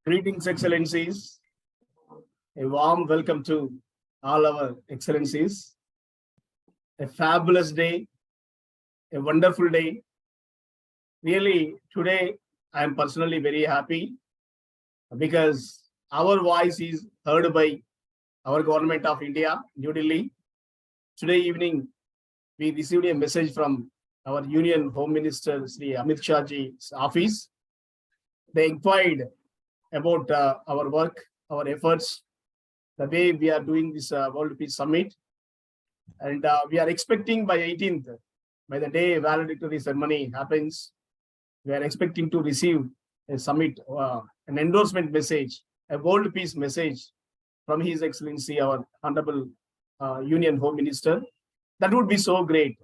Greetings, Excellencies. A warm welcome to all our Excellencies. A fabulous day, a wonderful day. Really, today I am personally very happy because our voice is heard by our government of India, New Delhi. Today evening, we received a message from our Union Home Minister, Sri Amit Shahji's office. They inquired about our work, our efforts, the way we are doing this World Peace Summit. And we are expecting by 18th, by the day valedictory ceremony happens, we are expecting to receive a summit, an endorsement message, a World Peace message from His Excellency, our Honorable Union Home Minister. That would be so great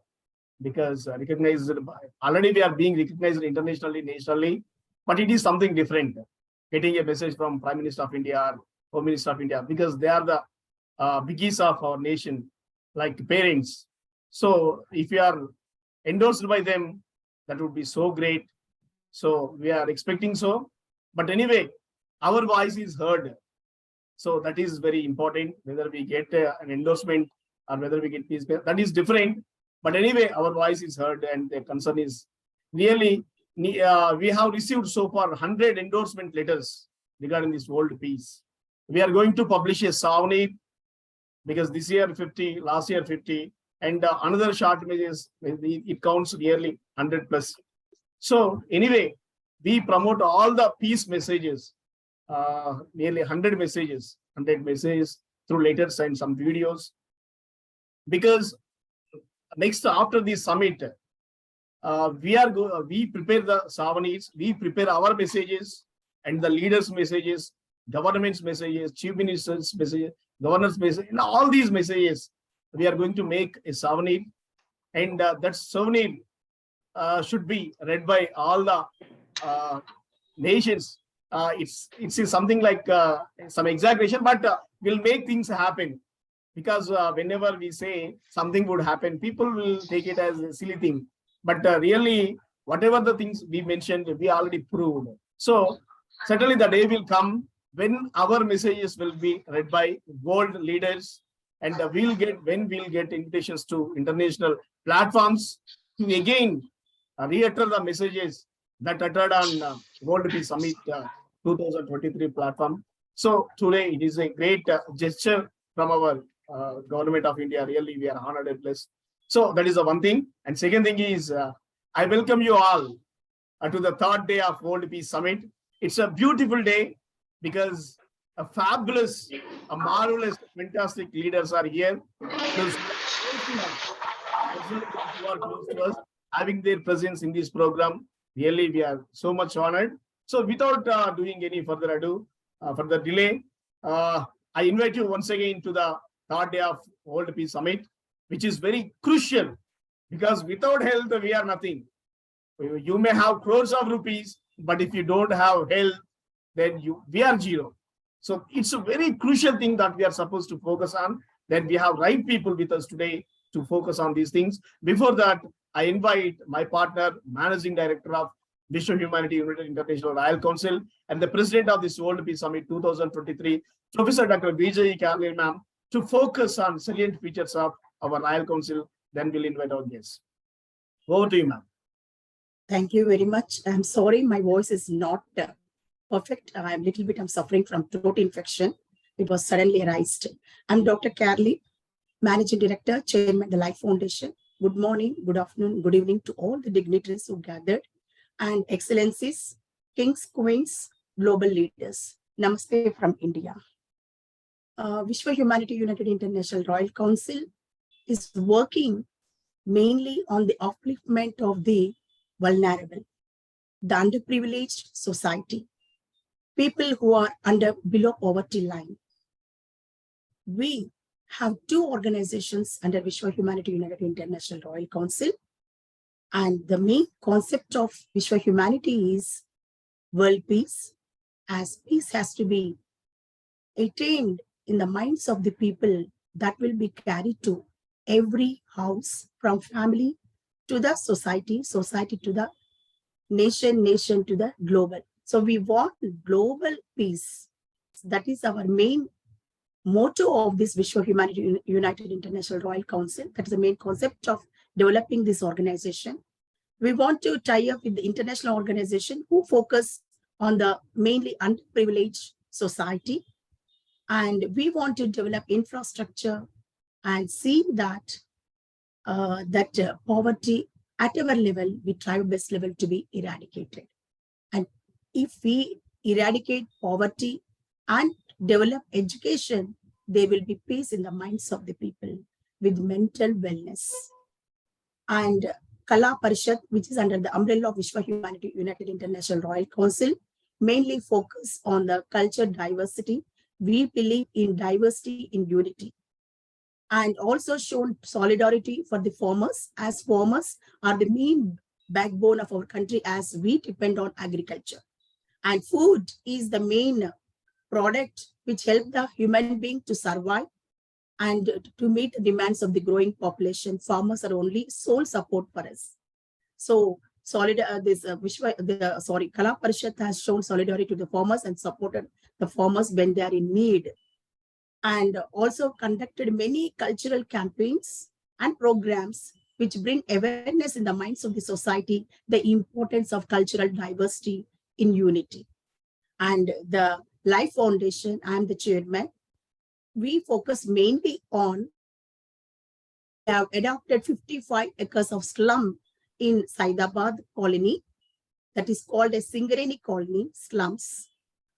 because recognized, already we are being recognized internationally, nationally, but it is something different. Getting a message from Prime Minister of India, Home Minister of India, because they are the biggies of our nation, like parents. So if you are endorsed by them, that would be so great. So we are expecting so. But anyway, our voice is heard. So that is very important, whether we get an endorsement or whether we get peace, that is different. But anyway, our voice is heard and the concern is really, we have received so far 100 endorsement letters regarding this world peace. We are going to publish a souvenir because this year 50, last year 50, and another short messages, it counts nearly 100 plus. So anyway, we promote all the peace messages, nearly 100 messages through letters and some videos. Because next, after this summit, we prepare the souvenirs, we prepare our messages and the leaders' messages, government's messages, chief minister's messages, governor's message, and all these messages, we are going to make a souvenir, and that souvenir should be read by all the nations. It's something like some exaggeration, but will make things happen. Because whenever we say something would happen, people will take it as a silly thing. But really, whatever the things we mentioned, we already proved. So certainly the day will come when our messages will be read by world leaders, and we'll get invitations to international platforms to again reiterate the messages that uttered on World Peace Summit 2023 platform. So today it is a great gesture from our government of India. Really, we are honored and blessed. So that is the one thing. And second thing is, I welcome you all to the third day of World Peace Summit. It's a beautiful day because a fabulous, a marvelous, fantastic leaders are here. Those who are close to us, having their presence in this program. Really, we are so much honored. So without doing any further ado, further delay, I invite you once again to the third day of World Peace Summit, which is very crucial because without health, we are nothing. You may have crores of rupees, but if you don't have health, then we are zero. So it's a very crucial thing that we are supposed to focus on. Then we have right people with us today to focus on these things. Before that, I invite my partner, Managing Director of Vishwa Humanity United International Royal Council and the President of this World Peace Summit 2023, Professor Dr. Vijay Carlin, ma'am, to focus on salient features of our Royal Council. Then we'll invite our guests. Over to you, ma'am. Thank you very much. I'm sorry, my voice is not perfect. I'm suffering from throat infection. It was suddenly arised. I'm Dr. Carly, Managing Director, Chairman, the Life Foundation. Good morning, good afternoon, good evening to all the dignitaries who gathered and excellencies, kings, queens, global leaders. Namaste from India. Vishwa Humanity United International Royal Council is working mainly on the upliftment of the vulnerable, the underprivileged society, people who are below poverty line. We have two organizations under Vishwa Humanity United International Royal Council, and the main concept of Vishwa Humanity is world peace, as peace has to be attained in the minds of the people. That will be carried to every house, from family to the society, society to the nation, nation to the global. So we want global peace. That is our main motto of this Vishwa Humanity United International Royal Council. That is the main concept of developing this organization. We want to tie up with the international organization who focus on the mainly underprivileged society. And we want to develop infrastructure and see that poverty at our level, we try best level to be eradicated. And if we eradicate poverty and develop education, there will be peace in the minds of the people with mental wellness. And Kala Parishad, which is under the umbrella of Vishwa Humanity United International Royal Council, mainly focus on the culture diversity. We believe in diversity in unity. And also shown solidarity for the farmers, as farmers are the main backbone of our country, as we depend on agriculture. And food is the main product which help the human being to survive and to meet the demands of the growing population. Farmers are only sole support for us. So Kala Parishad has shown solidarity to the farmers and supported the farmers when they are in need, and also conducted many cultural campaigns and programs which bring awareness in the minds of the society, the importance of cultural diversity in unity. And the Life Foundation, I am the chairman. We focus mainly on, we have adopted 55 acres of slum in Saidabad colony, that is called a Singareni colony, slums.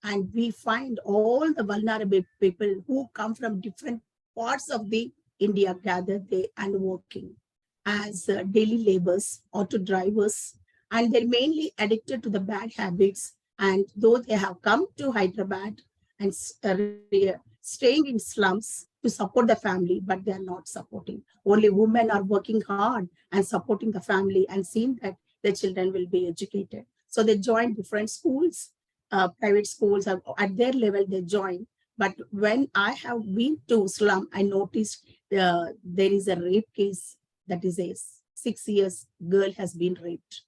And we find all the vulnerable people who come from different parts of the India gathered there and working as daily laborers, auto drivers, and they're mainly addicted to the bad habits. And though they have come to Hyderabad and staying in slums to support the family, but they are not supporting. Only women are working hard and supporting the family and seeing that their children will be educated. So they join different schools, private schools, at their level they join. But when I have been to slum, I noticed there is a rape case, that is a 6 years girl has been raped.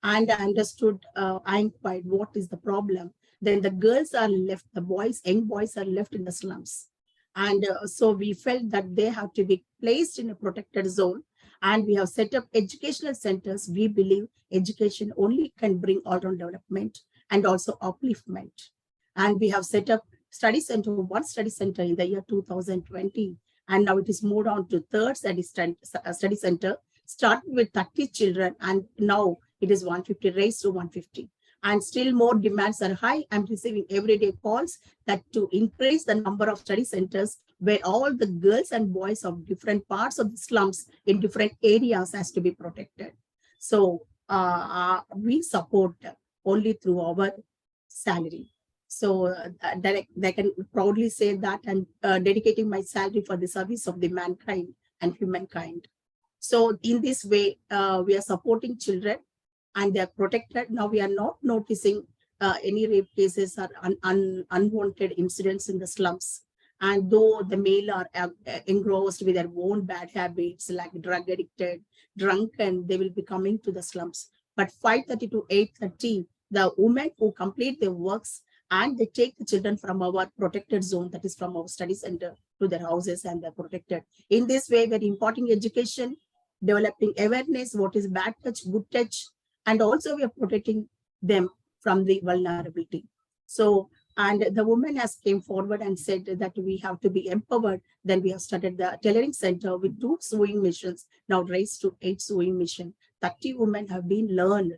And I understood, I inquired what is the problem. Then the girls are left, the boys, young boys are left in the slums. And so we felt that they have to be placed in a protected zone. And we have set up educational centers. We believe education only can bring all-round development and also upliftment. And we have set up study center, one study center in the year 2020. And now it is moved on to third study center, started with 30 children. And now it is 150, raised to 150. And still more demands are high. I'm receiving everyday calls that to increase the number of study centers where all the girls and boys of different parts of the slums in different areas has to be protected. So we support only through our salary. So they can proudly say that I'm dedicating my salary for the service of the mankind and humankind. So in this way, we are supporting children and they are protected. Now we are not noticing any rape cases or unwanted incidents in the slums. And though the male are engrossed with their own bad habits, like drug addicted, drunken, they will be coming to the slums. But 5:30 to 8:30, the women who complete their works and they take the children from our protected zone, that is from our study center, to their houses, and they're protected. In this way, we're imparting education, developing awareness, what is bad touch, good touch, and also we are protecting them from the vulnerability. So, and the woman has came forward and said that we have to be empowered. Then we have started the tailoring center with 2 sewing machines, now raised to 8 sewing machines. 30 women have been learned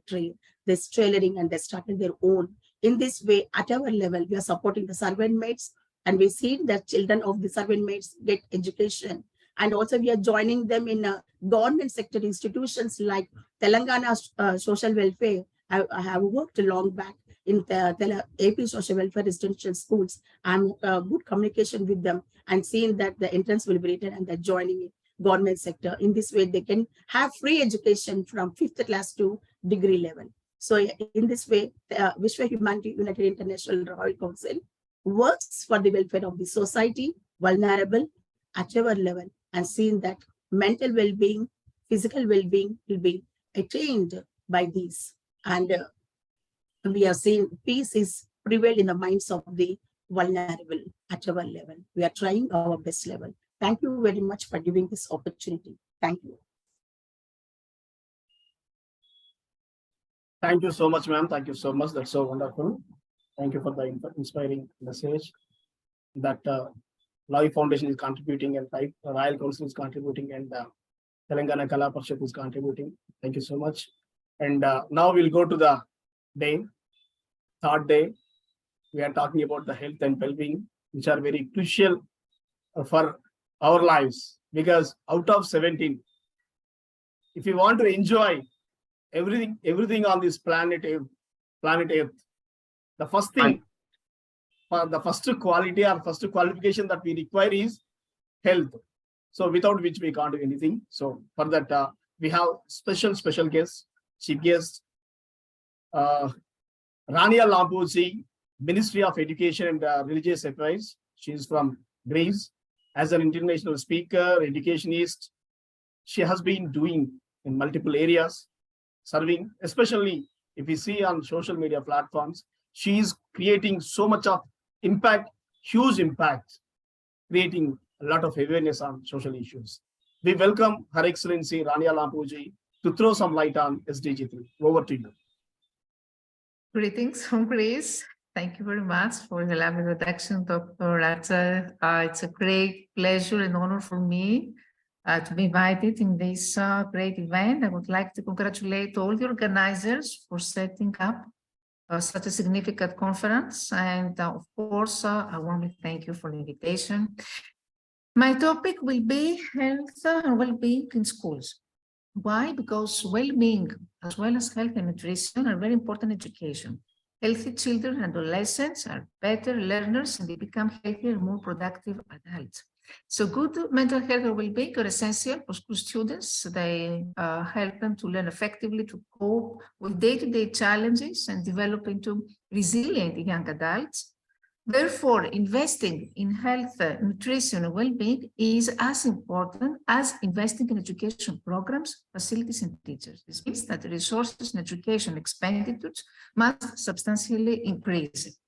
this tailoring and they started their own. In this way, at our level, we are supporting the servant maids, and we see that children of the servant maids get education. And also we are joining them in government sector institutions like Telangana Social Welfare. I have worked long back in the AP Social Welfare residential schools. I'm good communication with them and seeing that the entrance will be written and they're joining in government sector. In this way, they can have free education from 5th class to degree level. So in this way, Vishwa Humanity United International Royal Council works for the welfare of the society, vulnerable, at our level, and seeing that mental well-being, physical well-being will be attained by these. And we have seen peace is prevailed in the minds of the vulnerable at our level. We are trying our best level. Thank you very much for giving this opportunity. Thank you. Thank you so much, ma'am. Thank you so much. That's so wonderful. Thank you for the inspiring message that Lavi Foundation is contributing and Royal Council is contributing and Telangana Kala Parishad is contributing. Thank you so much. And now we'll go to the third day. We are talking about the health and well-being, which are very crucial for our lives, because out of 17, if you want to enjoy everything on this planet Earth, the first thing, the first quality or first qualification that we require is health. So without which we can't do anything. So for that, we have special guests, chief guest, Rania Lampuji, Ministry of Education and Religious Affairs. She is from Greece. As an international speaker, educationist, she has been doing in multiple areas, serving, especially if we see on social media platforms, she is creating so much of impact, huge impact, creating a lot of awareness on social issues. We welcome Her Excellency Rania Lampuji to throw some light on SDG 3. Over to you. Greetings from Greece. Thank you very much for the lovely introduction, Dr. Raja. It's a great pleasure and honor for me to be invited in this great event. I would like to congratulate all the organizers for setting up such a significant conference. And of course, I want to thank you for the invitation. My topic will be health and well-being in schools. Why? Because well-being, as well as health and nutrition, are very important in education. Healthy children and adolescents are better learners and they become healthier, more productive adults. So good mental health and well-being are essential for school students. They help them to learn effectively, to cope with day-to-day challenges and develop into resilient young adults. Therefore, investing in health, nutrition, and well-being is as important as investing in education programs, facilities, and teachers. This means that the resources and education expenditures must substantially increase.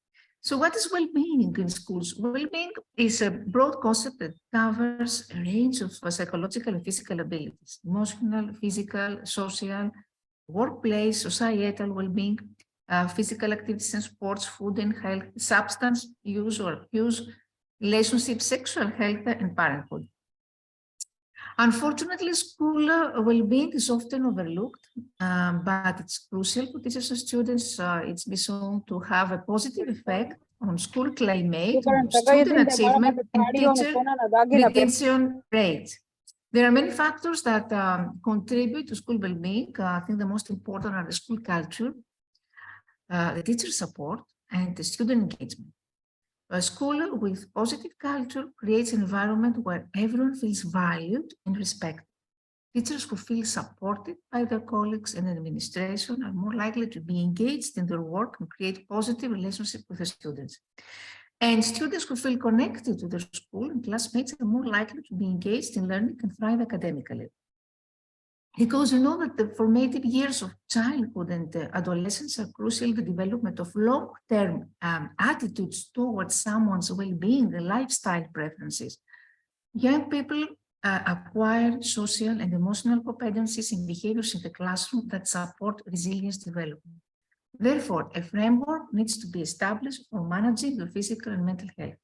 So what is well-being in schools? Well-being is a broad concept that covers a range of psychological and physical abilities, emotional, physical, social, workplace, societal well-being, physical activities and sports, food and health, substance use or abuse, relationships, sexual health, and parenthood. Unfortunately, school well-being is often overlooked, but it's crucial for teachers and students. It's been shown to have a positive effect on school climate, on student achievement, and teacher retention rate. There are many factors that contribute to school well-being. I think the most important are the school culture, the teacher support, and the student engagement. A school with positive culture creates an environment where everyone feels valued and respected. Teachers who feel supported by their colleagues and administration are more likely to be engaged in their work and create positive relationships with the students. And students who feel connected to their school and classmates are more likely to be engaged in learning and thrive academically. Because you know that the formative years of childhood and adolescence are crucial in the development of long-term attitudes towards someone's well-being and lifestyle preferences. Young people acquire social and emotional competencies and behaviors in the classroom that support resilience development. Therefore, a framework needs to be established for managing the physical and mental health.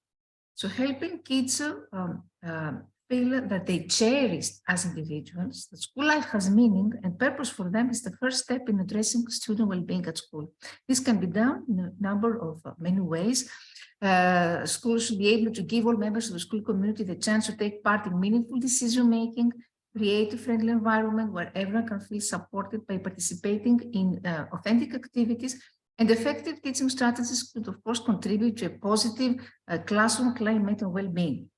So helping kids feel that they cherished as individuals, that school life has meaning and purpose for them is the first step in addressing student well-being at school. This can be done in a number of many ways. Schools should be able to give all members of the school community the chance to take part in meaningful decision-making, create a friendly environment where everyone can feel supported by participating in authentic activities, and effective teaching strategies could, of course, contribute to a positive classroom climate and well-being.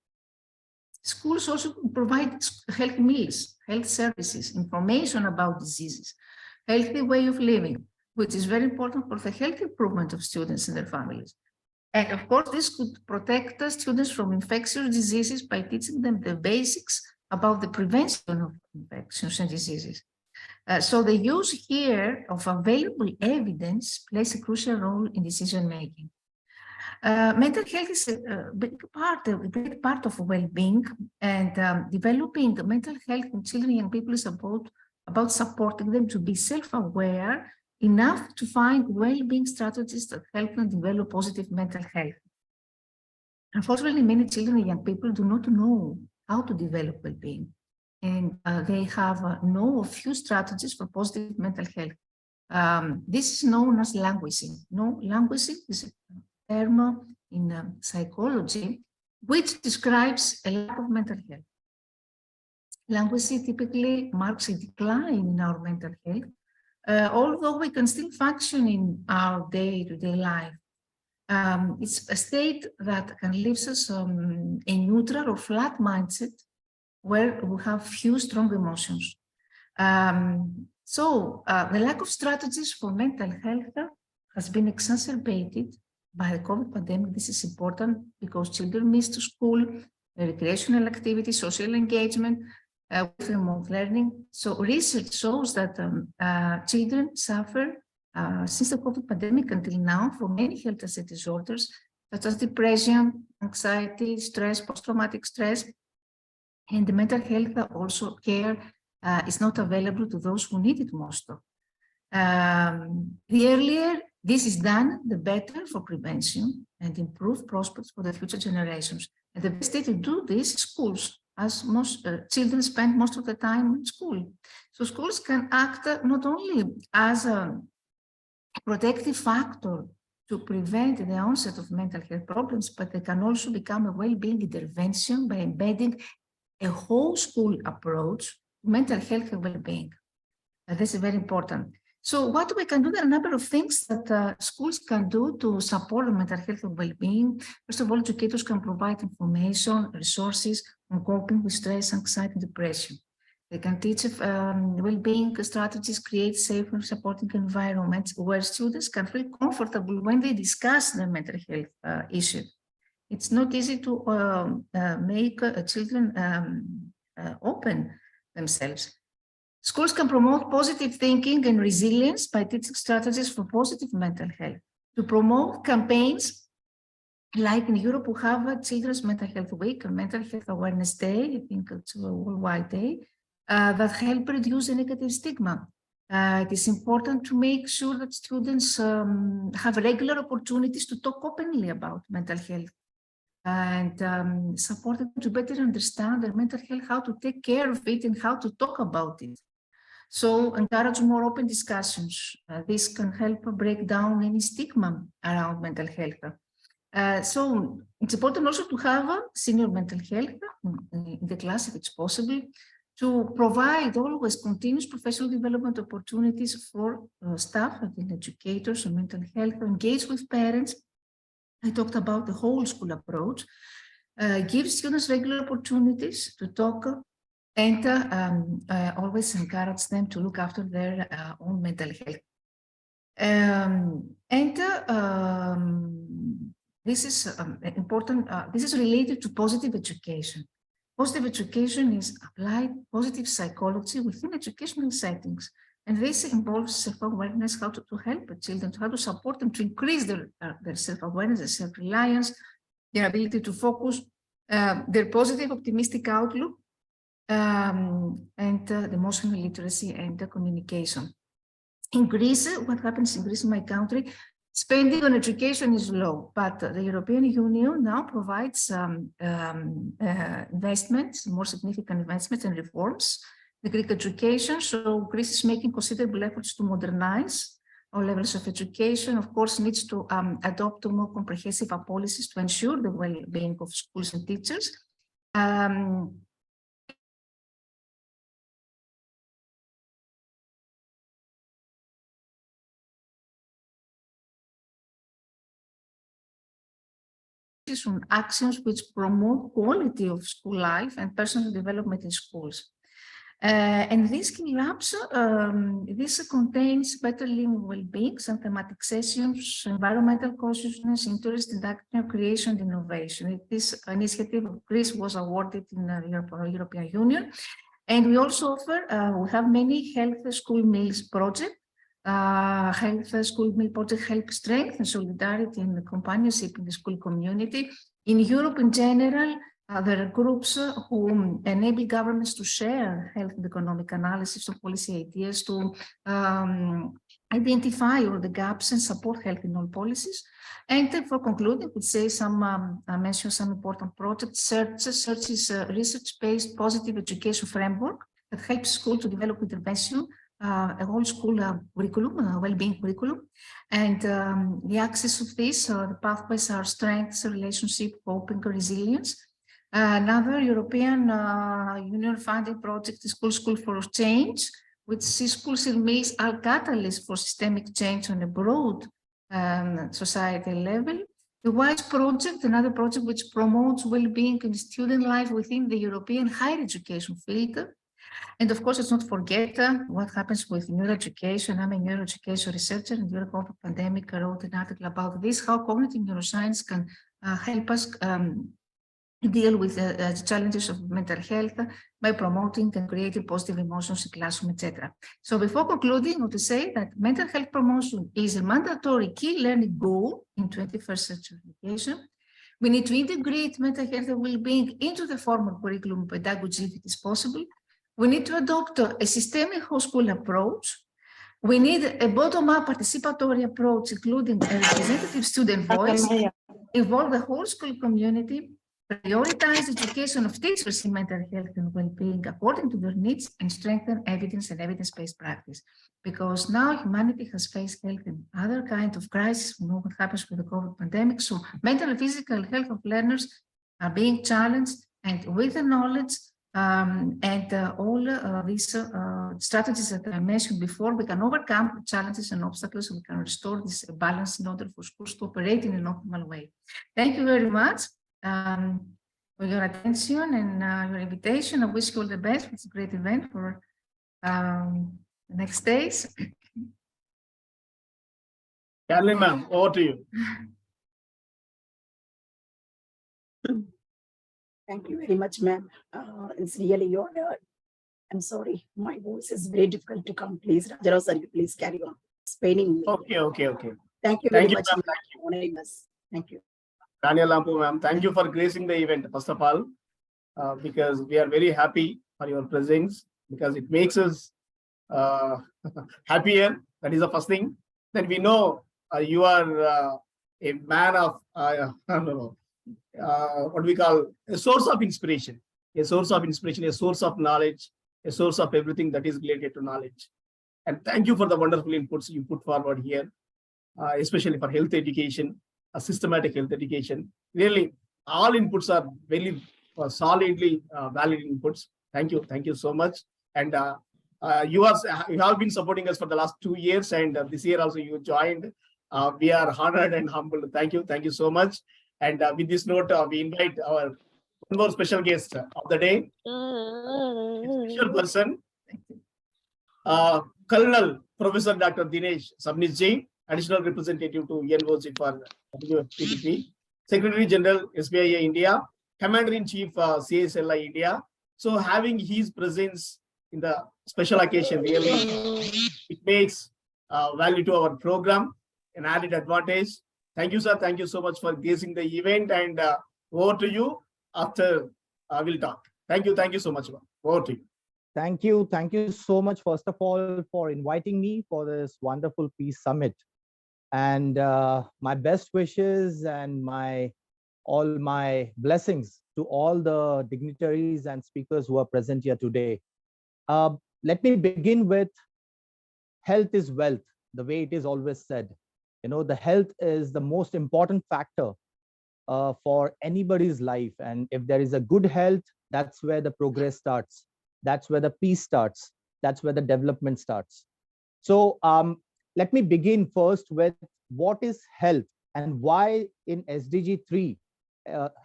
Schools also provide health meals, health services, information about diseases, healthy way of living, which is very important for the health improvement of students and their families. And of course, this could protect the students from infectious diseases by teaching them the basics about the prevention of infections and diseases. So the use here of available evidence plays a crucial role in decision making. Mental health is a big part of well-being, and developing mental health in children and young people is about supporting them to be self-aware enough to find well-being strategies that help them develop positive mental health. Unfortunately, many children and young people do not know how to develop well-being, and they have no few strategies for positive mental health. This is known as languishing. Languishing is a term in psychology which describes a lack of mental health. Languishing typically marks a decline in our mental health, although we can still function in our day-to-day life. It's a state that can leave us a neutral or flat mindset where we have few strong emotions. The lack of strategies for mental health has been exacerbated by the COVID pandemic. This is important because children missed school, recreational activities, social engagement, with remote learning. So research shows that children suffer since the COVID pandemic until now from many health disorders such as depression, anxiety, stress, post-traumatic stress, and the mental health also care is not available to those who need it most. The earlier this is done, the better for prevention and improved prospects for the future generations. And the best way to do this is schools, as most children spend most of the time in school. So schools can act not only as a protective factor to prevent the onset of mental health problems, but they can also become a well-being intervention by embedding a whole school approach to mental health and well-being. This is very important. So what we can do, there are a number of things that schools can do to support mental health and well-being. First of all, educators can provide information, resources on coping with stress, anxiety, and depression. They can teach well-being strategies, create safe and supporting environments where students can feel comfortable when they discuss their mental health issues. It's not easy to make children open themselves. Schools can promote positive thinking and resilience by teaching strategies for positive mental health. To promote campaigns, like in Europe, we have a Children's Mental Health Week, a Mental Health Awareness Day, I think it's a worldwide day, that help reduce the negative stigma. It is important to make sure that students have regular opportunities to talk openly about mental health and support them to better understand their mental health, how to take care of it and how to talk about it. So encourage more open discussions. This can help break down any stigma around mental health. So it's important also to have a senior mental health in the class if it's possible, to provide always continuous professional development opportunities for staff and educators on mental health, engage with parents. I talked about the whole school approach, give students regular opportunities to talk, and always encourage them to look after their own mental health. This is important. This is related to positive education. Positive education is applied positive psychology within educational settings. And this involves self-awareness, how to help children, how to support them to increase their self-awareness, their self-reliance, their ability to focus, their positive, optimistic outlook, and the emotional literacy and the communication. In Greece, what happens in Greece, in my country, spending on education is low, but the European Union now provides investments, more significant investments and reforms, the Greek education. So Greece is making considerable efforts to modernize all levels of education. Of course, needs to adopt more comprehensive policies to ensure the well-being of schools and teachers. On actions which promote quality of school life and personal development in schools. And these skill labs, this contains better living well-being, some thematic sessions, environmental consciousness, interest in active creation and innovation. This initiative of Greece was awarded in the European Union. And we also offer, we have many health school meals projects. Health school meal project help strengthen solidarity and companionship in the school community. In Europe in general, there are groups who enable governments to share health and economic analysis of policy ideas to identify all the gaps and support health in all policies. And for concluding, we'd say I mentioned some important projects. Search is a research-based positive education framework that helps school to develop intervention, a whole school curriculum, well-being curriculum. And the axis of this, the pathways are strengths, relationship, hope, and resilience. Another European Union funded project is School for Change, which sees schools and meals are catalysts for systemic change on a broad societal level. The WISE project, another project which promotes well-being in student life within the European higher education field. And of course, let's not forget what happens with neuroeducation. I'm a neuroeducation researcher, and during the pandemic, I wrote an article about this, how cognitive neuroscience can help us deal with the challenges of mental health by promoting and creating positive emotions in classroom, etc. So before concluding, I want to say that mental health promotion is a mandatory key learning goal in 21st century education. We need to integrate mental health and well-being into the formal curriculum pedagogy if it is possible. We need to adopt a systemic whole school approach. We need a bottom-up participatory approach, including a representative student voice, involve the whole school community, prioritize education of teachers in mental health and well-being according to their needs, and strengthen evidence and evidence-based practice. Because now humanity has faced health and other kinds of crises. We know what happens with the COVID pandemic. So mental and physical health of learners are being challenged, and with the knowledge all these strategies that I mentioned before, we can overcome challenges and obstacles, and we can restore this balance in order for schools to operate in an optimal way. Thank you very much for your attention and your invitation. I wish you all the best. It's a great event for the next days. Carolyn ma'am, over to you. Thank you very much, ma'am. It's really your honor. I'm sorry, my voice is very difficult to come. Please, Rajara sir, please carry on. It's paining me. Okay. Thank you very Thank you, much ma'am. for honoring us. Thank you. Daniel Lampu ma'am, thank you for gracing the event, first of all, because we are very happy for your presence, because it makes us happier. That is the first thing. Then we know you are a man of, I don't know, what we call a source of inspiration, a source of knowledge, a source of everything that is related to knowledge. And thank you for the wonderful inputs you put forward here, especially for health education, a systematic health education. Really, all inputs are very solidly valid inputs. Thank you so much. And you have been supporting us for the last 2 years, and this year also you joined. We are honored and humbled. Thank you so much. And with this note, we invite our one more special guest of the day, a special person, Colonel Professor Dr. Dinesh Sabnisji, Additional Representative to NOC for WFPDP, Secretary General SBI India, Commander-in-Chief CSLI India. So having his presence in the special occasion, really, it makes value to our program, an added advantage. Thank you, sir. Thank you so much for gracing the event, and over to you after we'll talk. Thank you so much. Over to you. Thank you so much, first of all, for inviting me for this wonderful Peace Summit. And my best wishes and all my blessings to all the dignitaries and speakers who are present here today. Let me begin with health is wealth, the way it is always said. You know, the health is the most important factor for anybody's life. And if there is a good health, that's where the progress starts. That's where the peace starts. That's where the development starts. So let me begin first with what is health and why in SDG 3,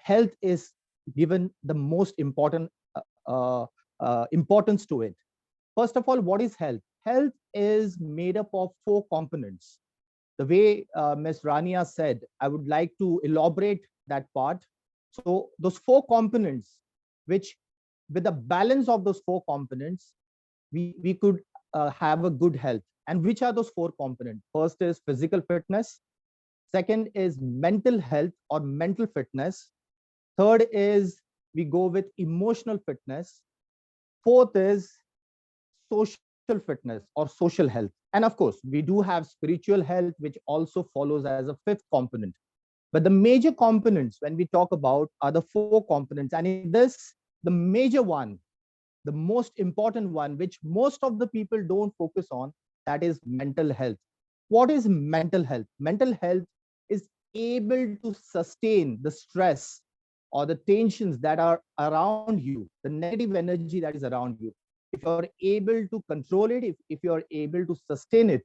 health is given the most important importance to it. First of all, what is health? Health is made up of 4 components. The way Ms. Rania said, I would like to elaborate that part. So those 4 components, which with the balance of those four components, we could have a good health. And which are those four components? First is physical fitness. Second is mental health or mental fitness. Third is we go with emotional fitness. Fourth is social fitness or social health. And of course, we do have spiritual health, which also follows as a fifth component. But the major components when we talk about are the four components. And in this, the major one, the most important one, which most of the people don't focus on, that is mental health. What is mental health? Mental health is able to sustain the stress or the tensions that are around you, the negative energy that is around you. If you're able to control it, if you're able to sustain it,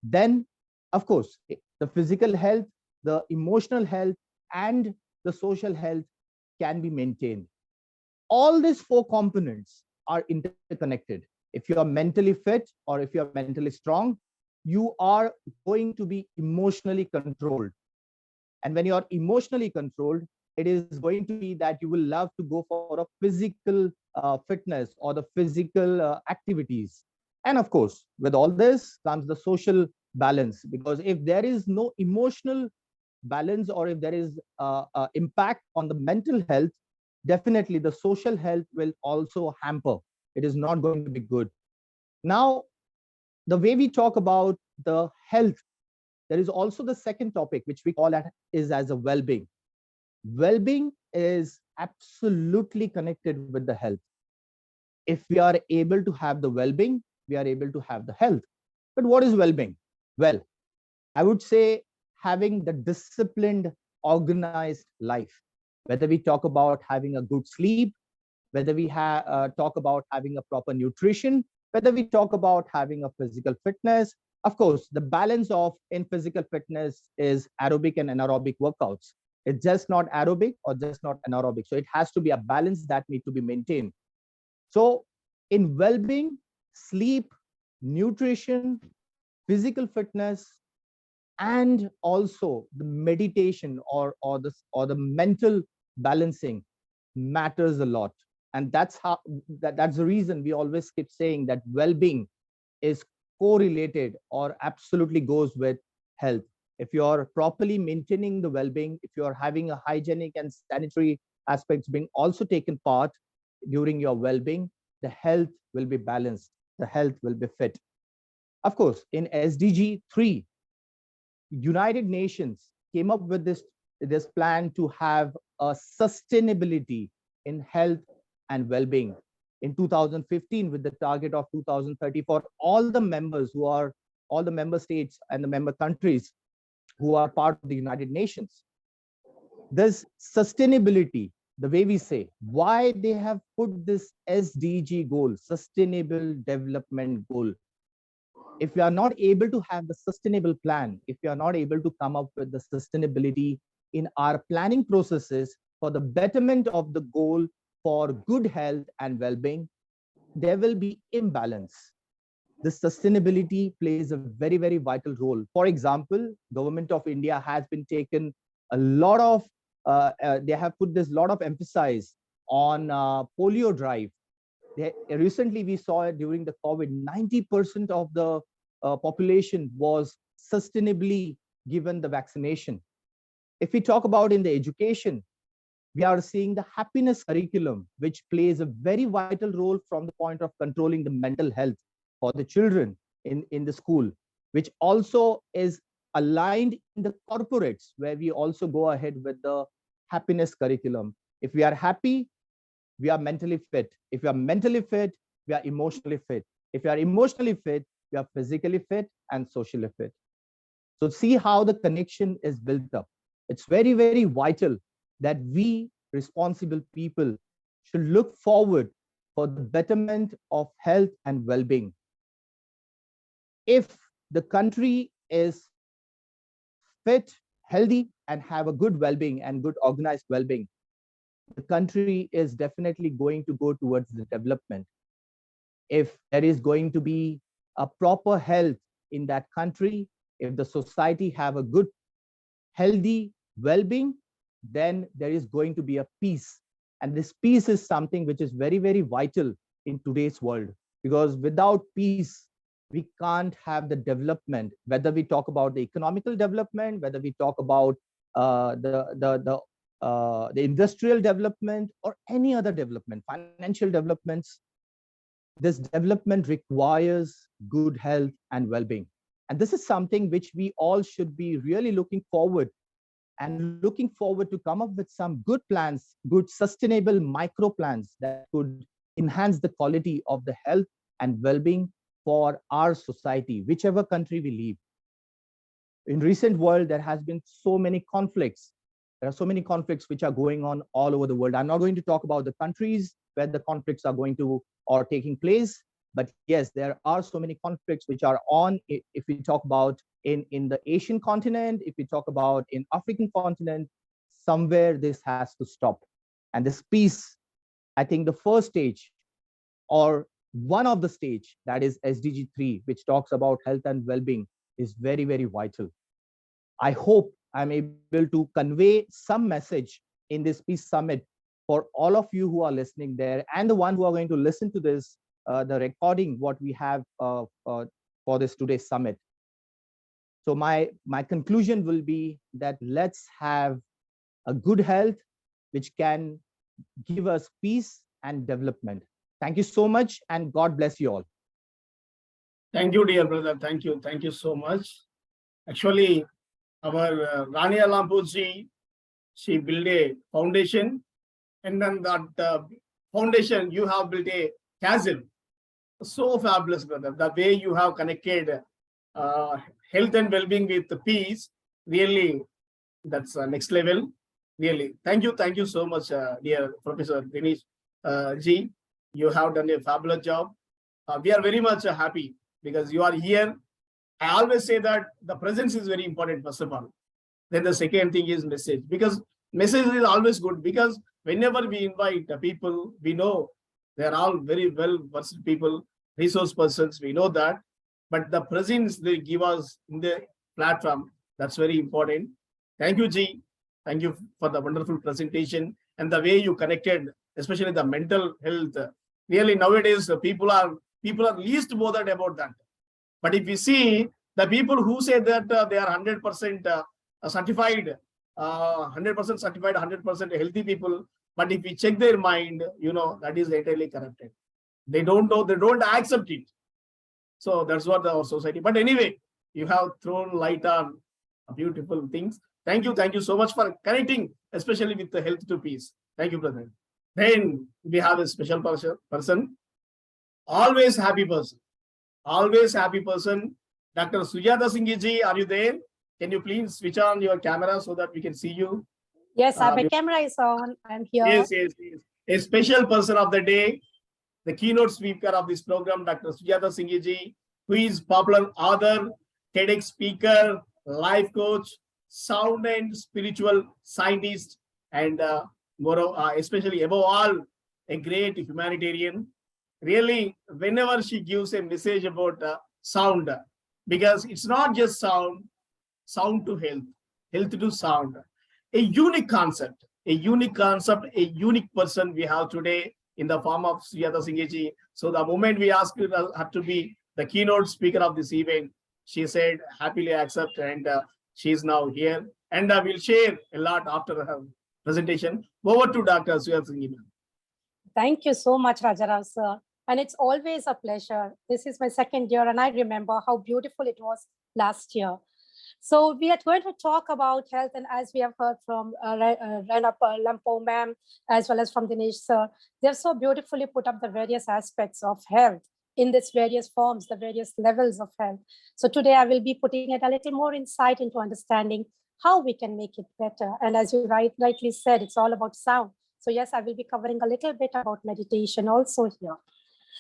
then of course, the physical health, the emotional health, and the social health can be maintained. All these four components are interconnected. If you are mentally fit or if you are mentally strong, you are going to be emotionally controlled. And when you are emotionally controlled, it is going to be that you will love to go for a physical fitness or the physical activities. And of course, with all this comes the social balance, because if there is no emotional balance or if there is impact on the mental health, definitely the social health will also hamper. It is not going to be good. Now, the way we talk about the health, there is also the second topic, which we call is as a well-being. Well-being is absolutely connected with the health. If we are able to have the well-being, we are able to have the health. But what is well-being? Well, I would say having the disciplined, organized life. Whether we talk about having a good sleep, whether we talk about having a proper nutrition, whether we talk about having a physical fitness. Of course, the balance of in physical fitness is aerobic and anaerobic workouts. It's just not aerobic or just not anaerobic. So it has to be a balance that needs to be maintained. So in well-being, sleep, nutrition, physical fitness, and also the meditation or the mental balancing matters a lot. And that's the reason we always keep saying that well-being is correlated or absolutely goes with health. If you're properly maintaining the well-being, if you're having a hygienic and sanitary aspects being also taken part during your well-being, the health will be balanced, the health will be fit. Of course, in SDG 3, United Nations came up with this plan to have a sustainability in health and well-being in 2015 with the target of 2030 for all the members who are all the member states and the member countries who are part of the United Nations. This sustainability, the way we say, why they have put this SDG goal, sustainable development goal. If we are not able to have the sustainable plan, if we are not able to come up with the sustainability in our planning processes for the betterment of the goal for good health and well-being, there will be imbalance. The sustainability plays a very, very vital role. For example, Government of India has been taken a lot of, they have put this lot of emphasis on polio drive. Recently, we saw it during the COVID, 90% of the population was sustainably given the vaccination. If we talk about in the education, we are seeing the happiness curriculum, which plays a very vital role from the point of controlling the mental health for the children in the school, which also is aligned in the corporates, where we also go ahead with the happiness curriculum. If we are happy, we are mentally fit. If we are mentally fit, we are emotionally fit. If we are emotionally fit, we are physically fit and socially fit. So see how the connection is built up. It's very, very vital that we responsible people should look forward for the betterment of health and well-being. If the country is fit, healthy, and have a good well-being and good organized well-being, the country is definitely going to go towards the development. If there is going to be a proper health in that country, if the society have a good, healthy well-being, then there is going to be a peace And this peace is something which is very, very vital in today's world, because without peace, we can't have the development, whether we talk about the economical development, whether we talk about the industrial development or any other development, financial developments. This development requires good health and well-being. And this is something which we all should be really looking forward to come up with some good plans, good sustainable micro plans that could enhance the quality of the health and well-being for our society, whichever country we live. In recent world, there has been so many conflicts. There are so many conflicts which are going on all over the world. I'm not going to talk about the countries where the conflicts are going to or taking place, but yes, there are so many conflicts which are on. If we talk about in the Asian continent, if we talk about in African continent, somewhere this has to stop. And this peace, I think the first stage or one of the stage, that is SDG 3, which talks about health and well-being, is very, very vital. I hope I'm able to convey some message in this peace summit for all of you who are listening there and the one who are going to listen to this, the recording, what we have for this today's summit. So my conclusion will be that let's have a good health, which can give us peace and development. Thank you so much, and God bless you all. Thank you, dear brother. Thank you. Thank you so much. Actually, our Rania Lampuji, she built a foundation, and then that foundation, you have built a castle. So fabulous, brother. The way you have connected health and well-being with the peace, really, that's next level. Really, thank you so much, dear Professor Dinesh Ji. You have done a fabulous job. We are very much happy because you are here. I always say that the presence is very important, first of all. Then the second thing is message, because message is always good, because whenever we invite the people, we know they're all very well-versed people, resource persons, we know that. But the presence they give us in the platform, that's very important. Thank you, Ji. Thank you for the wonderful presentation and the way you connected, especially the mental health. Really, nowadays, people are least bothered about that. But if we see the people who say that they are 100% certified, 100% certified, 100% healthy people, but if we check their mind, you know, that is entirely corrupted. They don't know, they don't accept it. So that's what our society. But anyway, you have thrown light on beautiful things. Thank you so much for connecting, especially with the health to peace. Thank you, brother. Then we have a special person, always happy person. Always happy person. Dr. Sujata Singh ji, are you there? Can you please switch on your camera so that we can see you? Yes, my camera is on. I'm here. Yes. A special person of the day, the keynote speaker of this program, Dr. Sujata Singh ji, who is popular author, TEDx speaker, life coach, sound and spiritual scientist, and especially above all, a great humanitarian. Really, whenever she gives a message about sound, because it's not just sound to health, health to sound, a unique concept, a unique person we have today in the form of Sujata Singh ji. So the moment we asked her to be the keynote speaker of this event, she said happily accept, and she is now here, and we'll share a lot after her presentation. Over to Dr. Sujata Singh ji. Thank you so much, Rajaram sir. And it's always a pleasure. This is my second year, and I remember how beautiful it was last year. So we are going to talk about health, and as we have heard from Rana Lampo ma'am, as well as from Dinesh sir, they have so beautifully put up the various aspects of health in its various forms, the various levels of health. So today I will be putting it a little more insight into understanding how we can make it better. And as you rightly said, it's all about sound. So yes, I will be covering a little bit about meditation also here.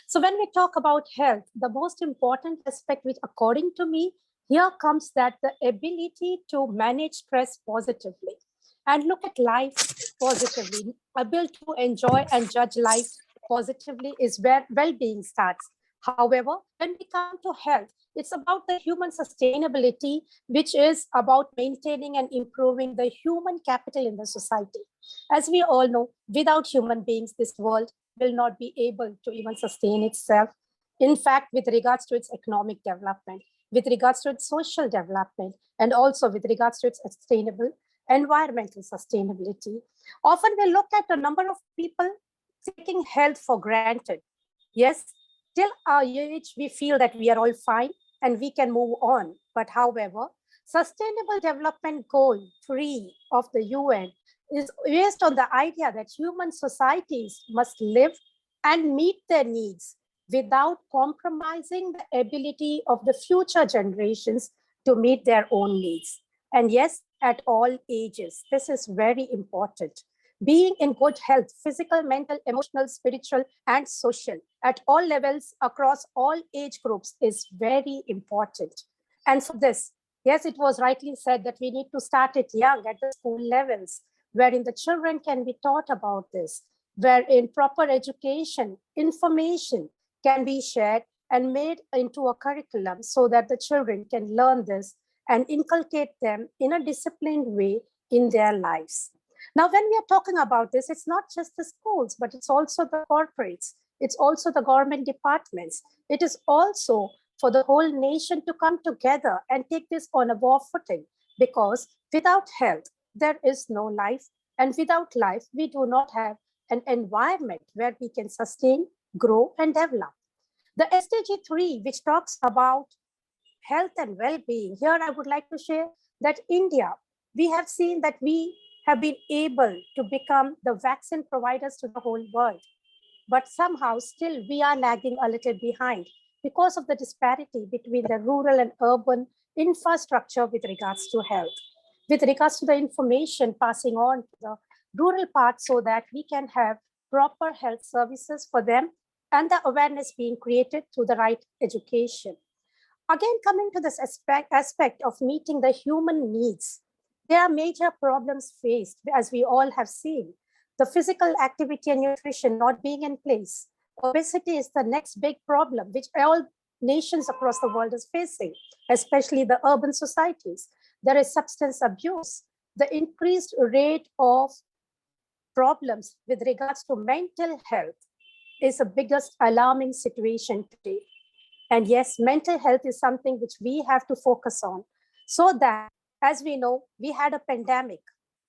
So when we talk about health, the most important aspect, which according to me, here comes that the ability to manage stress positively and look at life positively, able to enjoy and judge life positively is where well-being starts. However, when we come to health, it's about the human sustainability, which is about maintaining and improving the human capital in the society. As we all know, without human beings, this world will not be able to even sustain itself. In fact, with regards to its economic development, with regards to its social development, and also with regards to its sustainable environmental sustainability. Often we look at a number of people taking health for granted. Yes, till our age, we feel that we are all fine and we can move on. But however, Sustainable Development Goal 3 of the UN is based on the idea that human societies must live and meet their needs without compromising the ability of the future generations to meet their own needs. And yes, at all ages, this is very important. Being in good health, physical, mental, emotional, spiritual, and social, at all levels across all age groups is very important. And for this, yes, it was rightly said that we need to start it young at the school levels, wherein the children can be taught about this, wherein proper education, information can be shared and made into a curriculum so that the children can learn this and inculcate them in a disciplined way in their lives. Now, when we are talking about this, it's not just the schools, but it's also the corporates. It's also the government departments. It is also for the whole nation to come together and take this on a war footing, because without health, there is no life. And without life, we do not have an environment where we can sustain, grow, and develop. The SDG 3, which talks about health and well-being, here I would like to share that India, we have seen that we have been able to become the vaccine providers to the whole world. But somehow still we are lagging a little behind because of the disparity between the rural and urban infrastructure with regards to health, with regards to the information passing on to the rural part so that we can have proper health services for them and the awareness being created through the right education. Again, coming to this aspect of meeting the human needs, there are major problems faced, as we all have seen. The physical activity and nutrition not being in place. Obesity is the next big problem, which all nations across the world is facing, especially the urban societies. There is substance abuse. The increased rate of problems with regards to mental health is the biggest alarming situation today. And yes, mental health is something which we have to focus on so that, as we know, we had a pandemic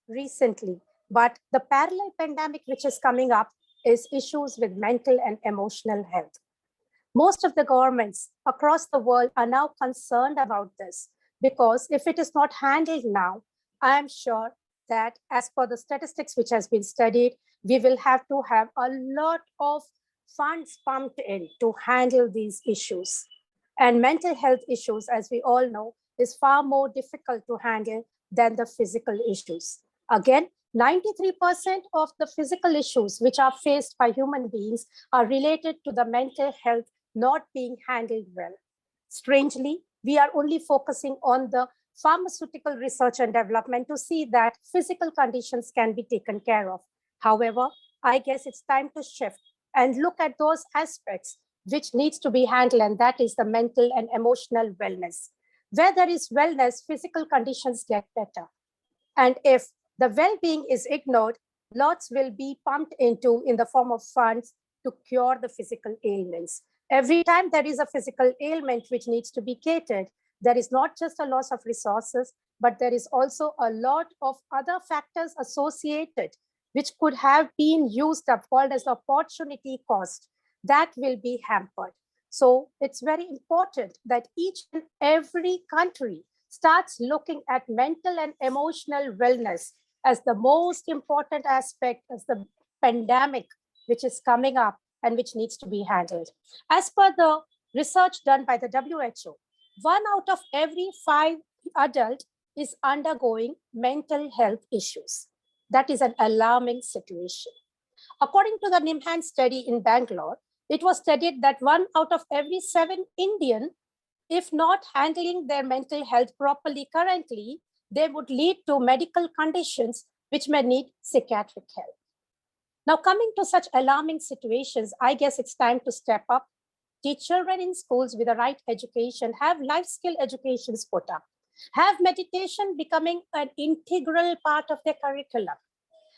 recently, but the parallel pandemic which is coming up is issues with mental and emotional health. Most of the governments across the world are now concerned about this, because if it is not handled now, I am sure that as per the statistics which has been studied, we will have to have a lot of funds pumped in to handle these issues. And mental health issues, as we all know, is far more difficult to handle than the physical issues. Again, 93% of the physical issues which are faced by human beings are related to the mental health not being handled well. Strangely, we are only focusing on the pharmaceutical research and development to see that physical conditions can be taken care of. However, I guess it's time to shift and look at those aspects which needs to be handled, and that is the mental and emotional wellness. Where there is wellness, physical conditions get better. And if the well-being is ignored, lots will be pumped into in the form of funds to cure the physical ailments. Every time there is a physical ailment which needs to be catered, there is not just a loss of resources, but there is also a lot of other factors associated which could have been used up, called as opportunity cost, that will be hampered. So it's very important that each and every country starts looking at mental and emotional wellness as the most important aspect as the pandemic which is coming up and which needs to be handled. As per the research done by the WHO, 1 out of every 5 adults is undergoing mental health issues. That is an alarming situation. According to the NIMHAN study in Bangalore, it was studied that 1 out of every 7 Indian, if not handling their mental health properly currently, they would lead to medical conditions which may need psychiatric help. Now, coming to such alarming situations, I guess it's time to step up teach children in schools with the right education, have life skill educations put up, have meditation becoming an integral part of their curriculum,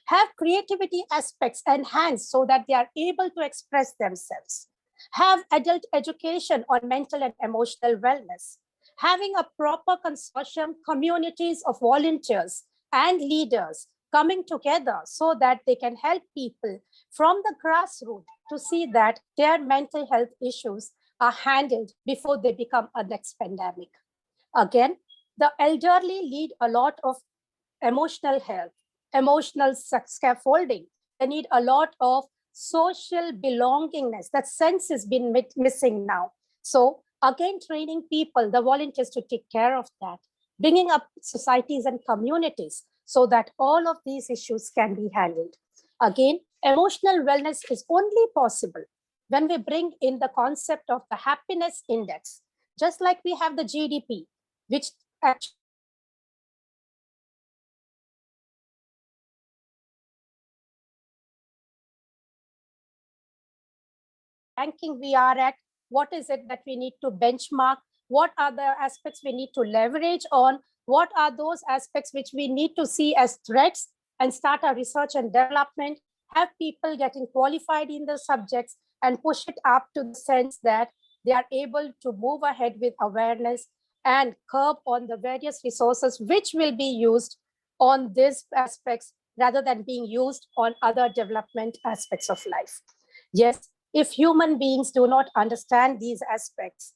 have creativity aspects enhanced so that they are able to express themselves, have adult education on mental and emotional wellness, having a proper consortium, communities of volunteers and leaders coming together so that they can help people from the grassroots to see that their mental health issues are handled before they become a next pandemic. Again, the elderly need a lot of emotional health, emotional scaffolding. They need a lot of social belongingness. That sense has been missing now. So again, training people, the volunteers, to take care of that, bringing up societies and communities so that all of these issues can be handled. Again, emotional wellness is only possible when we bring in the concept of the happiness index, just like we have the GDP, which actually ranking we are at, what is it that we need to benchmark, what are the aspects we need to leverage on, what are those aspects which we need to see as threats, and start our research and development, have people getting qualified in the subjects and push it up to the sense that they are able to move ahead with awareness and curb on the various resources which will be used on these aspects rather than being used on other development aspects of life. Yes, if human beings do not understand these aspects,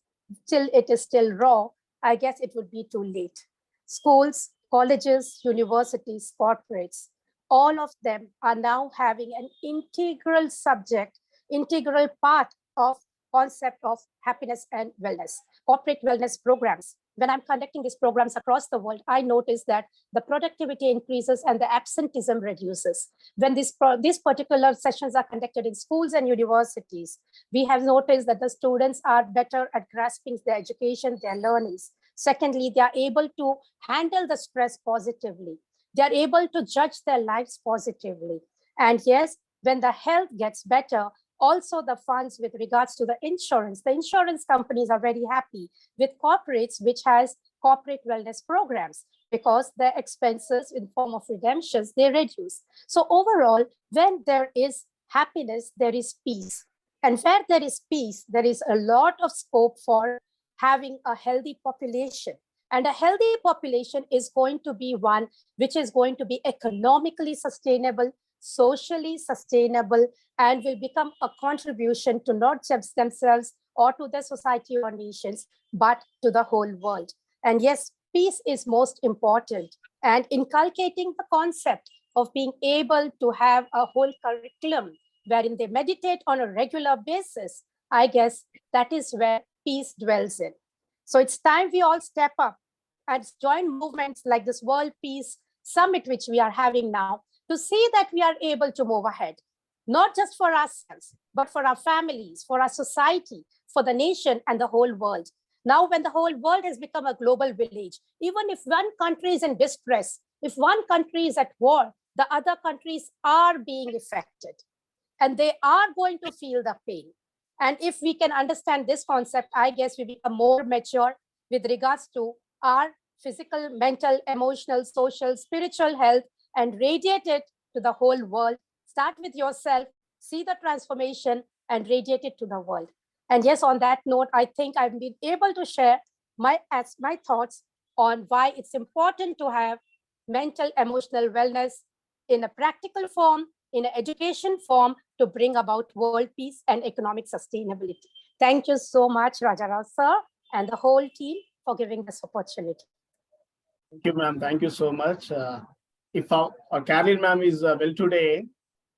till it is still raw, I guess it would be too late. Schools, colleges, universities, corporates, all of them are now having an integral subject, integral part of concept of happiness and wellness, corporate wellness programs. When I'm conducting these programs across the world, I notice that the productivity increases and the absenteeism reduces. When these particular sessions are conducted in schools and universities, we have noticed that the students are better at grasping their education, their learnings. Secondly, they are able to handle the stress positively. They are able to judge their lives positively. And yes, when the health gets better, also the funds with regards to the insurance companies are very happy with corporates which has corporate wellness programs because their expenses in form of redemptions, they reduce. So overall, when there is happiness, there is peace. And where there is peace, there is a lot of scope for having a healthy population. And a healthy population is going to be one which is going to be economically sustainable, socially sustainable, and will become a contribution to not just themselves or to the society or nations, but to the whole world. And yes, peace is most important. And inculcating the concept of being able to have a whole curriculum wherein they meditate on a regular basis, I guess that is where peace dwells in. So it's time we all step up and join movements like this World Peace Summit, which we are having now, to see that we are able to move ahead, not just for ourselves, but for our families, for our society, for the nation and the whole world. Now, when the whole world has become a global village, even if one country is in distress, if one country is at war, the other countries are being affected and they are going to feel the pain. And if we can understand this concept, I guess we become more mature with regards to our physical, mental, emotional, social, spiritual health, and radiate it to the whole world. Start with yourself, see the transformation, and radiate it to the world. And yes, on that note, I think I've been able to share my thoughts on why it's important to have mental, emotional wellness in a practical form, in an education form, to bring about world peace and economic sustainability. Thank you so much, Rajarao sir, and the whole team for giving this opportunity. Thank you, ma'am. Thank you so much. If our Caroline ma'am is well today,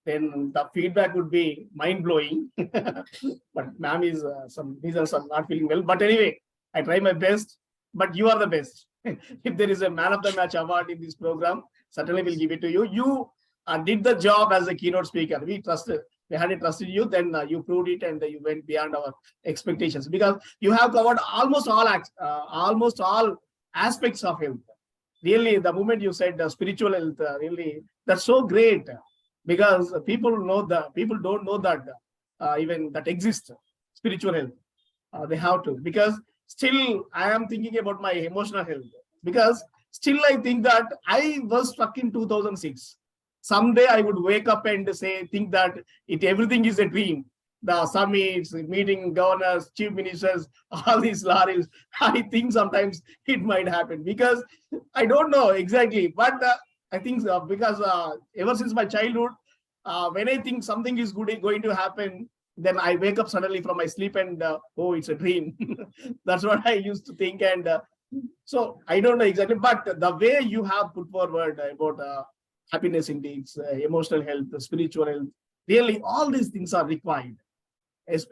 then the feedback would be mind-blowing. But ma'am is some reasons I'm not feeling well. But anyway, I try my best. But you are the best. If there is a man of the match award in this program, certainly we'll give it to you. You did the job as a keynote speaker. We had trusted you. Then you proved it, and you went beyond our expectations because you have covered almost all aspects of health. Really, the moment you said spiritual health, really, that's so great because people don't know that even that exists, spiritual health. They have to, because still I am thinking about my emotional health, because still I think that I was stuck in 2006. Someday I would wake up and think that everything is a dream. The summits, meeting governors, chief ministers, all these lorries. I think sometimes it might happen, because I don't know exactly, but I think because ever since my childhood, when I think something is good going to happen, then I wake up suddenly from my sleep and oh, it's a dream. That's what I used to think. And so I don't know exactly, but the way you have put forward about happiness index, emotional health, spiritual health, really all these things are required. If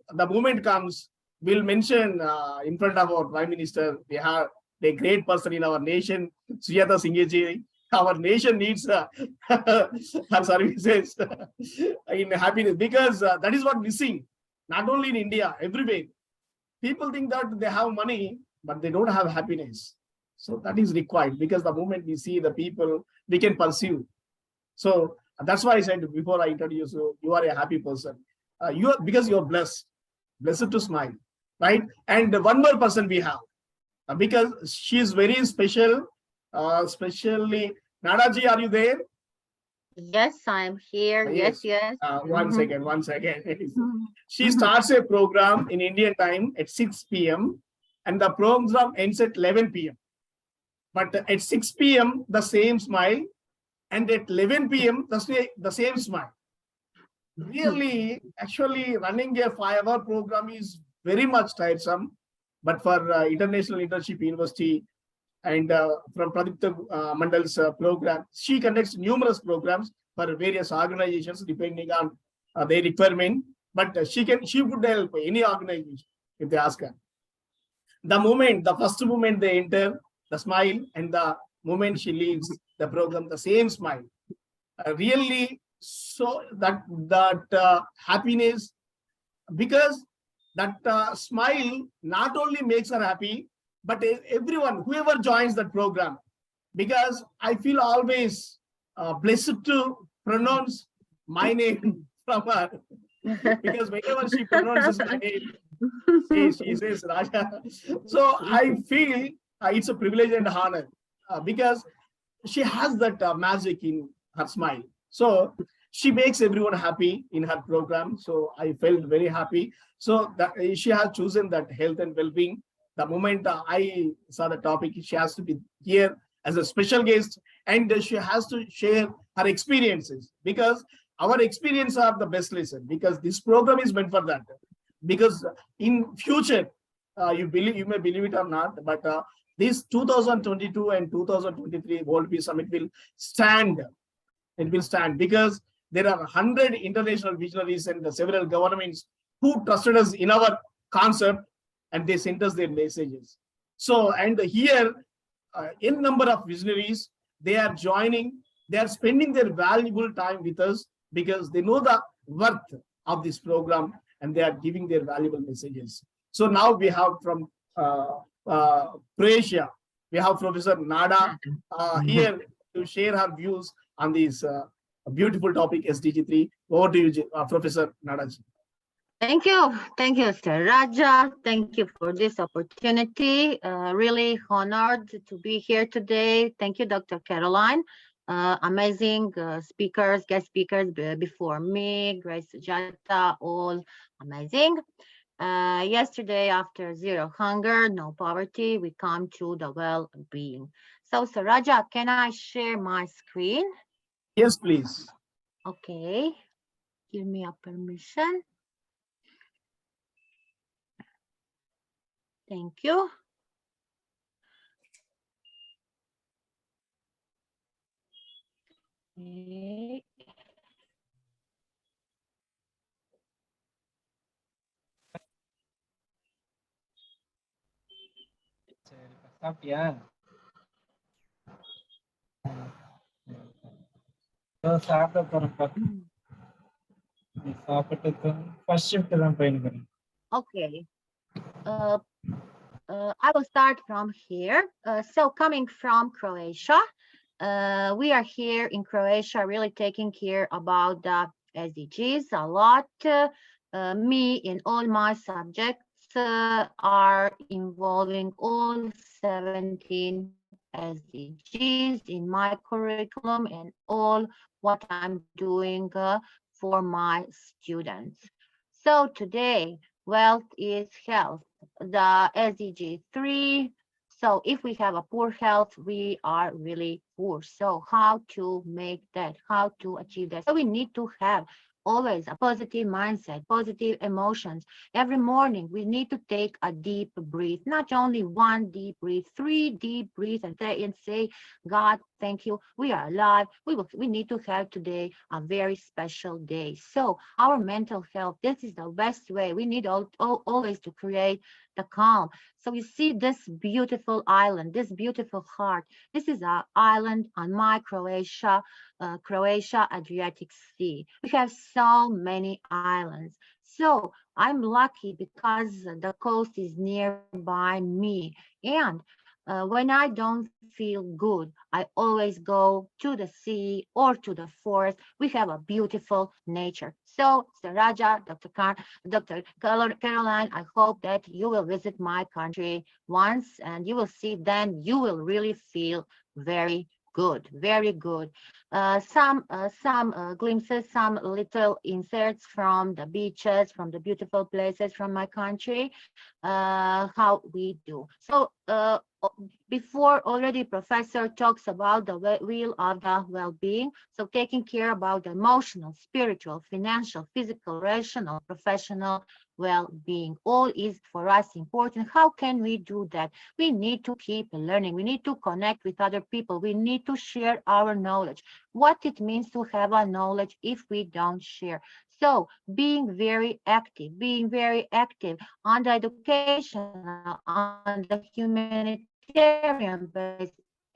the moment comes, we'll mention in front of our Prime Minister, we have a great person in our nation, Sujata Singh. Our nation needs her services in happiness, because that is what missing, not only in India, everywhere. People think that they have money, but they don't have happiness. So that is required, because the moment we see the people, we can pursue. So that's why I said before I introduce you, you are a happy person. You are, because you are blessed to smile, right? And one more person we have, because she is very special, especially Nadaji, are you there? Yes, I'm here. Yes, yes. One second. She starts a program in Indian time at 6 p.m. and the program ends at 11 p.m. But at 6 p.m., the same smile, and at 11 p.m., the same smile. Really, actually, running a 5-hour program is very much tiresome. But for International Internship University and from Pradipta Mandal's program, she conducts numerous programs for various organizations depending on their requirement. But she would help any organization if they ask her. The first moment they enter, the smile, and the moment she leaves the program, the same smile. Really, so that happiness, because that smile not only makes her happy, but everyone, whoever joins that program, because I feel always blessed to pronounce my name from her, because whenever she pronounces my name, she says Raja. So I feel it's a privilege and honor, because she has that magic in her smile. So she makes everyone happy in her program. So I felt very happy. So that she has chosen that health and well-being. The moment I saw the topic, she has to be here as a special guest, and she has to share her experiences, because our experience are the best lesson, because this program is meant for that. Because in future, you may believe it or not, but this 2022 and 2023 World Peace Summit will stand. It will stand, because there are 100 international visionaries and several governments who trusted us in our concept, and they sent us their messages. So, and here, in number of visionaries, they are joining, they are spending their valuable time with us, because they know the worth of this program, and they are giving their valuable messages. So now we have from Croatia, we have Professor Nada here to share her views on this beautiful topic, SDG 3. Over to you, Professor Nada. Thank you, Sir Raja. Thank you for this opportunity. Really honored to be here today. Thank you, Dr. Caroline. Amazing speakers, guest speakers before me, Grace Sujata, all amazing. Yesterday, after Zero Hunger, No Poverty, we come to the well-being. So, Sir Raja, can I share my screen? Yes, please. Okay, give me a permission. Thank you. Okay. சாப்பிட்டியா? சாப்பிட போறேன்ப்பா. நீ சாப்பிட்டு first shift தான் போயிருக்கேன். Okay. I will start from here. So coming from Croatia, we are here in Croatia really taking care about the SDGs a lot. me in all my subjects are involving all 17 SDGs in my curriculum and all what I'm doing for my students. So today, wealth is health. The SDG 3. So if we have a poor health, we are really poor. So how to make that, how to achieve that? So we need to have always a positive mindset, positive emotions. Every morning, we need to take a deep breath, not only one deep breath, 3 deep breaths and say, God, thank you. We are alive. We need to have today a very special day. So our mental health, this is the best way. We need always to create the calm. So you see this beautiful island, this beautiful heart. This is an island on my Croatia Adriatic Sea. We have so many islands. So I'm lucky because the coast is nearby me. And when I don't feel good, I always go to the sea or to the forest. We have a beautiful nature. So, Mr. Raja, Dr. Caroline, I hope that you will visit my country once and you will see, then you will really feel very good, very good. Some glimpses, some little inserts from the beaches, from the beautiful places from my country, how we do. So before already professor talks about the wheel of the well-being, so taking care about the emotional, spiritual, financial, physical, rational, professional well-being, all is for us important. How can we do that? We need to keep learning. We need to connect with other people. We need to share our knowledge. What it means to have a knowledge if we don't share. So being very active on the educational, on the humanitarian base,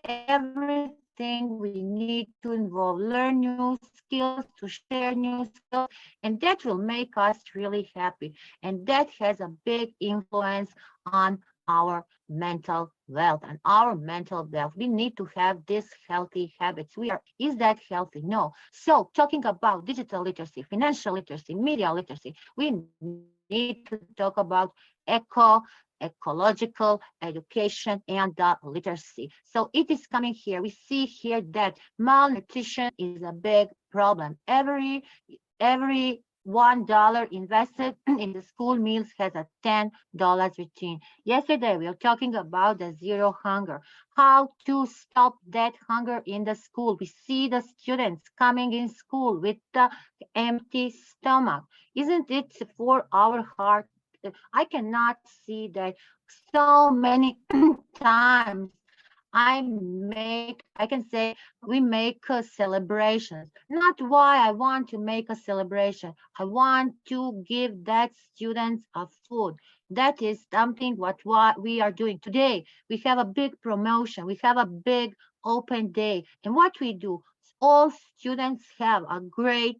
everything we need to involve, learn new skills, to share new skills, and that will make us really happy. And that has a big influence on our mental wealth and our mental wealth. We need to have these healthy habits. Is that healthy? No. So talking about digital literacy, financial literacy, media literacy, we need to talk about ecological education and the literacy. So it is coming here. We see here that malnutrition is a big problem. Every $1 invested in the school meals has a $10 return. Yesterday, we were talking about the zero hunger, how to stop that hunger in the school. We see the students coming in school with the empty stomach. Isn't it for our heart? I cannot see that so many times I can say we make celebrations. Not why I want to make a celebration. I want to give that students a food. That is something what we are doing today. We have a big promotion. We have a big open day. And what we do, all students have a great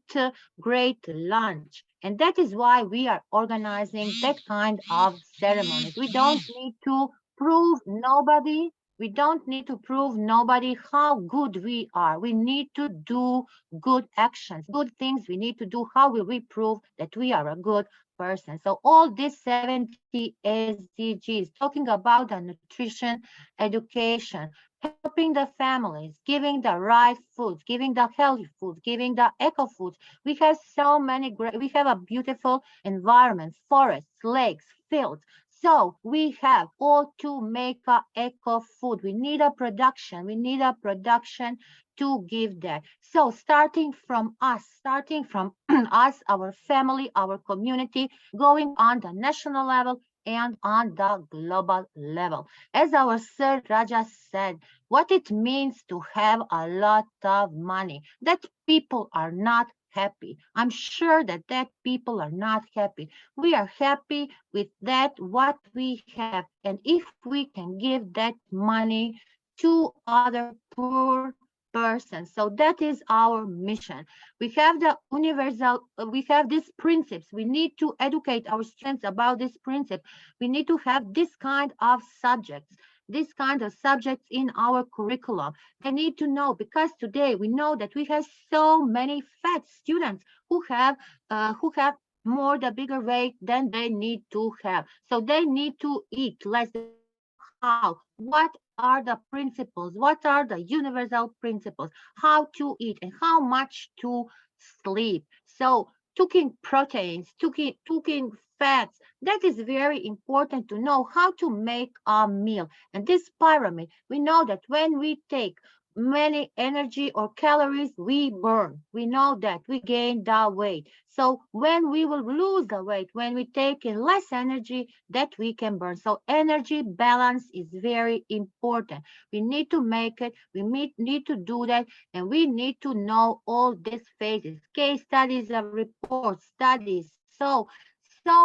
lunch. And that is why we are organizing that kind of ceremonies. We don't need to prove nobody we don't need to prove nobody how good we are. We need to do good actions, good things we need to do. How will we prove that we are a good person? So all these 70 SDGs, talking about the nutrition, education, helping the families, giving the right foods, giving the healthy foods, giving the eco foods. We have so many great, we have a beautiful environment, forests, lakes, fields. So we have all to make a eco food. We need a production. We need a production to give that. So starting from us, us, our family, our community, going on the national level and on the global level. As our Sir Raja said, what it means to have a lot of money, that people are not happy. I'm sure that people are not happy. We are happy with that what we have. And if we can give that money to other poor persons. So that is our mission. We have the universal, we have these principles. We need to educate our students about this principle. We need to have this kind of subjects in our curriculum. They need to know, because today we know that we have so many fat students who have more, the bigger weight, then they need to have. So they need to eat less. How? What are the principles? What are the universal principles? How to eat and how much to sleep. So taking proteins, taking fats, that is very important to know how to make a meal. And this pyramid, we know that when we take many energy or calories, we burn. We know that we gain the weight. So when we will lose the weight, when we take in less energy, that we can burn. So energy balance is very important. We need to make it. We need to do that. And we need to know all these phases, case studies of reports, studies. So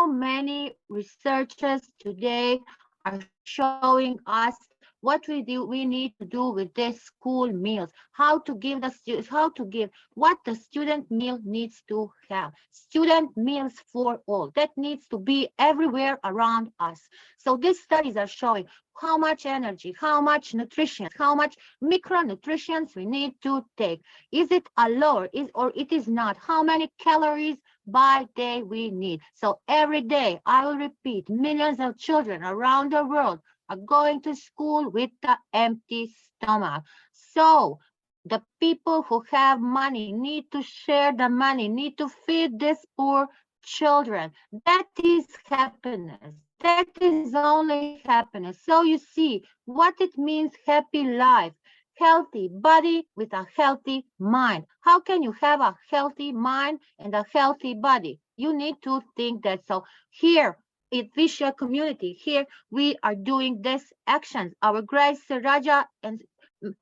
many researchers today are showing us what we need to do with these school meals, how to give the students, how to give what the student meal needs to have. Student meals for all. That needs to be everywhere around us. So these studies are showing how much energy, how much nutrition, how much micronutrients we need to take. Is it a lower, or it is not? How many calories by day we need? So every day, I will repeat, millions of children around the world are going to school with the empty stomach. So the people who have money need to share the money, need to feed these poor children. That is happiness. That is only happiness. So you see what it means, happy life, healthy body with a healthy mind. How can you have a healthy mind and a healthy body? You need to think that. So here in Vishwa community, here we are doing these actions. Our Grace Raja and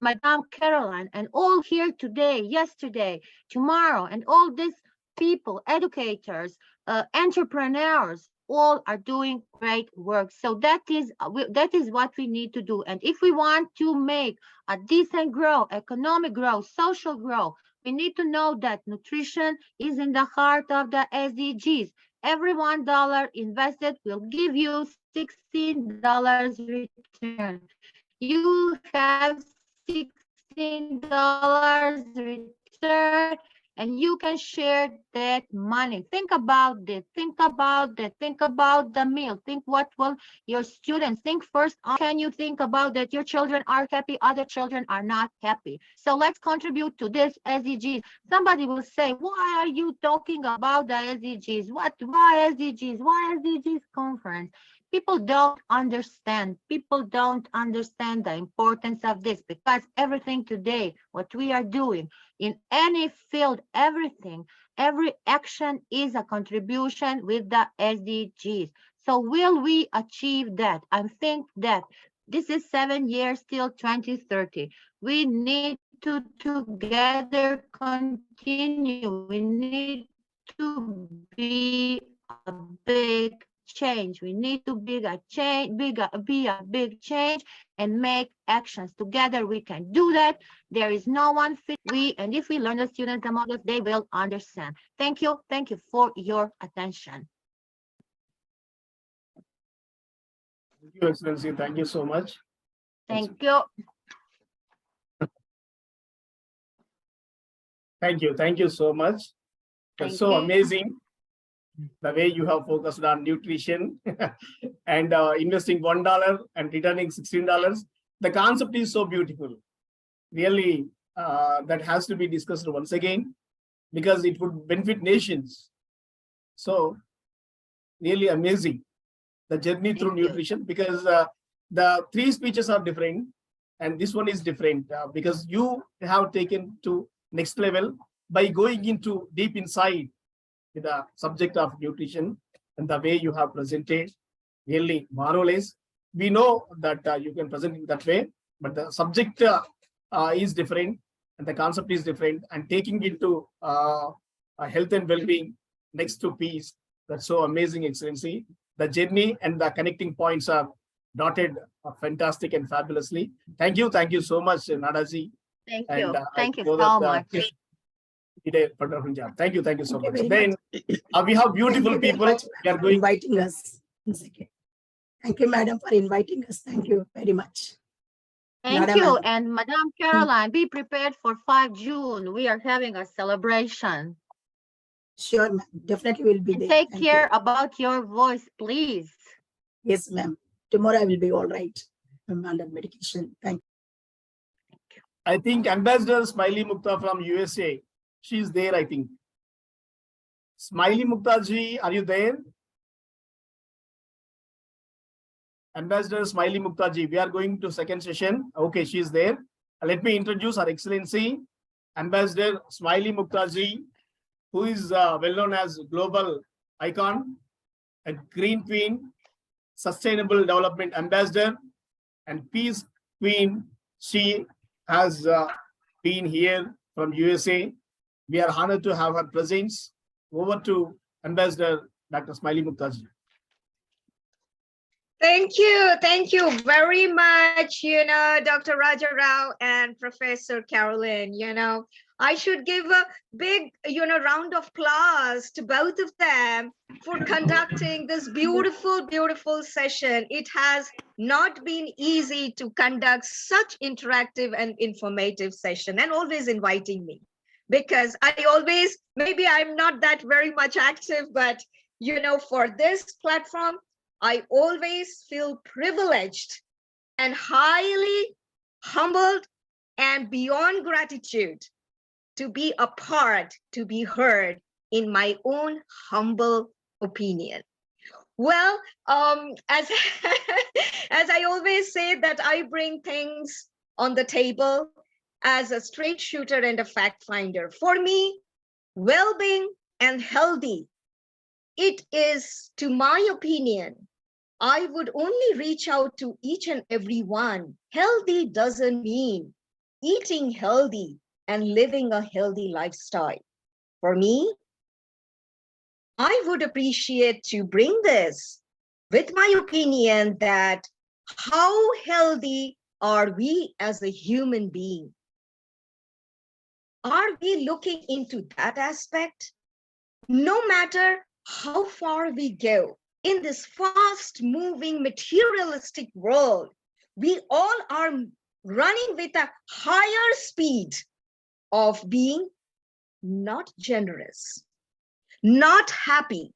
Madame Caroline and all here today, yesterday, tomorrow, and all these people, educators, entrepreneurs, all are doing great work. So that is what we need to do. And if we want to make a decent growth, economic growth, social growth, we need to know that nutrition is in the heart of the SDGs. Every $1 invested will give you $16 return. You have $16 return, and you can share that money. Think about it. Think about that. Think about the meal. Think what will your students think first. Can you think about that your children are happy, other children are not happy? So let's contribute to this SDGs. Somebody will say, why are you talking about the SDGs? Why SDGs? Why SDGs conference? People don't understand. People don't understand the importance of this, because everything today, what we are doing in any field, everything, every action is a contribution with the SDGs. So will we achieve that? I think that this is 7 years till 2030. We need to together continue. We need to be a big change. We need to be a big change and make actions. Together we can do that. There is no one fit. And if we learn the students the models, they will understand. Thank you. Thank you for your attention. Thank you, Excellency. Thank you so much. Thank you. Thank you. Thank you so much. That's so amazing. The way you have focused on nutrition and investing $1 and returning $16. The concept is so beautiful. Really, that has to be discussed once again, because it would benefit nations. So really amazing, the journey through nutrition, because the three speeches are different and this one is different, because you have taken to next level by going into deep inside with the subject of nutrition, and the way you have presented, really marvelous. We know that you can present it that way, but the subject is different and the concept is different, and taking into health and well-being next to peace. That's so amazing, Excellency. The journey and the connecting points are dotted fantastic and fabulously. Thank you so much, Nadaji. Thank and, you. Thank you know so that, much. Did a wonderful job. Thank you so Thank you much. very Then we have beautiful people. We are for going. inviting us. One second. Thank you, madam, for inviting us. Thank you very much. Thank Nada, you. madam. And Madame Caroline, be prepared for 5 June. We are having a celebration. Sure, ma'am. Definitely will be And there. take Thank care you. about your voice, please. Yes, ma'am. Tomorrow I will be all right. I'm under medication. Thank you. I think Ambassador Smiley Mukta from USA, she's there, I think. Smiley Mukta ji, are you there? Ambassador Smiley Mukta ji, we are going to second session. Okay, she's there. Let me introduce Her Excellency, Ambassador Smiley Mukta ji, who is well known as global icon, a Green Queen, Sustainable Development Ambassador, and Peace Queen. She has been here from USA. We are honored to have her presence. Over to Ambassador Dr. Smiley Mukta ji. Thank you very much, Dr. Raja Rao and Professor Carolyn. I should give a big, round of applause to both of them for conducting this beautiful, beautiful session. It has not been easy to conduct such interactive and informative session, and always inviting me, because maybe I'm not that very much active, but, for this platform, I always feel privileged and highly humbled and beyond gratitude to be a part, to be heard in my own humble opinion. Well, as, as I always say that I bring things on the table as a straight shooter and a fact finder. For me, well-being and healthy, it is, to my opinion, I would only reach out to each and every one. Healthy doesn't mean eating healthy and living a healthy lifestyle. For me, I would appreciate to bring this with my opinion that how healthy are we as a human being? Are we looking into that aspect? No matter how far we go, in this fast-moving materialistic world, we all are running with a higher speed of being not generous, not happy,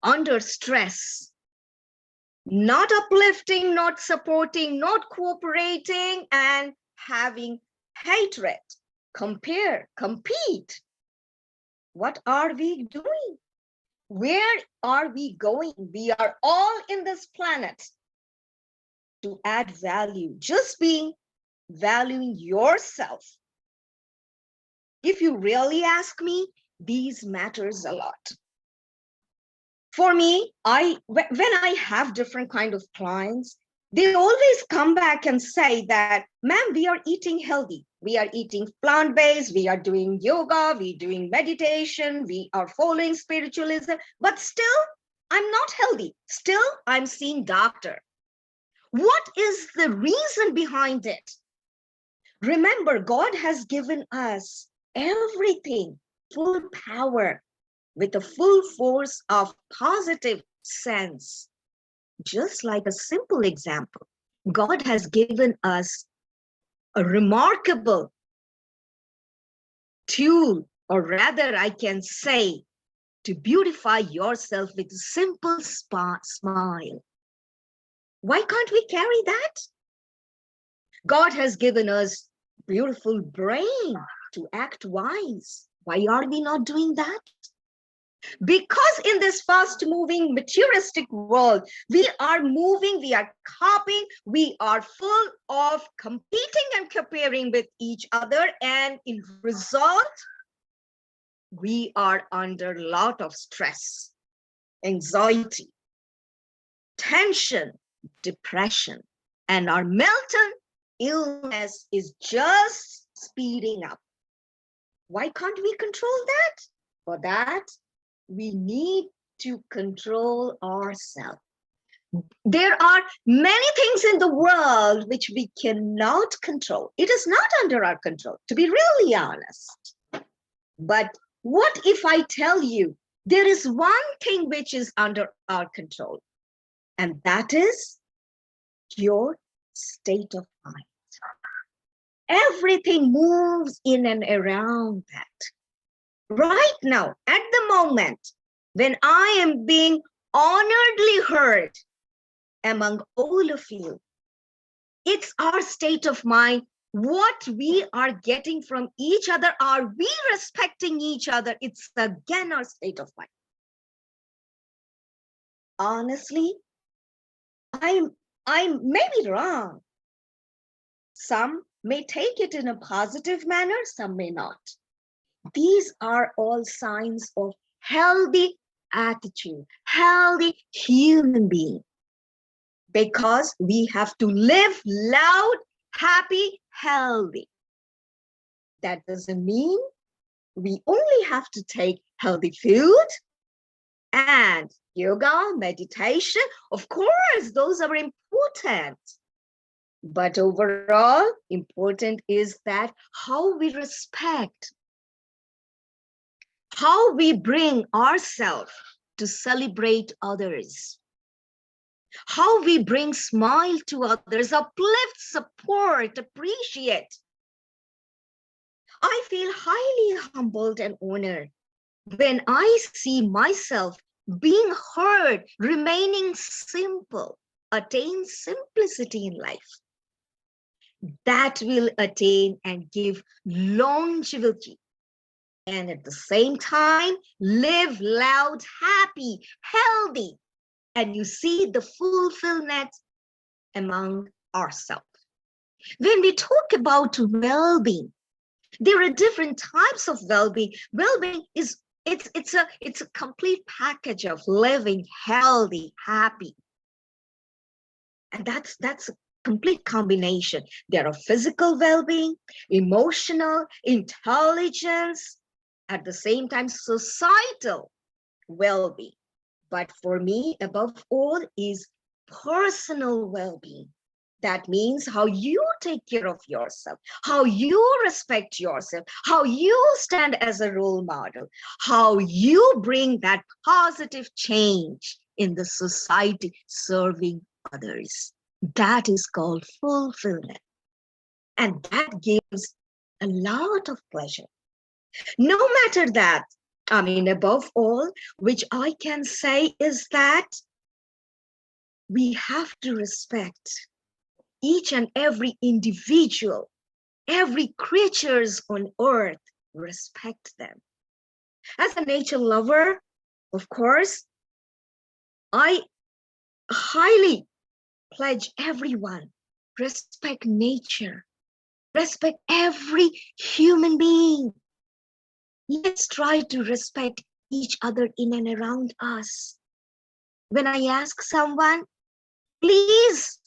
under stress, not uplifting, not supporting, not cooperating, and having hatred, compare, compete. What are we doing? Where are we going? We are all in this planet to add value, just being valuing yourself. If you really ask me, these matters a lot. For me, when I have different kind of clients, they always come back and say that, ma'am, we are eating healthy. We are eating plant-based, we are doing yoga, we're doing meditation, we are following spiritualism, but still, I'm not healthy. Still, I'm seeing doctor. What is the reason behind it? Remember, God has given us everything, full power, with a full force of positive sense. Just like a simple example, God has given us a remarkable tool, or rather I can say, to beautify yourself with a simple smile. Why can't we carry that? God has given us beautiful brain to act wise. Why are we not doing that? Because in this fast-moving materialistic world, we are moving, we are copying, we are full of competing and comparing with each other, and in result, we are under a lot of stress, anxiety, tension, depression, and our mental illness is just speeding up. Why can't we control that? For that, we need to control ourselves. There are many things in the world which we cannot control. It is not under our control, to be really honest. But what if I tell you there is one thing which is under our control, and that is your state of mind. Everything moves in and around that. right now, at the moment, when I am being honoredly heard among all of you, it's our state of mind. What we are getting from each other, are we respecting each other? It's again our state of mind. Honestly, I may be wrong. Some may take it in a positive manner, some may not. These are all signs of healthy attitude, healthy human being. Because we have to live loud, happy, healthy. That doesn't mean we only have to take healthy food and yoga, meditation. Of course, those are important. But overall, important is that how we respect, how we bring ourselves to celebrate others, how we bring smile to others, uplift, support, appreciate. I feel highly humbled and honored when I see myself being heard, remaining simple, attain simplicity in life. That will attain and give longevity. And at the same time, live loud, happy, healthy. And you see the fulfillment among ourselves. When we talk about well-being, there are different types of well-being. Well-being is it's a complete package of living healthy, happy. And that's a complete combination. There are physical well-being, emotional, intelligence, at the same time, societal well-being. But for me, above all, is personal well-being. That means how you take care of yourself, how you respect yourself, how you stand as a role model, how you bring that positive change in the society, serving others. That is called fulfillment. And that gives a lot of pleasure. No matter that, above all, which I can say is that we have to respect each and every individual, every creatures on earth, respect them. As a nature lover, of course, I highly pledge everyone, respect nature, respect every human being. Let's try to respect each other in and around us. When I ask someone, please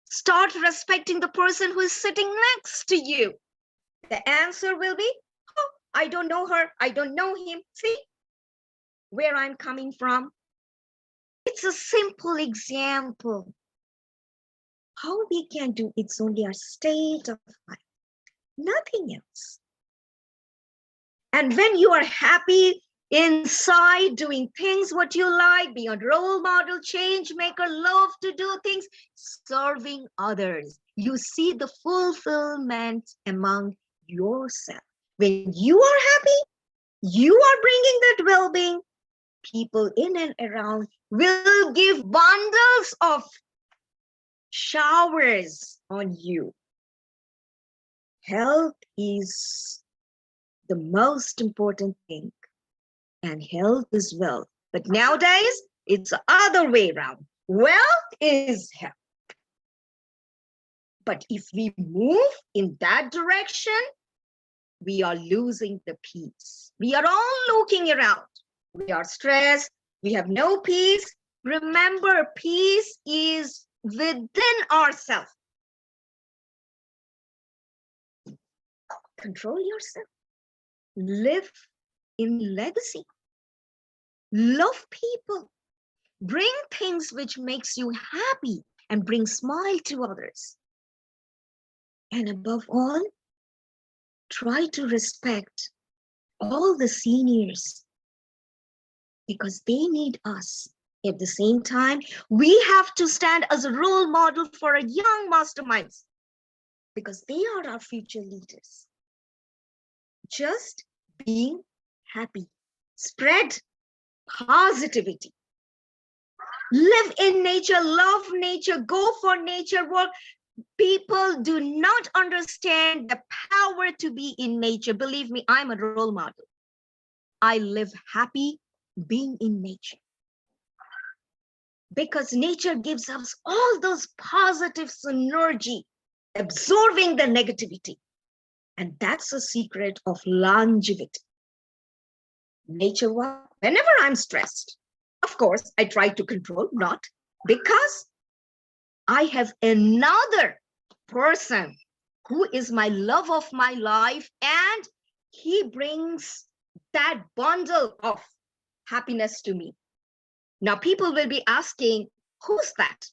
start respecting the person who is sitting next to you, the answer will be, oh, I don't know her, I don't know him. See where I'm coming from? It's a simple example. How we can do it's only our state of mind, nothing else. And when you are happy inside, doing things what you like, be a role model, change maker, love to do things, serving others, you see the fulfillment among yourself. When you are happy, you are bringing that well-being, people in and around will give bundles of showers on you. Health is the most important thing, and health is wealth. But nowadays, it's the other way around. Wealth is health. But if we move in that direction, we are losing the peace. We are all looking around. We are stressed. We have no peace. Remember, peace is within ourselves. Control yourself. Live in legacy. Love people. Bring things which makes you happy and bring smile to others. And above all, try to respect all the seniors because they need us. At the same time, we have to stand as a role model for our young masterminds because they are our future leaders. Just being happy. Spread positivity. Live in nature, love nature, go for nature work. People do not understand the power to be in nature. Believe me, I'm a role model. I live happy being in nature. Because nature gives us all those positive synergy, absorbing the negativity. And that's the secret of longevity. Nature work, whenever I'm stressed, of course, I try to control, not because I have another person who is my love of my life, and he brings that bundle of happiness to me. Now, people will be asking, who's that?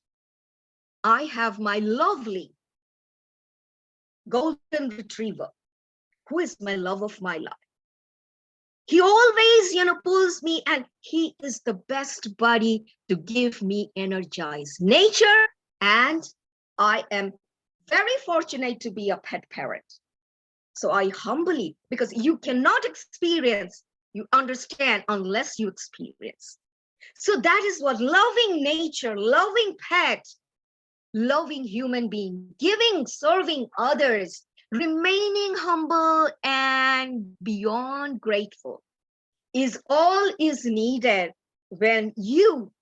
I have my lovely golden retriever, who is my love of my life. He always, pulls me, and he is the best buddy to give me energize. Nature, and I am very fortunate to be a pet parent. So I humbly, because you cannot experience, you understand unless you experience. So that is what loving nature, loving pets, loving human being, giving, serving others, remaining humble and beyond grateful is all is needed when you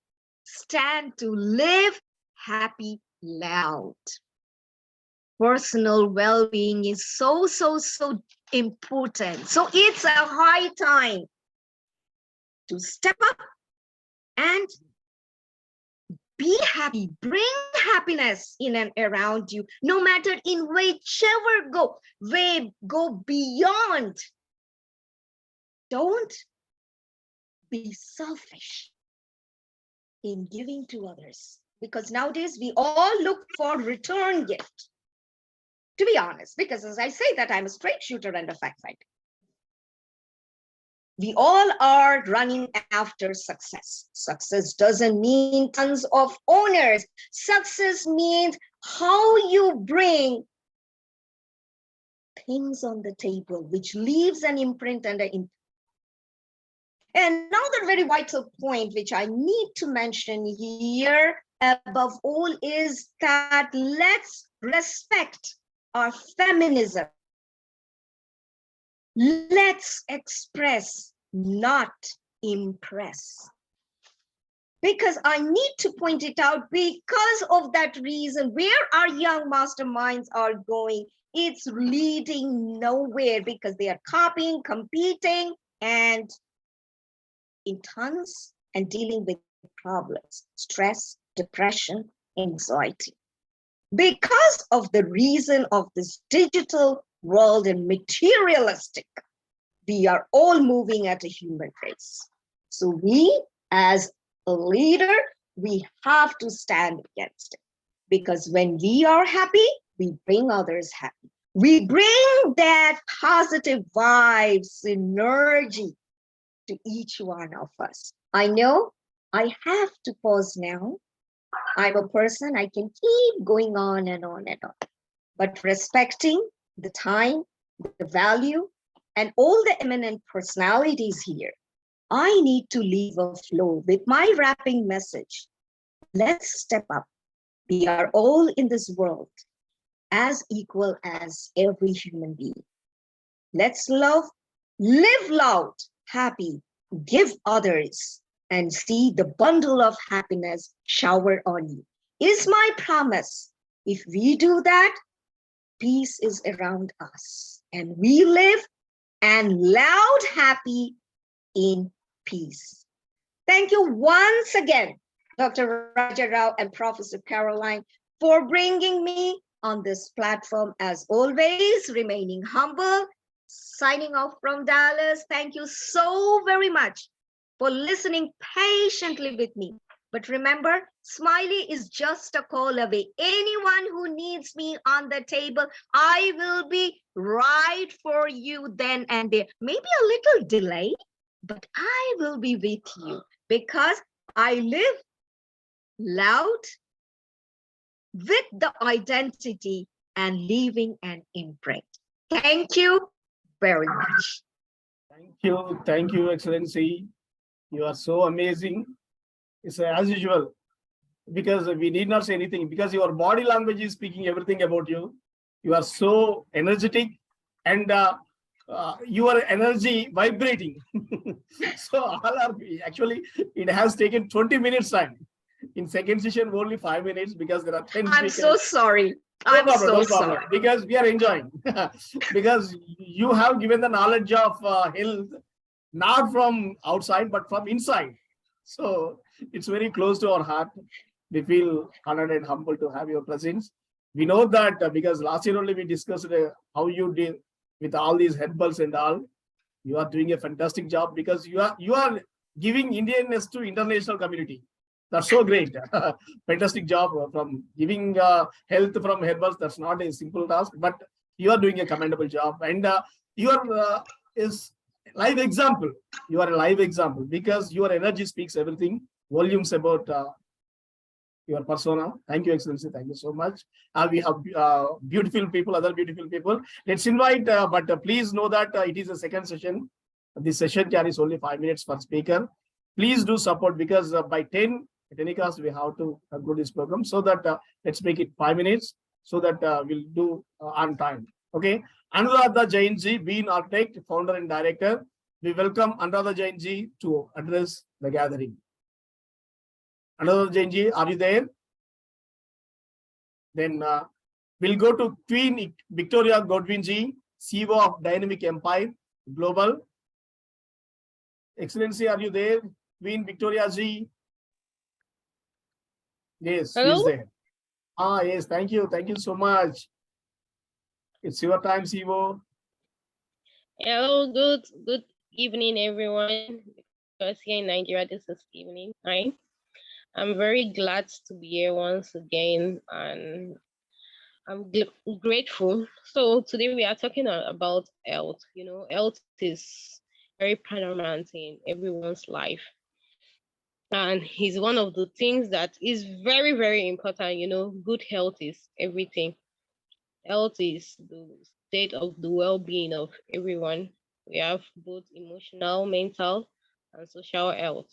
stand to live happy loud. Personal well-being is so important. So it's a high time to step up and be happy, bring happiness in and around you, no matter in whichever way, go beyond. Don't be selfish in giving to others, because nowadays we all look for return gift, to be honest, because as I say that I'm a straight shooter and a fact fighter. We all are running after success. Success doesn't mean tons of owners. Success means how you bring things on the table, which leaves an imprint and an impact. Another very vital point, which I need to mention here above all, is that let's respect our feminism. Let's express, not impress. Because I need to point it out, because of that reason, where our young masterminds are going, it's leading nowhere, because they are copying, competing, and in tons, and dealing with problems, stress, depression, anxiety. Because of the reason of this digital world and materialistic, we are all moving at a human pace. So we, as a leader, we have to stand against it, because when we are happy, we bring others happy. We bring that positive vibes, energy to each one of us. I know I have to pause now. I'm a person, I can keep going on and on and on, but respecting the time, the value, and all the eminent personalities here, I need to leave a flow with my wrapping message. Let's step up. We are all in this world as equal as every human being. Let's love, live loud, happy, give others, and see the bundle of happiness shower on you. Is my promise. If we do that, peace is around us, and we live and loud happy in peace. Thank you once again, Dr. Raja Rao and Professor Caroline, for bringing me on this platform. As always, remaining humble, signing off from Dallas. Thank you so very much for listening patiently with me. But remember, Smiley is just a call away. Anyone who needs me on the table, I will be right for you then and there. Maybe a little delay, but I will be with you, because I live loud with the identity and leaving an imprint. Thank you very much. Thank you, Excellency. You are so amazing. It's as usual, because we need not say anything, because your body language is speaking everything about you. You are so energetic, and your energy vibrating. So all are actually, it has taken 20 minutes time. In second session, only 5 minutes, because there are 10 I'm speakers. so sorry. No I'm problem, so no problem. sorry. Because we are enjoying. Because you have given the knowledge of health, not from outside, but from inside. So it's very close to our heart. We feel honored and humbled to have your presence. We know that because last year only we discussed how you deal with all these herbals and all. You are doing a fantastic job, because you are giving Indianness to international community. That's so great. Fantastic job from giving health from herbals. That's not a simple task, but you are doing a commendable job, and you are is live example. You are a live example, because your energy speaks everything, volumes about your persona. Thank you, Excellency. Thank you so much. We have beautiful people, other beautiful people. Let's invite, but please know that it is a second session. This session carries only 5 minutes per speaker. Please do support, because by 10, at any cost, we have to conclude this program. So that let's make it 5 minutes, so that we'll do on time. Okay. Anuradha Jainji, Bean Architect, Founder and Director. We welcome Anuradha Jainji to address the gathering. Anuradha Jainji, are you there? Then we'll go to Queen Victoria Godwinji, CEO of Dynamic Empire Global. Excellency, are you there? Queen Victoria Ji? Yes, Hello? she's there. Yes, thank you. Thank you so much. It's your time, CEO. Hello, good evening, everyone. Because here in Nigeria, this is evening time. I'm very glad to be here once again, and I'm grateful. So today we are talking about health. You know, health is very paramount in everyone's life, and it's one of the things that is very, very important. You know, good health is everything. Health is the state of the well-being of everyone. We have both emotional, mental, and social health.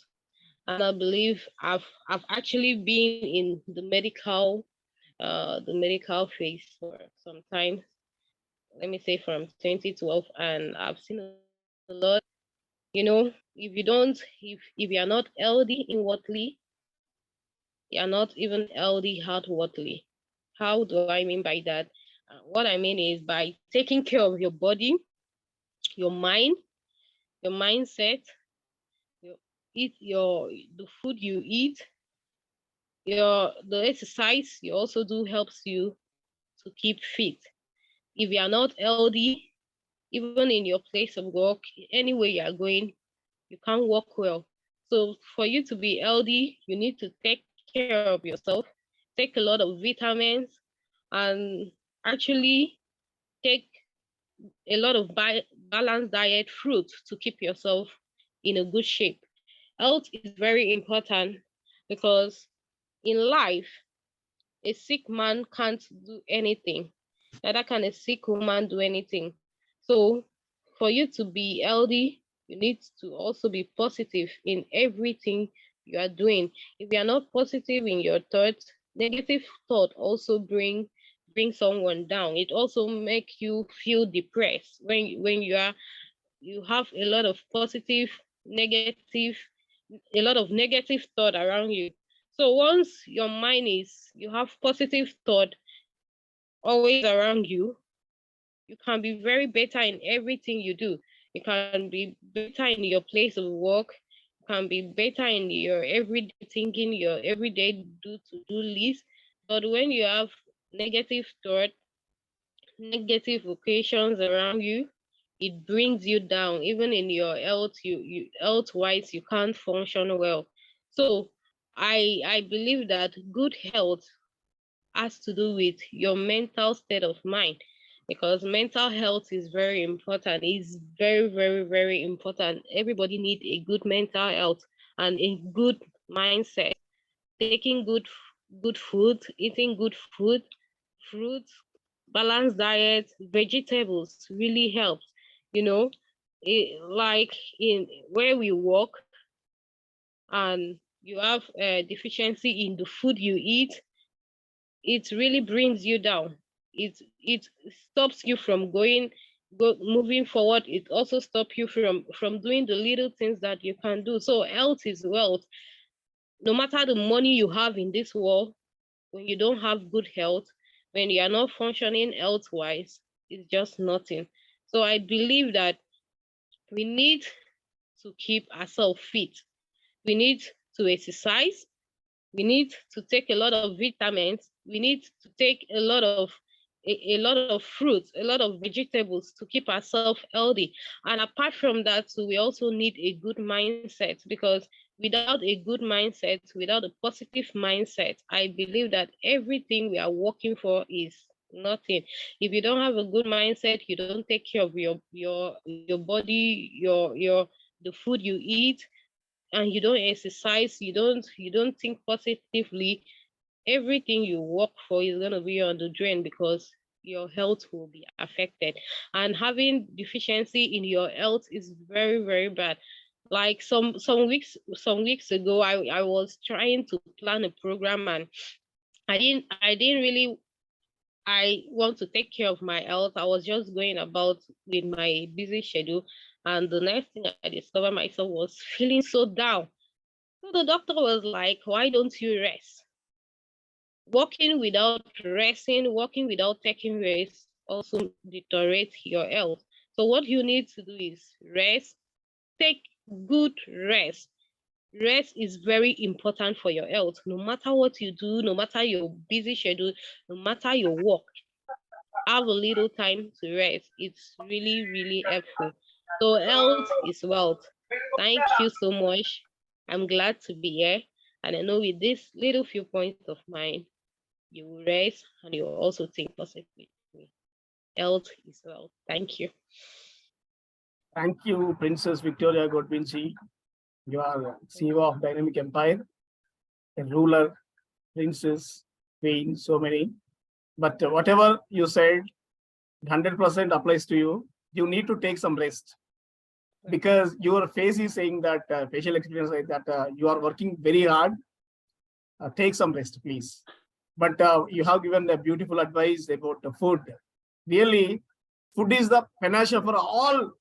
And I believe I've actually been in the medical phase for some time. Let me say from 2012, and I've seen a lot. You know, if you are not healthy inwardly, you are not even healthy outwardly. How do I mean by that? What I mean is by taking care of your body, your mind, your mindset, your the food you eat, the exercise you also do helps you to keep fit. If you are not healthy, even in your place of work, anywhere you are going, you can't work well. So for you to be healthy, you need to take care of yourself, take a lot of vitamins, and actually take a lot of balanced diet, fruit to keep yourself in a good shape. Health is very important because in life, a sick man can't do anything. Neither can a sick woman do anything. So for you to be healthy, you need to also be positive in everything you are doing. If you are not positive in your thoughts, negative thought also bring someone down. It also make you feel depressed when you have a lot of a lot of negative thought around you. So once your mind you have positive thought always around you can be very better in everything you do. You can be better in your place of work. You can be better in your everyday thinking, your everyday to-do list. But when you have negative thought, negative occasions around you, it brings you down. Even in your health, you health wise, you can't function well. So I believe that good health has to do with your mental state of mind, because mental health is very important. It's very, very, very important. Everybody needs a good mental health and a good mindset. Taking good food, eating good food, fruits, balanced diet, vegetables really helps. You know, like in where we work, and you have a deficiency in the food you eat, it really brings you down. It stops you from moving forward. It also stops you from doing the little things that you can do. So health is wealth. No matter the money you have in this world, when you don't have good health, when you are not functioning health wise, it's just nothing. So I believe that we need to keep ourselves fit. We need to exercise. We need to take a lot of vitamins. We need to take a lot of fruits, a lot of vegetables to keep ourselves healthy. And apart from that, we also need a good mindset, because without a good mindset, without a positive mindset, I believe that everything we are working for is nothing. If you don't have a good mindset, you don't take care of your body, the food you eat, and you don't exercise, you don't think positively, everything you work for is going to be on the drain, because your health will be affected. And having deficiency in your health is very, very bad. Like some weeks ago, I was trying to plan a program, and I didn't really I want to take care of my health. I was just going about with my busy schedule, and the next thing I discovered myself was feeling so down. So the doctor was like, "Why don't you rest?" Walking without resting, walking without taking rest also deteriorates your health. So what you need to do is rest, take good rest. Rest is very important for your health. No matter what you do, no matter your busy schedule, no matter your work, have a little time to rest. It's really, really helpful. So health is wealth. Thank you so much. I'm glad to be here. And I know with this little few points of mine, you will rest and you will also think positively. Health is wealth. Thank you. Thank you, Princess Victoria Godwinsi. You are CEO of Dynamic Empire, a ruler, princess, queen, so many. But whatever you said, 100% applies to you. You need to take some rest, because your face is saying that facial experience like that you are working very hard. Take some rest, please. But you have given the beautiful advice about the food. Really, food is the panacea for all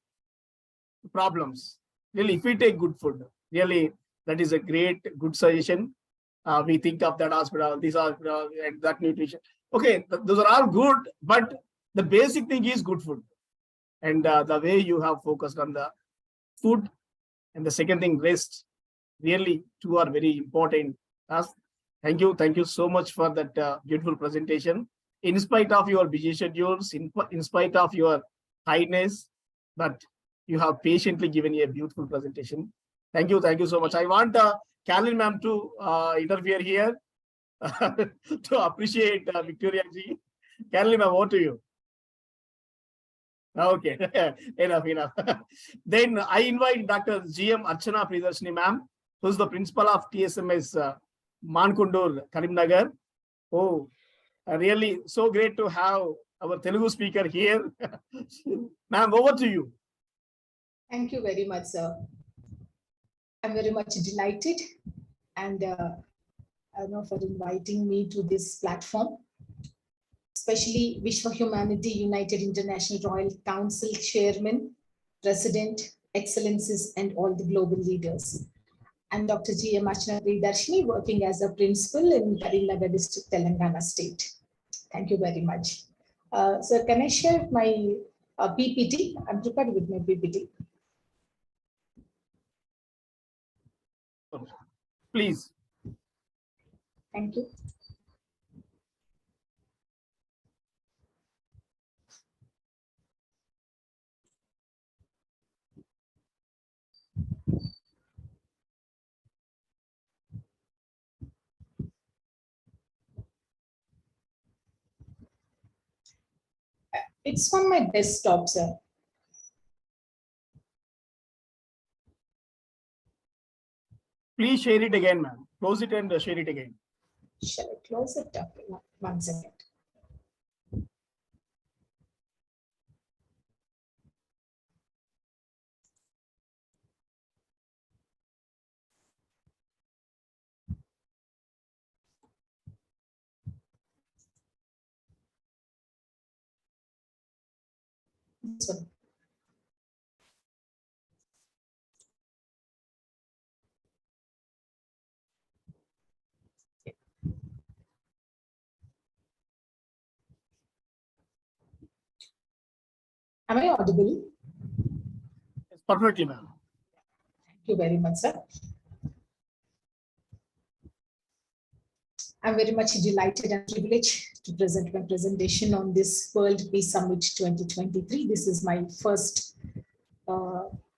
problems. Really, if we take good food, really, that is a great, good suggestion. We think of that hospital, this hospital, and that nutrition. Okay, those are all good, but the basic thing is good food. And the way you have focused on the food, and the second thing, rest, really, two are very important. Thank you so much for that beautiful presentation. In spite of your busy schedules, in spite of your kindness, but you have patiently given a beautiful presentation. Thank you so much. I want Carolyn ma'am to interfere here to appreciate Victoria ji. Carolyn ma'am, over to you. Okay, enough. Then I invite Dr. GM Archana Priyadarshini ma'am, who's the principal of TSMS Mankundur, Karimnagar. Oh, really so great to have our Telugu speaker here. Ma'am, over to you. Thank you very much, sir. I'm very much delighted and for inviting me to this platform, especially Vishwa Humanity United International Royal Council Chairman, President, Excellencies, and all the global leaders. I'm Dr. G. M. Archana Priyadarshini, working as a principal in Karimnagar district, Telangana state. Thank you very much. Sir, can I share my PPT? I'm prepared with my PPT. Please. Thank you. It's on my desktop, sir. Please share it again, ma'am. Close it and share it again. Shall I close it up? 1 second. This one. Am I audible? Yes, perfectly, ma'am. Thank you very much, sir. I'm very much delighted and privileged to present my presentation on this World Peace Summit 2023. This is my first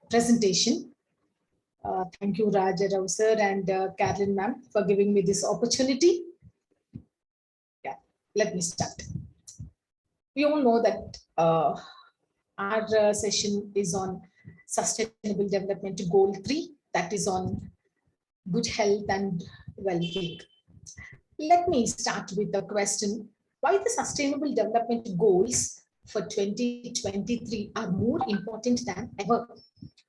presentation. Thank you, Raja Rao sir and Carolyn ma'am for giving me this opportunity. Yeah, let me start. We all know that our session is on Sustainable Development Goal 3, that is on good health and well-being. Let me start with the question, why the Sustainable Development Goals for 2023 are more important than ever?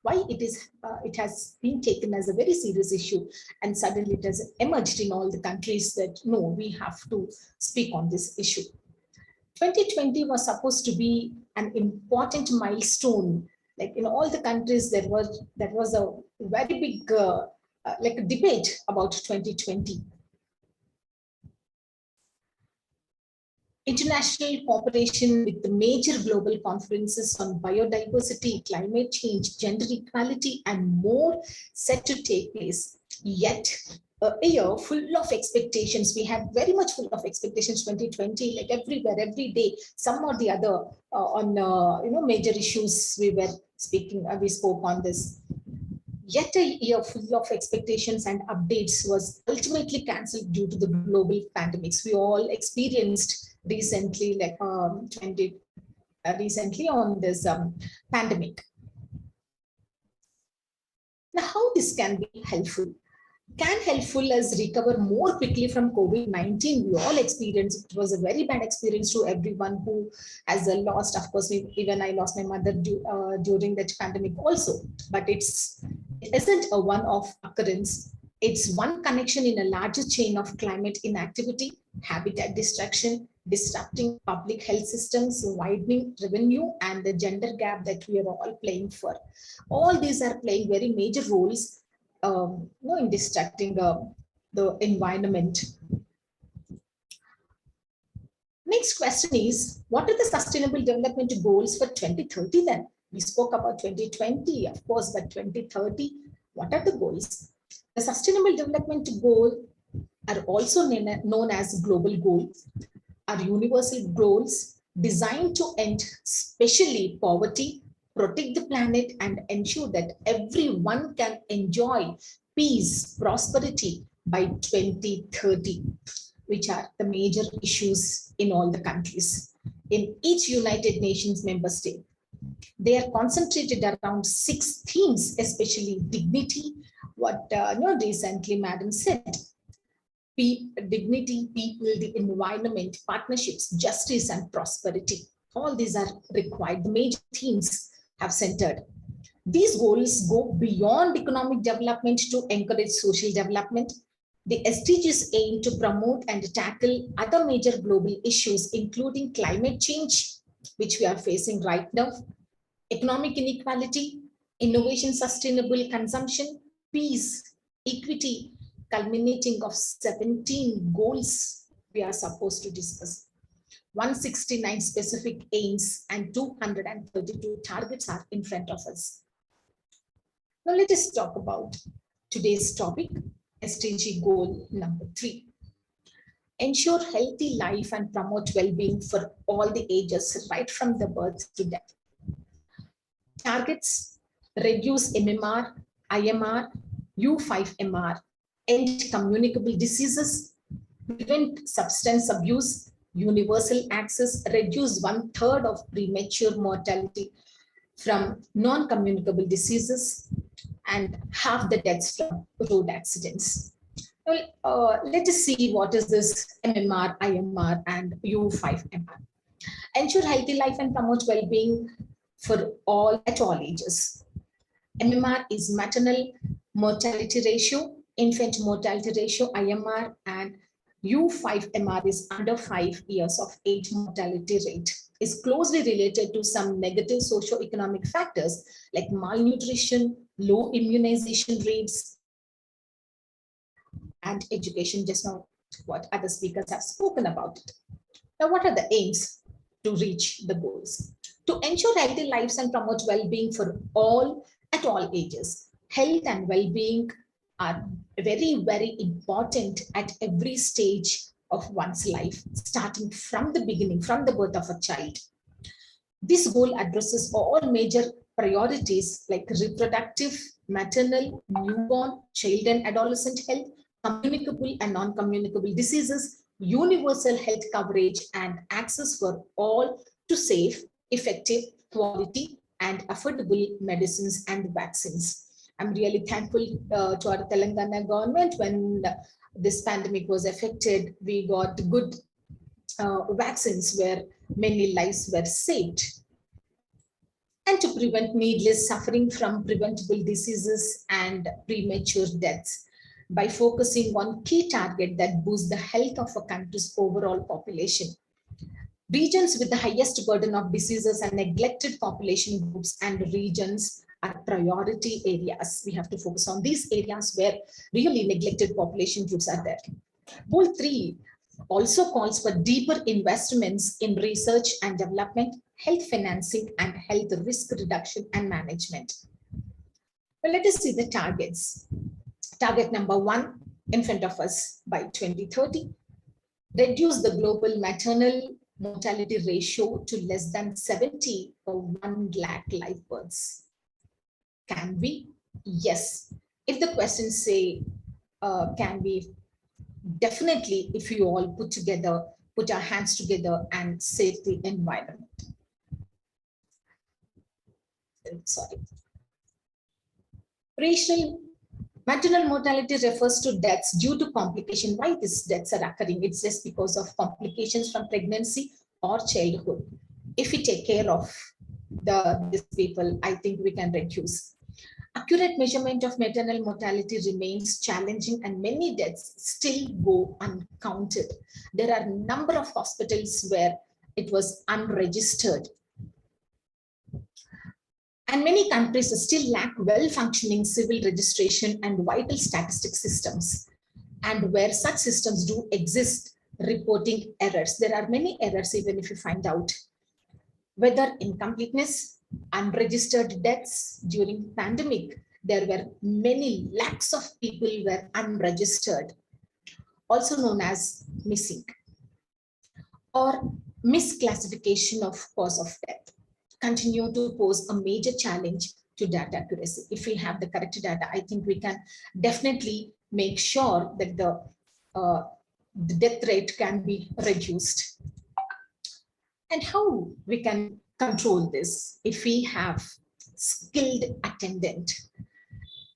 Why it has been taken as a very serious issue, and suddenly it has emerged in all the countries that no, we have to speak on this issue. 2020 was supposed to be an important milestone. Like in all the countries, there was a very big like a debate about 2020. International cooperation with the major global conferences on biodiversity, climate change, gender equality, and more set to take place. Yet, a year full of expectations. We had very much full of expectations 2020, like everywhere, every day, some or the other on major issues we were speaking, we spoke on this. Yet a year full of expectations and updates was ultimately cancelled due to the global pandemics. We all experienced recently, like recently on this pandemic. Now, how this can be helpful? Can helpful us recover more quickly from COVID-19? We all experienced, it was a very bad experience to everyone who has lost, of course, even I lost my mother during that pandemic also, but it isn't a one-off occurrence. It's one connection in a larger chain of climate inactivity, habitat destruction, disrupting public health systems, widening revenue, and the gender gap that we are all playing for. All these are playing very major roles in distracting the environment. Next question is, what are the Sustainable Development Goals for 2030 then? We spoke about 2020, of course, but 2030, what are the goals? The Sustainable Development Goals are also known as global goals, are universal goals designed to end especially poverty, protect the planet, and ensure that everyone can enjoy peace, prosperity by 2030, which are the major issues in all the countries. In each United Nations member state, they are concentrated around 6 themes, especially dignity, what recently Madam said, dignity, people, the environment, partnerships, justice, and prosperity. All these are required. The major themes have centered. These goals go beyond economic development to encourage social development. The SDGs aim to promote and tackle other major global issues, including climate change, which we are facing right now, economic inequality, innovation, sustainable consumption, peace, equity, culminating of 17 goals we are supposed to discuss. 169 specific aims and 232 targets are in front of us. Now let us talk about today's topic, SDG goal number 3. Ensure healthy life and promote well-being for all the ages, right from the birth to death. Targets: reduce MMR, IMR, U5MR, end communicable diseases, prevent substance abuse, universal access, reduce 1/3 of premature mortality from non-communicable diseases, and half the deaths from road accidents. Well, let us see what is this MMR, IMR, and U5MR. Ensure healthy life and promote well-being for all at all ages. MMR is maternal mortality ratio, infant mortality ratio, IMR, and U5MR is under 5 years of age mortality rate. is closely related to some negative socio-economic factors like malnutrition, low immunization rates, and education, just now what other speakers have spoken about it. Now, what are the aims to reach the goals? To ensure healthy lives and promote well-being for all at all ages. Health and well-being are very, very important at every stage of one's life, starting from the beginning, from the birth of a child. This goal addresses all major priorities like reproductive, maternal, newborn, child and adolescent health, communicable and non-communicable diseases, universal health coverage, and access for all to safe, effective, quality, and affordable medicines and vaccines. I'm really thankful to our Telangana government. When this pandemic was affected, we got good vaccines where many lives were saved. And to prevent needless suffering from preventable diseases and premature deaths by focusing on key target that boosts the health of a country's overall population. Regions with the highest burden of diseases and neglected population groups and regions are priority areas. We have to focus on these areas where really neglected population groups are there. Goal 3 also calls for deeper investments in research and development, health financing, and health risk reduction and management. Well, let us see the targets. Target number 1 in front of us by 2030, reduce the global maternal mortality ratio to less than 70 per 1 lakh live births. Can we? Yes. If the questions say, can we? Definitely, if you all put our hands together and save the environment. Sorry. Maternal mortality refers to deaths due to complication. Why these deaths are occurring? It's just because of complications from pregnancy or childhood. If we take care of these people, I think we can reduce. Accurate measurement of maternal mortality remains challenging and many deaths still go uncounted. There are a number of hospitals where it was unregistered. And many countries still lack well-functioning civil registration and vital statistic systems. And where such systems do exist, reporting errors. There are many errors even if you find out. Whether incompleteness, unregistered deaths during pandemic, there were many lakhs of people were unregistered, also known as missing, or misclassification of cause of death, continue to pose a major challenge to data accuracy. If we have the correct data, I think we can definitely make sure that the death rate can be reduced. And how we can control this? If we have skilled attendant,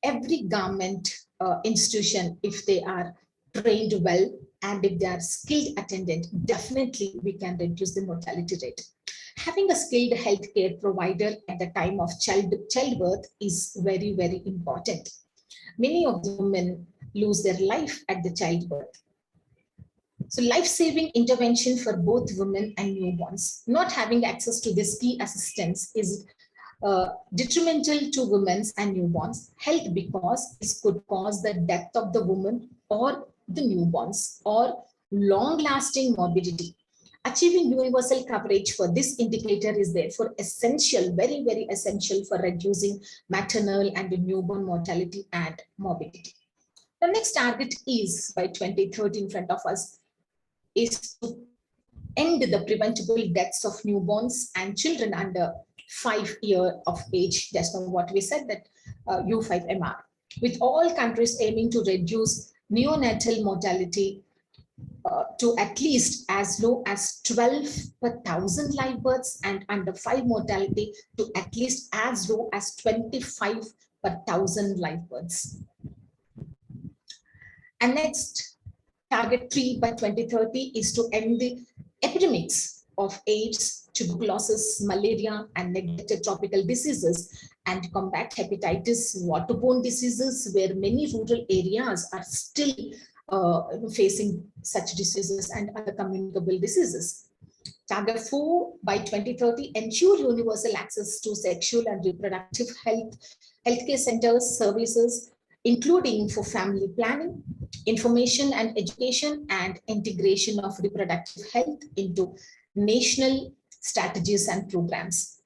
every government institution, if they are trained well and if they are skilled attendant, definitely we can reduce the mortality rate. Having a skilled healthcare provider at the time of childbirth is very, very important. Many of the women lose their life at the childbirth. So life-saving intervention for both women and newborns. Not having access to this key assistance is detrimental to women and newborns' health because it could cause the death of the woman or the newborns or long-lasting morbidity. Achieving universal coverage for this indicator is therefore essential, very, very essential for reducing maternal and newborn mortality and morbidity. The next target is by 2030 in front of us is to end the preventable deaths of newborns and children under 5 years of age. That's not what we said, that U5MR. With all countries aiming to reduce neonatal mortality to at least as low as 12 per 1,000 live births and under 5 mortality to at least as low as 25 per 1,000 live births. And next, target 3 by 2030 is to end the epidemics of AIDS, tuberculosis, malaria, and neglected tropical diseases and combat hepatitis, waterborne diseases, where many rural areas are still facing such diseases and other communicable diseases. Target 4, by 2030, ensure universal access to sexual and reproductive healthcare centers, services, including for family planning, information and education, and integration of reproductive health into national strategies and programs.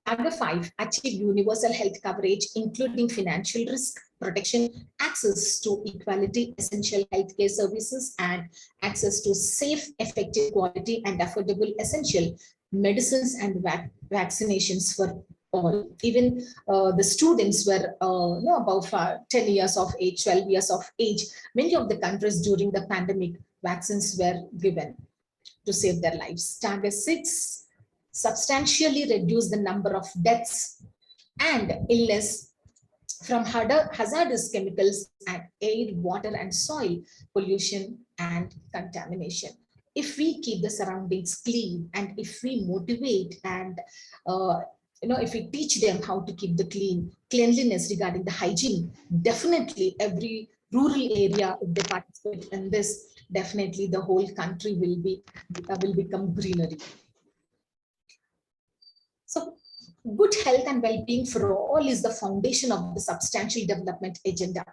Target 5, achieve universal health coverage, including financial risk protection, access to equality, essential healthcare services, and access to safe, effective, quality, and affordable essential medicines and vaccinations for all. Even the students were above 10 years of age, 12 years of age. Many of the countries during the pandemic, vaccines were given to save their lives. Target 6, substantially reduce the number of deaths and illness from hazardous chemicals and air, water, and soil pollution and contamination. If we keep the surroundings clean, and if we motivate and if we teach them how to keep the cleanliness regarding the hygiene, definitely every rural area, if they participate in this, definitely the whole country will become greenery. So good health and well-being for all is the foundation of the substantial development agenda.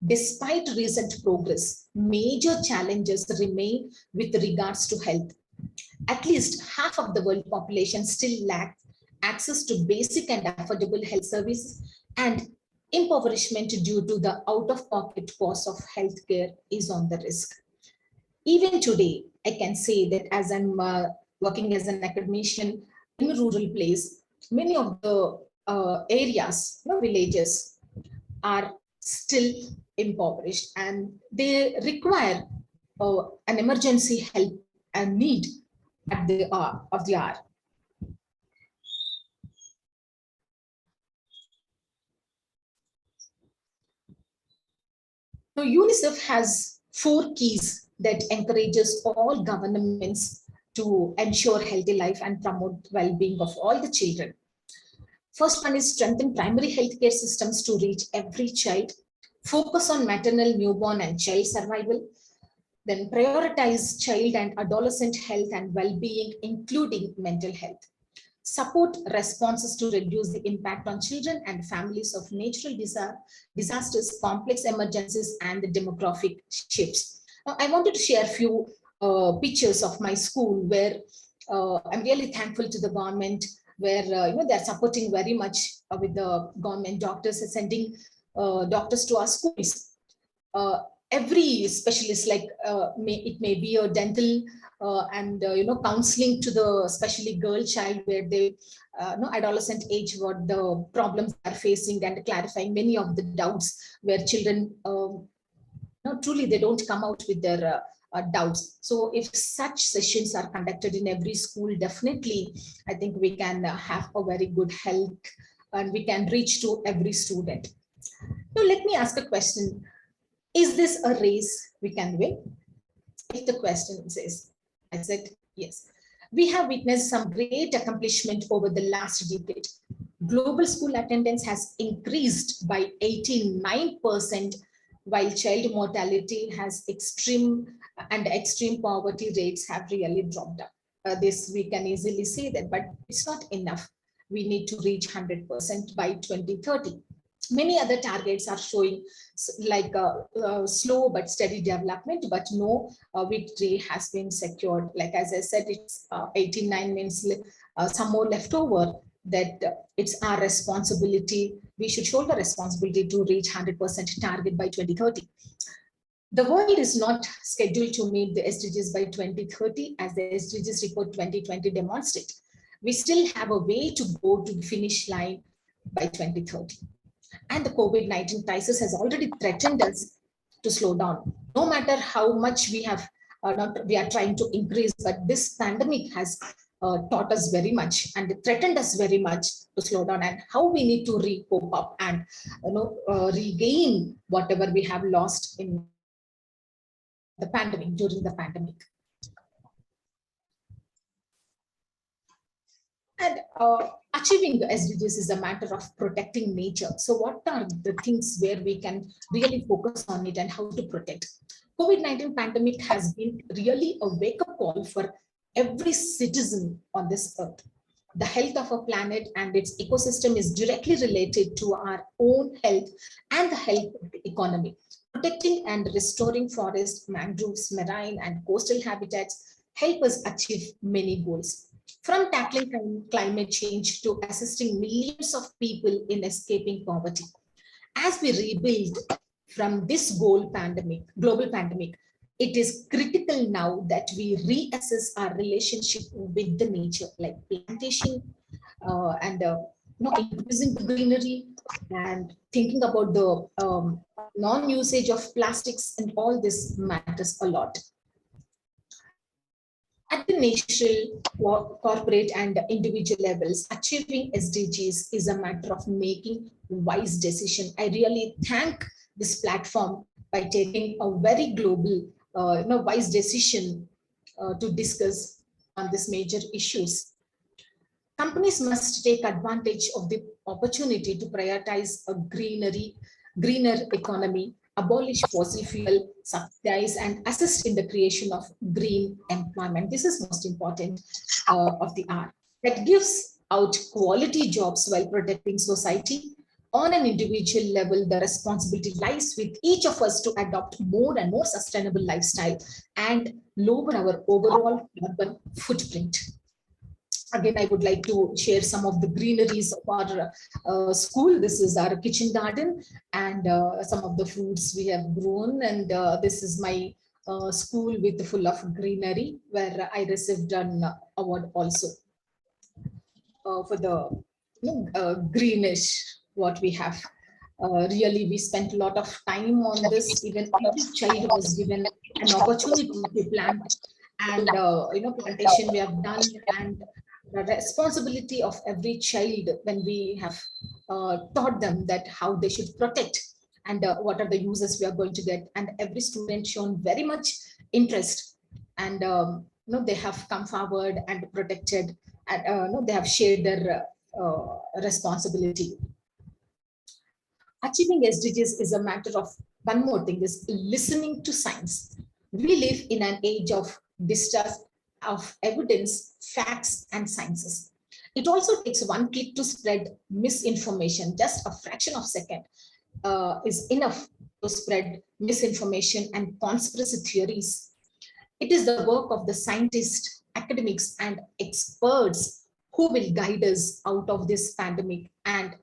Despite recent progress, major challenges remain with regards to health. At least half of the world population still lacks access to basic and affordable health services, and impoverishment due to the out-of-pocket cost of healthcare is on the risk. Even today, I can say that as I'm working as an academician in a rural place, many of the areas, villages, are still impoverished, and they require an emergency help and need at the hour of the hour. So UNICEF has 4 keys that encourages all governments to ensure healthy life and promote well-being of all the children. First one is strengthen primary healthcare systems to reach every child, focus on maternal, newborn, and child survival, then prioritize child and adolescent health and well-being, including mental health. Support responses to reduce the impact on children and families of natural disasters, complex emergencies, and the demographic shifts. Now, I wanted to share a few pictures of my school where I'm really thankful to the government, where they're supporting very much with the government doctors, sending doctors to our schools. Every specialist, like it may be a dental and counseling to the especially girl child, where they adolescent age, what the problems are facing, and clarifying many of the doubts where children truly they don't come out with their doubts. So if such sessions are conducted in every school, definitely I think we can have a very good health and we can reach to every student. Now let me ask a question. Is this a race we can win? If the question says, I said yes. We have witnessed some great accomplishment over the last decade. Global school attendance has increased by 89%, while child mortality has extreme poverty rates have really dropped down. This we can easily say that, but it's not enough. We need to reach 100% by 2030. Many other targets are showing like slow but steady development, but no victory has been secured. Like as I said, it's 89 means some more left over, that it's our responsibility. We should shoulder responsibility to reach 100% target by 2030. The world is not scheduled to meet the SDGs by 2030, as the SDGs report 2020 demonstrate. We still have a way to go to the finish line by 2030. And the COVID-19 crisis has already threatened us to slow down. No matter how much we have, we are trying to increase, but this pandemic has taught us very much and threatened us very much to slow down, and how we need to cope up and regain whatever we have lost in the pandemic, during the pandemic. And achieving the SDGs is a matter of protecting nature. So what are the things where we can really focus on it and how to protect? COVID-19 pandemic has been really a wake-up call for every citizen on this earth. The health of our planet and its ecosystem is directly related to our own health and the health of the economy. Protecting and restoring forests, mangroves, marine and coastal habitats help us achieve many goals. From tackling climate change to assisting millions of people in escaping poverty. As we rebuild from this global pandemic, it is critical now that we reassess our relationship with the nature, like plantation and increasing the greenery and thinking about the non-usage of plastics, and all this matters a lot. At the national, corporate and individual levels, achieving SDGs is a matter of making wise decision. I really thank this platform by taking a very global, wise decision to discuss on these major issues. Companies must take advantage of the opportunity to prioritize a greener economy, abolish fossil fuel, subsidize and assist in the creation of green employment. This is most important of the hour. That gives out quality jobs while protecting society. On an individual level, the responsibility lies with each of us to adopt more and more sustainable lifestyle and lower our overall carbon footprint. Again, I would like to share some of the greeneries of our school. This is our kitchen garden and some of the fruits we have grown. And this is my school with full of greenery, where I received an award also for the greenish what we have. Really, we spent a lot of time on this. Even every child was given an opportunity to plant, and plantation we have done, and the responsibility of every child when we have taught them that how they should protect and what are the uses we are going to get, and every student shown very much interest, and they have come forward and protected, and they have shared their responsibility. Achieving SDGs is a matter of one more thing, is listening to science. We live in an age of distrust of evidence, facts, and sciences. It also takes one click to spread misinformation. Just a fraction of a second is enough to spread misinformation and conspiracy theories. It is the work of the scientists, academics, and experts who will guide us out of this pandemic and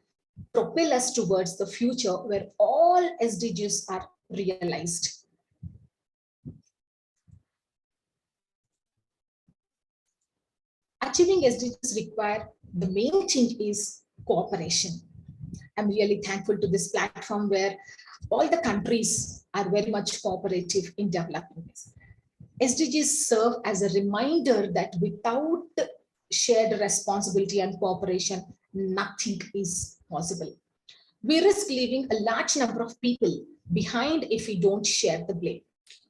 propel us towards the future where all SDGs are realized. Achieving SDGs require, the main change is cooperation. I'm really thankful to this platform where all the countries are very much cooperative in developing this. SDGs serve as a reminder that without shared responsibility and cooperation, nothing is possible. We risk leaving a large number of people behind if we don't share the blame.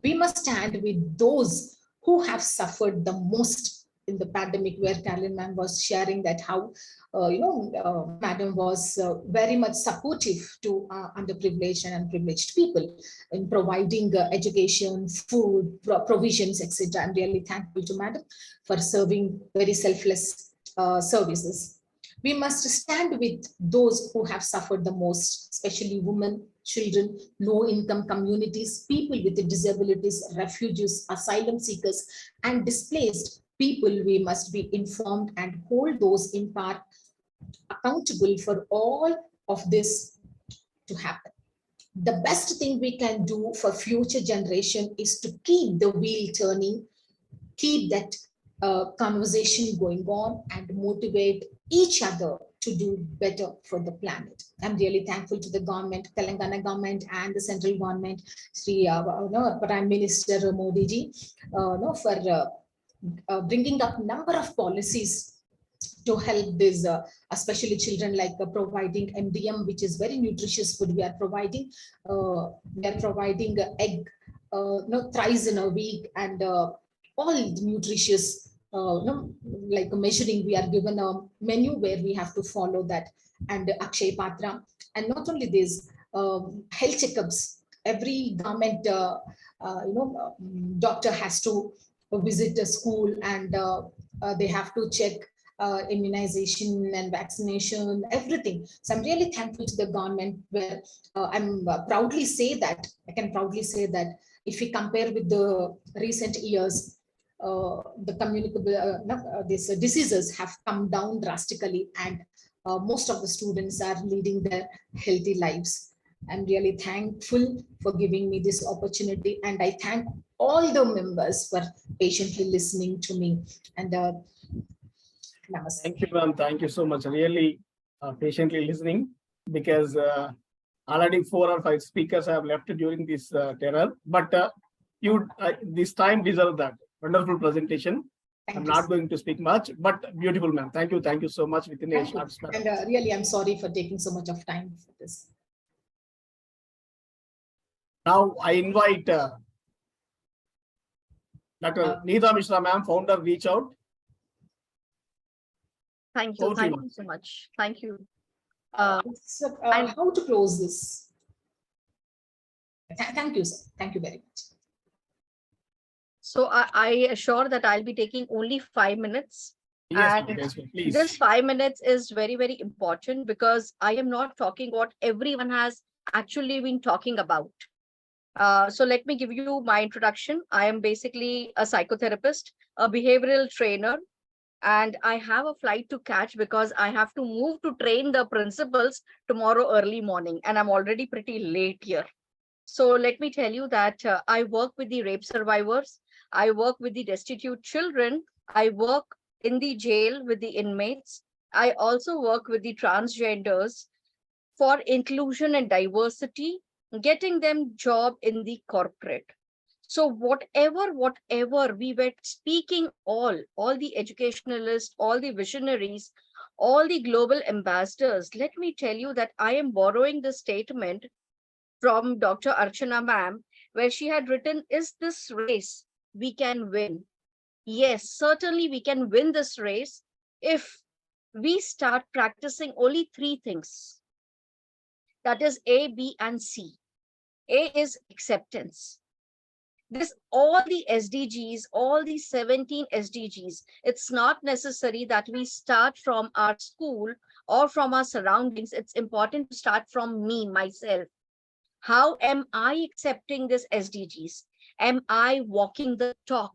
We must stand with those who have suffered the most in the pandemic, where Carolyn ma'am was sharing that how, madam was very much supportive to underprivileged and privileged people in providing education, food, provisions, etc. I'm really thankful to madam for serving very selfless services. We must stand with those who have suffered the most, especially women, children, low-income communities, people with disabilities, refugees, asylum seekers, and displaced people. We must be informed and hold those in power accountable for all of this to happen. The best thing we can do for future generation is to keep the wheel turning, keep that conversation going on, and motivate each other to do better for the planet. I'm really thankful to the government, Telangana government, and the central government, Sri Prime Minister Modi ji, for bringing up number of policies to help this, especially children, like providing MDM, which is very nutritious food. We are providing egg thrice in a week, and all nutritious, like measuring. We are given a menu where we have to follow that, and Akshay Patra. And not only this, health checkups. Every government, doctor has to visit a school and they have to check immunization and vaccination, everything. So I'm really thankful to the government, where I'm proudly say that, I can proudly say that if we compare with the recent years, the communicable these diseases have come down drastically, and most of the students are leading their healthy lives. I'm really thankful for giving me this opportunity, and I thank all the members for patiently listening to me. And namaste. Thank you, ma'am. Thank you so much. Really patiently listening, because already 4 or 5 speakers have left during this terror. But you this time deserve that. Wonderful presentation. I'm not going to speak much, but beautiful, ma'am. Thank you. Thank you so much within a short span. And really, I'm sorry for taking so much of time for this. Now I invite Dr. Neeta Mishra, ma'am, founder, reach out. Thank you. Over to you, Thank ma'am. you so much. Thank you. So, how to close this? Thank you, sir. Thank you very much. So I assure that I'll be taking only 5 minutes. Yes, ma'am. And Yes, ma'am. Please. this 5 minutes is very, very important, because I am not talking what everyone has actually been talking about. So let me give you my introduction. I am basically a psychotherapist, a behavioral trainer, and I have a flight to catch because I have to move to train the principals tomorrow early morning, and I'm already pretty late here. So let me tell you that I work with the rape survivors. I work with the destitute children. I work in the jail with the inmates. I also work with the transgenders for inclusion and diversity, getting them job in the corporate. So whatever we were speaking, all the educationalists, all the visionaries, all the global ambassadors, let me tell you that I am borrowing the statement from Dr. Archana ma'am, where she had written, "Is this race we can win?" Yes, certainly we can win this race if we start practicing only 3 things. That is A, B, and C. A is acceptance. This, all the SDGs, all the 17 SDGs, it's not necessary that we start from our school or from our surroundings. It's important to start from me, myself. How am I accepting this SDGs? Am I walking the talk?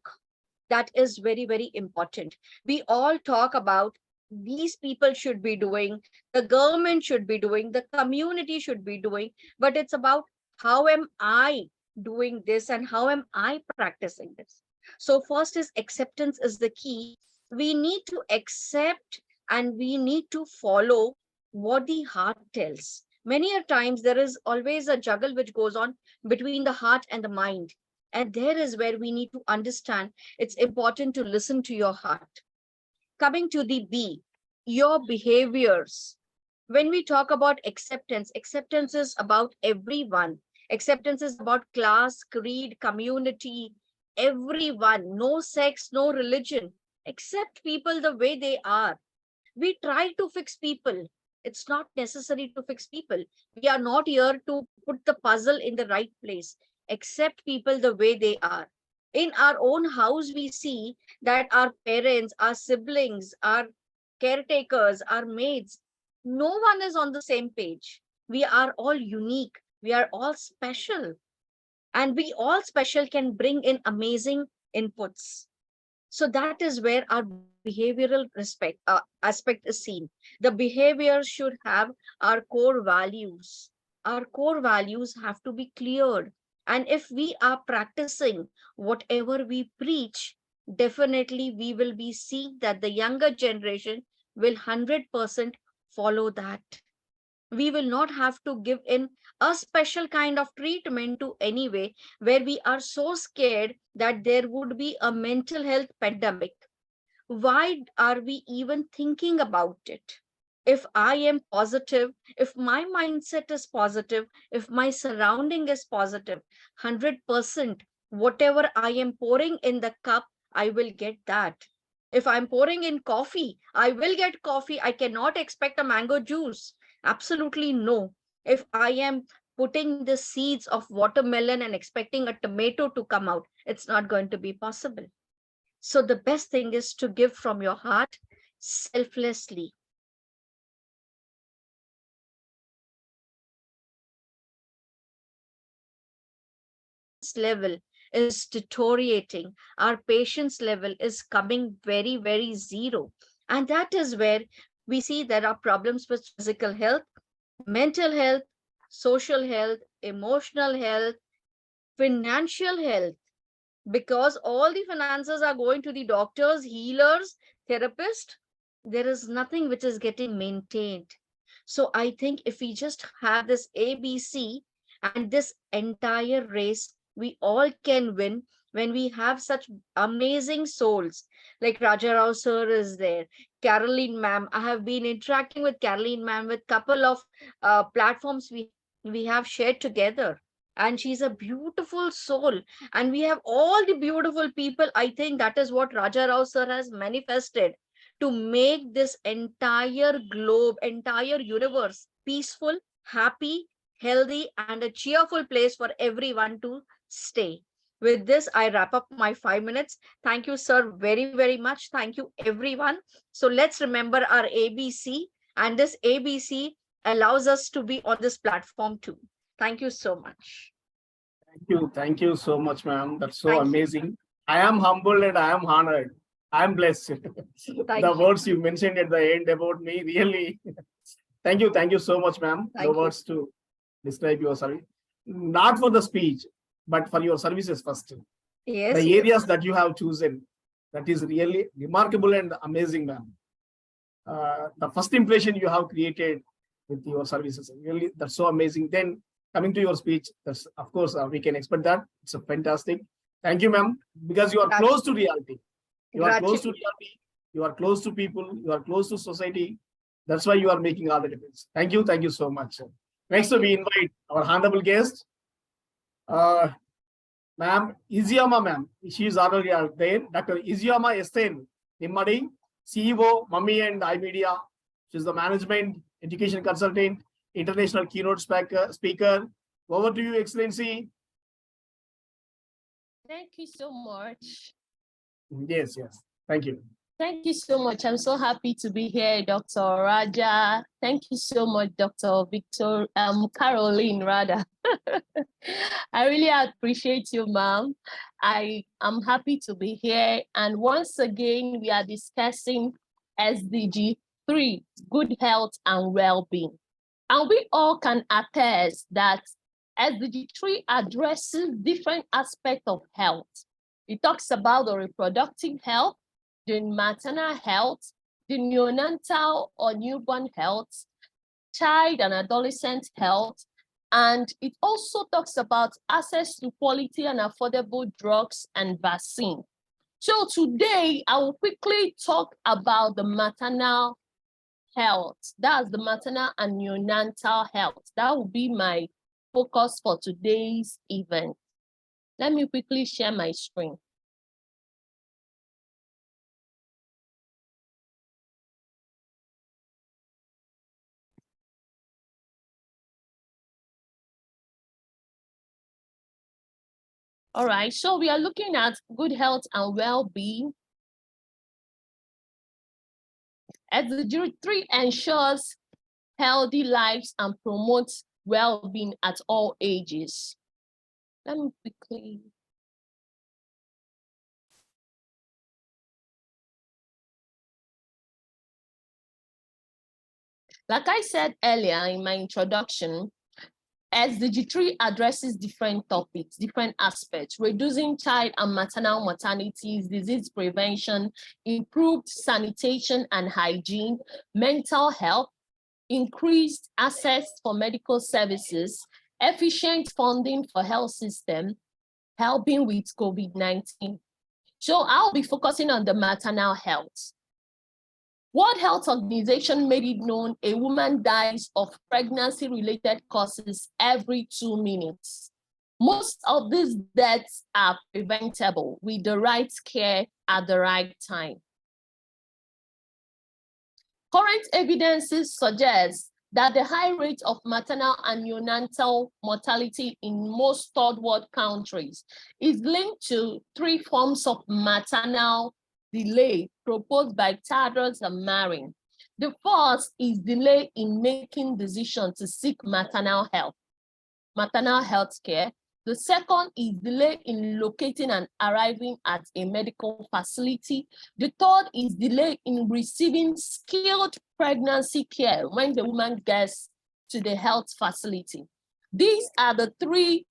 That is very, very important. We all talk about these people should be doing, the government should be doing, the community should be doing, but it's about how am I doing this and how am I practicing this? So first is acceptance is the key. We need to accept and we need to follow what the heart tells. Many a times there is always a juggle which goes on between the heart and the mind. And there is where we need to understand it's important to listen to your heart. Coming to the B, your behaviors. When we talk about acceptance, acceptance is about everyone. Acceptance is about class, creed, community, everyone, no sex, no religion. Accept people the way they are. We try to fix people. It's not necessary to fix people. We are not here to put the puzzle in the right place. Accept people the way they are. In our own house, we see that our parents, our siblings, our caretakers, our maids, no one is on the same page. We are all unique. We are all special. And we all special can bring in amazing inputs. So that is where our behavioral aspect is seen. The behavior should have our core values. Our core values have to be cleared. And if we are practicing whatever we preach, definitely we will be seeing that the younger generation will 100% follow that. We will not have to give in a special kind of treatment to anyway, where we are so scared that there would be a mental health pandemic. Why are we even thinking about it? If I am positive, if my mindset is positive, if my surrounding is positive, 100%, whatever I am pouring in the cup, I will get that. If I'm pouring in coffee, I will get coffee. I cannot expect a mango juice. Absolutely no. If I am putting the seeds of watermelon and expecting a tomato to come out, it's not going to be possible. So the best thing is to give from your heart selflessly. Level is deteriorating. Our patience level is coming very, very zero. And that is where we see there are problems with physical health, mental health, social health, emotional health, financial health, because all the finances are going to the doctors, healers, therapists. There is nothing which is getting maintained. So I think if we just have this ABC and this entire race, we all can win when we have such amazing souls like Raja Rao sir is there, Caroline ma'am. I have been interacting with Caroline ma'am with couple of platforms we have shared together, and she's a beautiful soul. And we have all the beautiful people. I think that is what Raja Rao sir has manifested to make this entire globe, entire universe peaceful, happy, healthy, and a cheerful place for everyone to stay. With this, I wrap up my 5 minutes. Thank you, sir, very, very much. Thank you, everyone. So let's remember our ABC, and this ABC allows us to be on this platform too. Thank you so much. Thank you so much, ma'am. That's so Thank you. amazing. I am humbled and I am honored. I am blessed. The words you mentioned at the end about me, really. Thank you so much, ma'am. No words to describe your service. Not for the speech, but for your services first. Yes. The areas that you have chosen, that is really remarkable and amazing, ma'am. The first impression you have created with your services, really, that's so amazing. Then coming to your speech, that's of course we can expect that. It's a fantastic. Thank you, ma'am, because you are close to reality. You are close to reality. You are close to people. You are close to society. That's why you are making all the difference. Thank you so much. Next, we invite our honorable guest, ma'am Iziama, ma'am. She is already out there. Dr. Iziama Esther Nimmadi, CEO, Mummy and iMedia. She is the management, education consultant, international keynote speaker. Over to you, Excellency. Thank you so much. Yes. Thank you. Thank you so much. I'm so happy to be here, Dr. Raja. Thank you so much, Dr. Caroline, rather. I really appreciate you, ma'am. I am happy to be here. And once again, we are discussing SDG 3, good health and well-being. And we all can attest that SDG 3 addresses different aspects of health. It talks about the reproductive health, the maternal health, the neonatal or newborn health, child and adolescent health, and it also talks about access to quality and affordable drugs and vaccine. So today, I will quickly talk about the maternal health. That's the maternal and neonatal health. That will be my focus for today's event. Let me quickly share my screen. All right, so we are looking at good health and well-being. SDG 3 ensures healthy lives and promotes well-being at all ages. Let me quickly. Like I said earlier in my introduction, SDG 3 addresses different topics, different aspects: reducing child and maternal mortalities, disease prevention, improved sanitation and hygiene, mental health, increased access for medical services, efficient funding for health system, helping with COVID-19. So I'll be focusing on the maternal health. World Health Organization made it known a woman dies of pregnancy-related causes every 2 minutes. Most of these deaths are preventable with the right care at the right time. Current evidences suggest that the high rate of maternal and neonatal mortality in most third world countries is linked to 3 forms of maternal delay proposed by Tedros and Marin. The first is delay in making decisions to seek maternal health care. The second is delay in locating and arriving at a medical facility. The third is delay in receiving skilled pregnancy care when the woman gets to the health facility. These are the three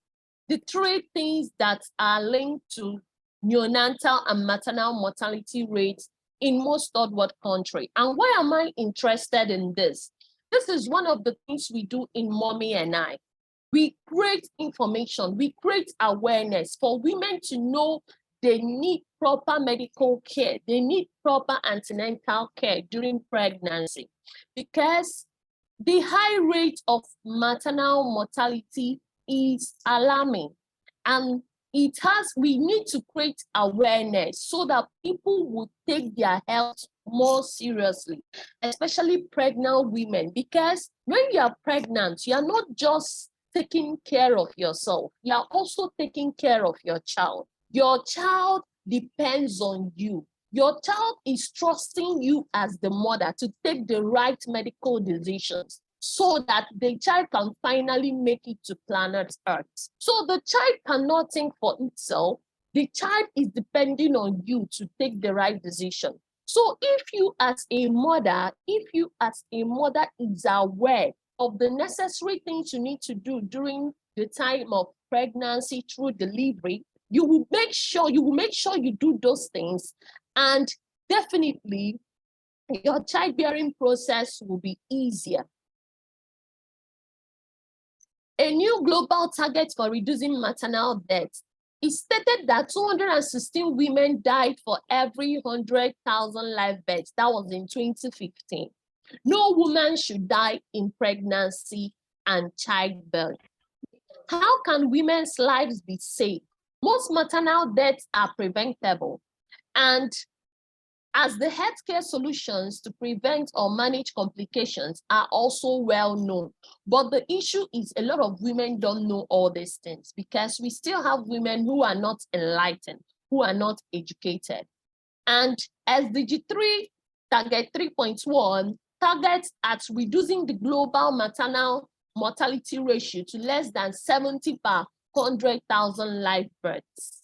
things that are linked to neonatal and maternal mortality rates in most third world countries. And why am I interested in this? This is one of the things we do in Mommy and I. We create information, we create awareness for women to know they need proper medical care, they need proper antenatal care during pregnancy, because the high rate of maternal mortality is alarming, and we need to create awareness so that people will take their health more seriously, especially pregnant women, because when you are pregnant, you are not just taking care of yourself, you are also taking care of your child. Your child depends on you. Your child is trusting you as the mother to take the right medical decisions so that the child can finally make it to planet Earth. So the child cannot think for itself. The child is depending on you to take the right decision. So if you as a mother is aware of the necessary things you need to do during the time of pregnancy through delivery, you will make sure you do those things, and definitely your childbearing process will be easier. A new global target for reducing maternal death. It stated that 216 women died for every 100,000 live births. That was in 2015. No woman should die in pregnancy and childbirth. How can women's lives be saved? Most maternal deaths are preventable, and as the healthcare solutions to prevent or manage complications are also well known. But the issue is a lot of women don't know all these things because we still have women who are not enlightened, who are not educated. And SDG 3, target 3.1, targets at reducing the global maternal mortality ratio to less than 70 per 100,000 live births.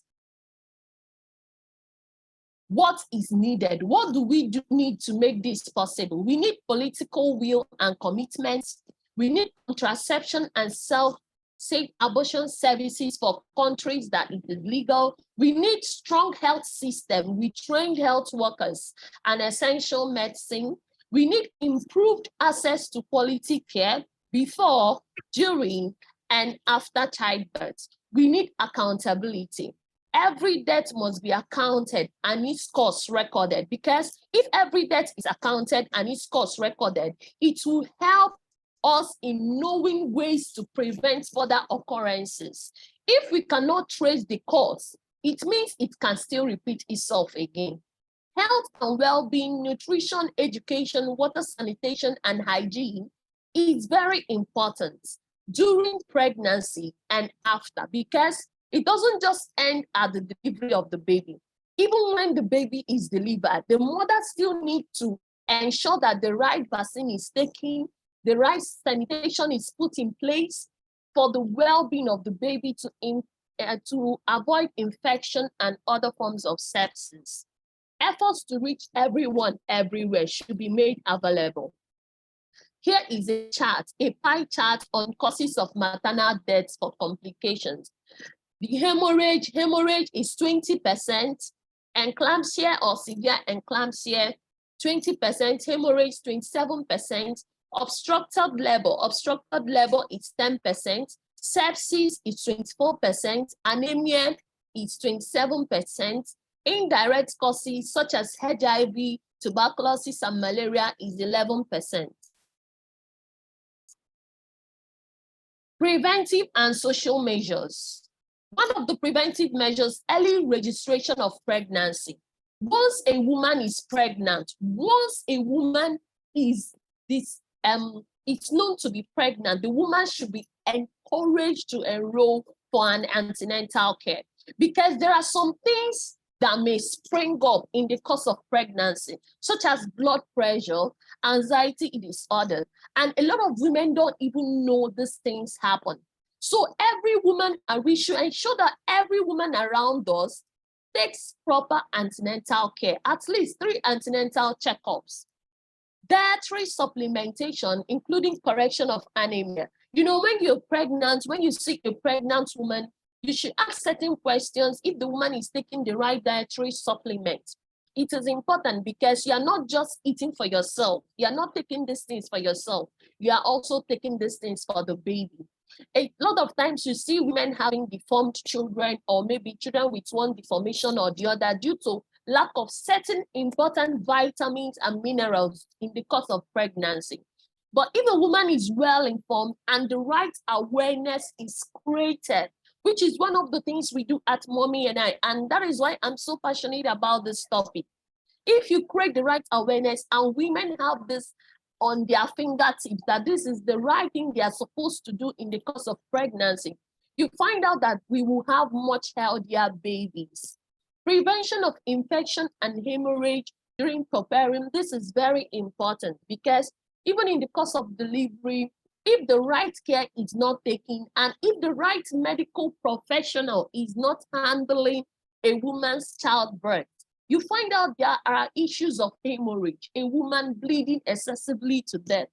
What is needed? What do we need to make this possible? We need political will and commitments. We need contraception and safe abortion services for countries that it is legal. We need strong health system with trained health workers and essential medicine. We need improved access to quality care before, during, and after childbirth. We need accountability. Every death must be accounted and its cost recorded, because if every death is accounted and its cost recorded, it will help us in knowing ways to prevent further occurrences. If we cannot trace the cause, it means it can still repeat itself again. Health and well-being, nutrition, education, water sanitation, and hygiene is very important during pregnancy and after, because it doesn't just end at the delivery of the baby. Even when the baby is delivered, the mother still needs to ensure that the right vaccine is taken, the right sanitation is put in place for the well-being of the baby to avoid infection and other forms of sepsis. Efforts to reach everyone everywhere should be made available. Here is a chart, a pie chart on causes of maternal deaths for complications. The hemorrhage is 20%, eclampsia or severe eclampsia, 20%, hemorrhage 27%, obstructed labor is 10%, sepsis is 24%, anemia is 27%, indirect causes such as HIV, tuberculosis, and malaria is 11%. Preventive and social measures. One of the preventive measures, early registration of pregnancy. Once a woman is pregnant, once a woman is is known to be pregnant, the woman should be encouraged to enroll for an antenatal care, because there are some things that may spring up in the course of pregnancy, such as blood pressure, anxiety disorder, and a lot of women don't even know these things happen. So every woman, and we should ensure that every woman around us takes proper antenatal care, at least 3 antenatal checkups. Dietary supplementation, including correction of anemia. You know, when you're pregnant, when you see a pregnant woman, you should ask certain questions if the woman is taking the right dietary supplement. It is important because you are not just eating for yourself. You are not taking these things for yourself. You are also taking these things for the baby. A lot of times you see women having deformed children, or maybe children with one deformation or the other, due to lack of certain important vitamins and minerals in the course of pregnancy. But if a woman is well informed and the right awareness is created, which is one of the things we do at Mommy and I, and that is why I'm so passionate about this topic. If you create the right awareness and women have this on their fingertips, that this is the right thing they are supposed to do in the course of pregnancy, you find out that we will have much healthier babies. Prevention of infection and hemorrhage during puerperium, this is very important, because even in the course of delivery, if the right care is not taken, and if the right medical professional is not handling a woman's childbirth, you find out there are issues of hemorrhage, a woman bleeding excessively to death.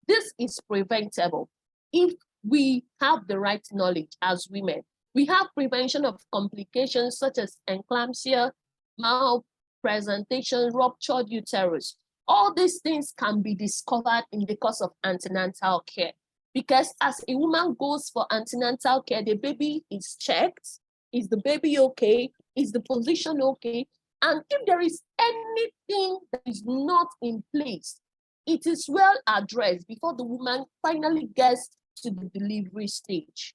This is preventable if we have the right knowledge as women. We have prevention of complications such as eclampsia, malpresentation, ruptured uterus. All these things can be discovered in the course of antenatal care, because as a woman goes for antenatal care, the baby is checked. Is the baby okay? Is the position okay? And if there is anything that is not in place, it is well addressed before the woman finally gets to the delivery stage.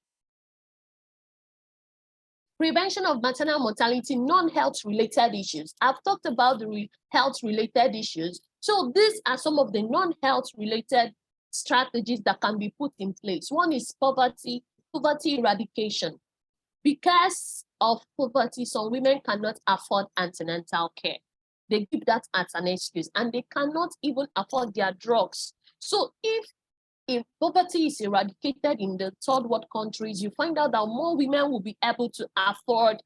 Prevention of maternal mortality, non-health related issues. I've talked about the health related issues. So these are some of the non-health related strategies that can be put in place. One is poverty eradication. Because of poverty, some women cannot afford antenatal care. They give that as an excuse, and they cannot even afford their drugs. So if poverty is eradicated in the third world countries, you find out that more women will be able to afford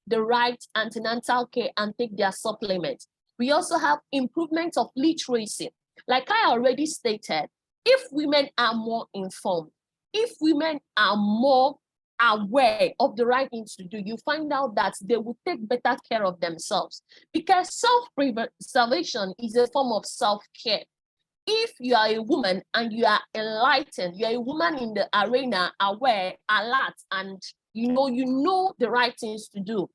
the right antenatal care and take their supplements. We also have improvement of literacy. Like I already stated, if women are more informed, if women are more aware of the right things to do, you find out that they will take better care of themselves, because self-preservation is a form of self-care. If you are a woman and you are enlightened, you are a woman in the arena, aware, alert, and you know the right things to do,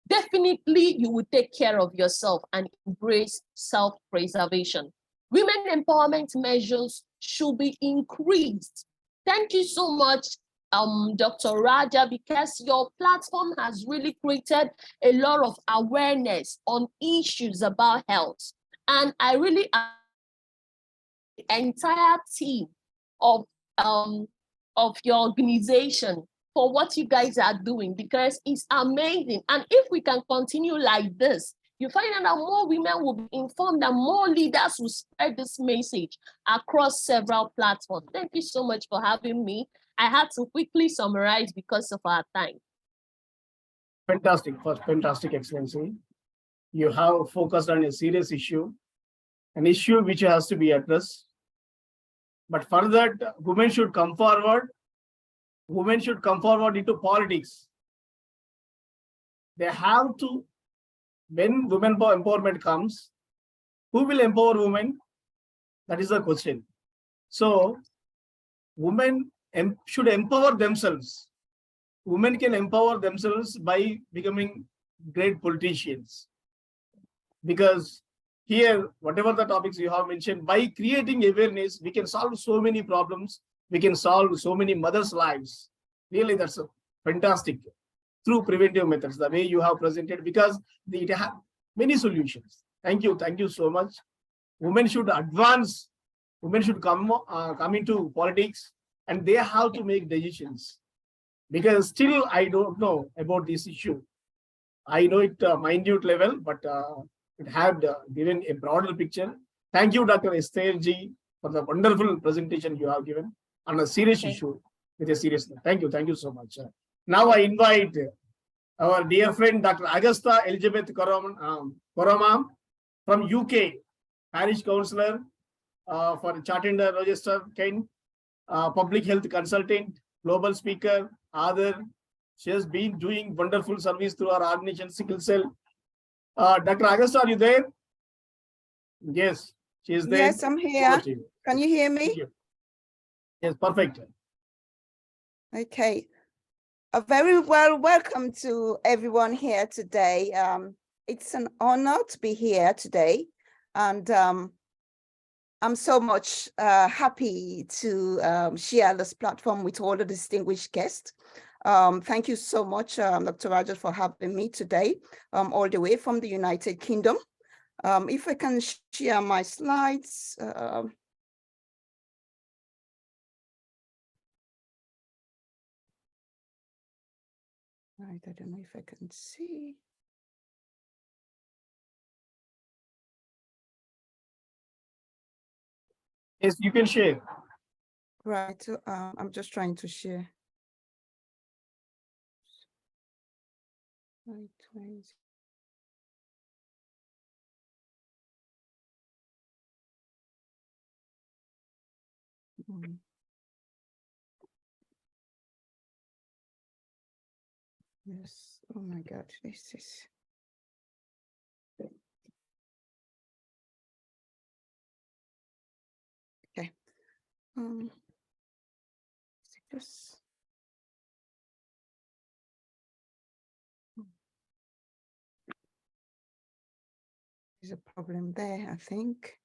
definitely you will take care of yourself and embrace self-preservation. Women empowerment measures should be increased. Thank you so much, Dr. Raja, because your platform has really created a lot of awareness on issues about health. And I really entire team of your organization for what you guys are doing, because it's amazing. And if we can continue like this, you find out that more women will be informed and more leaders will spread this message across several platforms. Thank you so much for having me. I had to quickly summarize because of our time. Fantastic, fantastic, Excellency. You have focused on a serious issue, an issue which has to be addressed. But for that, women should come forward. Women should come forward into politics. They have to, when women empowerment comes, who will empower women? That is the question. So, women should empower themselves. Women can empower themselves by becoming great politicians. Because here, whatever the topics you have mentioned, by creating awareness, we can solve so many problems. We can solve so many mothers' lives. Really, that's fantastic. Through preventive methods, the way you have presented, because it has many solutions. Thank you so much. Women should advance women should come into politics, and they have to make decisions. Because still I don't know about this issue. I know it minute level, but it had given a broader picture. Thank you, Dr. SDG, for the wonderful presentation you have given on a serious issue with a seriousness. Thank you so much. Now I invite our dear friend, Dr. Augusta Elizabeth Koroma from UK, Parish Councillor for Chartered Register, Kent, public health consultant, global speaker, author. She has been doing wonderful service through our organization, Sickle Cell. Dr. Augusta, are you there? Yes, she is there. Yes, I'm here. Can you hear me? Yes, perfect. Okay. A very welcome to everyone here today. It's an honor to be here today, and I'm so much happy to share this platform with all the distinguished guests. Thank you so much, Dr. Raja, for having me today, all the way from the United Kingdom. If I can share my slides. Right, I don't know if I can see. Yes, you can share. Right, I'm just trying to share. Right. Yes, oh my God, this is. Okay. Just. There's a problem there, I think.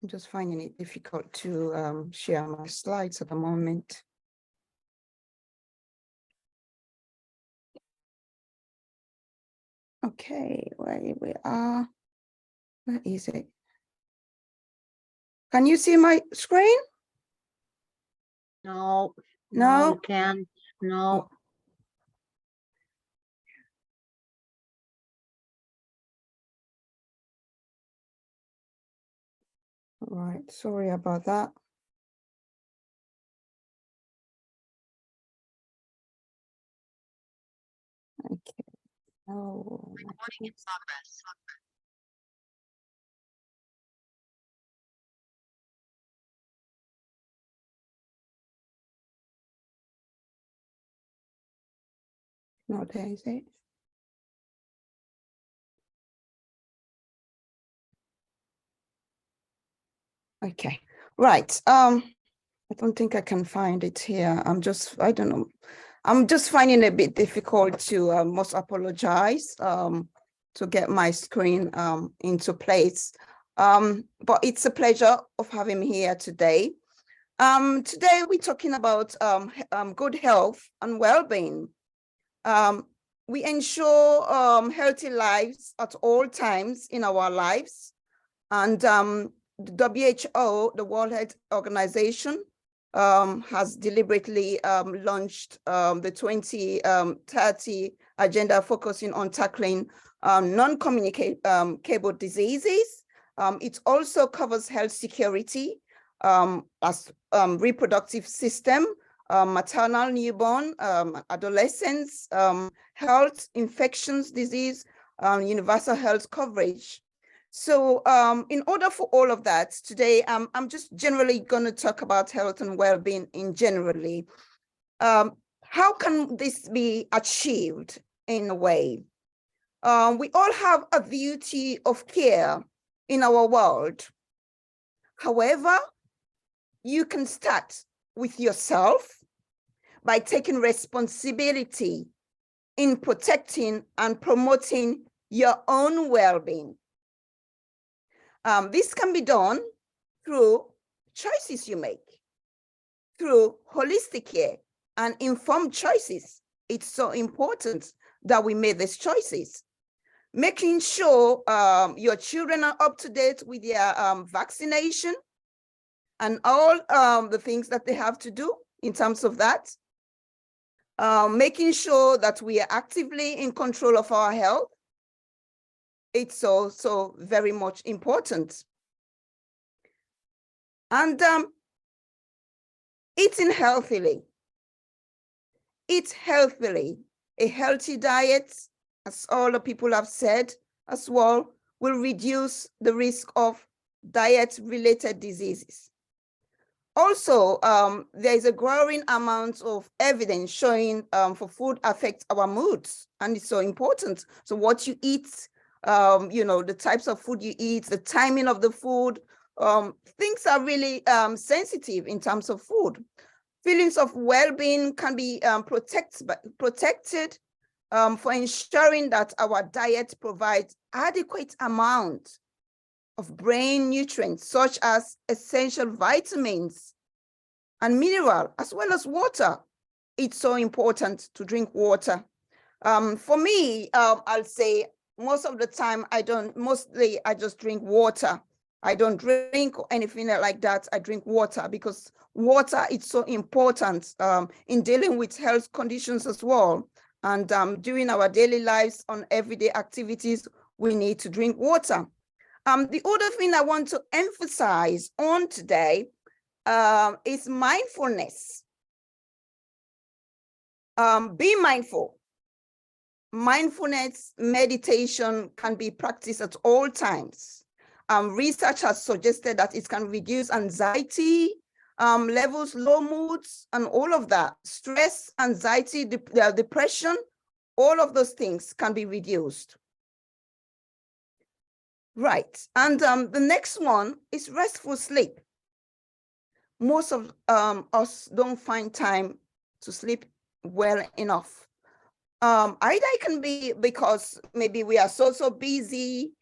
I'm just finding it difficult to share my slides at the moment. Okay, where we are. Where is it? Can you see my screen? No. No, you can't. No. Right, sorry about that. Okay. Oh. Recording in progress. No, there is it. Okay, right. I don't think I can find it here. I don't know. I'm just finding it a bit difficult to must apologize to get my screen into place. But it's a pleasure of having me here today. Today we're talking about good health and well-being. We ensure healthy lives at all times in our lives. And the WHO, the World Health Organization, has deliberately launched the 2030 agenda focusing on tackling non-communicable diseases. It also covers health security, as reproductive system, maternal, newborn, adolescents, health, infections, disease, universal health coverage. So in order for all of that, today, I'm just generally going to talk about health and well-being in generally. How can this be achieved in a way? We all have a duty of care in our world. However, you can start with yourself by taking responsibility in protecting and promoting your own well-being. This can be done through choices you make, through holistic care and informed choices. It's so important that we make these choices. Making sure your children are up to date with their vaccination, and all the things that they have to do in terms of that. Making sure that we are actively in control of our health. It's also very much important. And eating healthily. Eat healthily. A healthy diet, as all the people have said as well, will reduce the risk of diet-related diseases. Also, there is a growing amount of evidence showing for food affects our moods, and it's so important. So what you eat, the types of food you eat, the timing of the food, things are really sensitive in terms of food. Feelings of well-being can be protected for ensuring that our diet provides adequate amount of brain nutrients, such as essential vitamins and mineral, as well as water. It's so important to drink water. For me, I'll say most of the time, I just drink water. I don't drink anything like that. I drink water because water is so important in dealing with health conditions as well. And during our daily lives on everyday activities, we need to drink water. The other thing I want to emphasize on today is mindfulness. Be mindful. Mindfulness meditation can be practiced at all times. Research has suggested that it can reduce anxiety levels, low moods, and all of that. Stress, anxiety, depression, all of those things can be reduced. Right, and the next one is restful sleep. Most of us don't find time to sleep well enough. Either it can be because maybe we are so busy,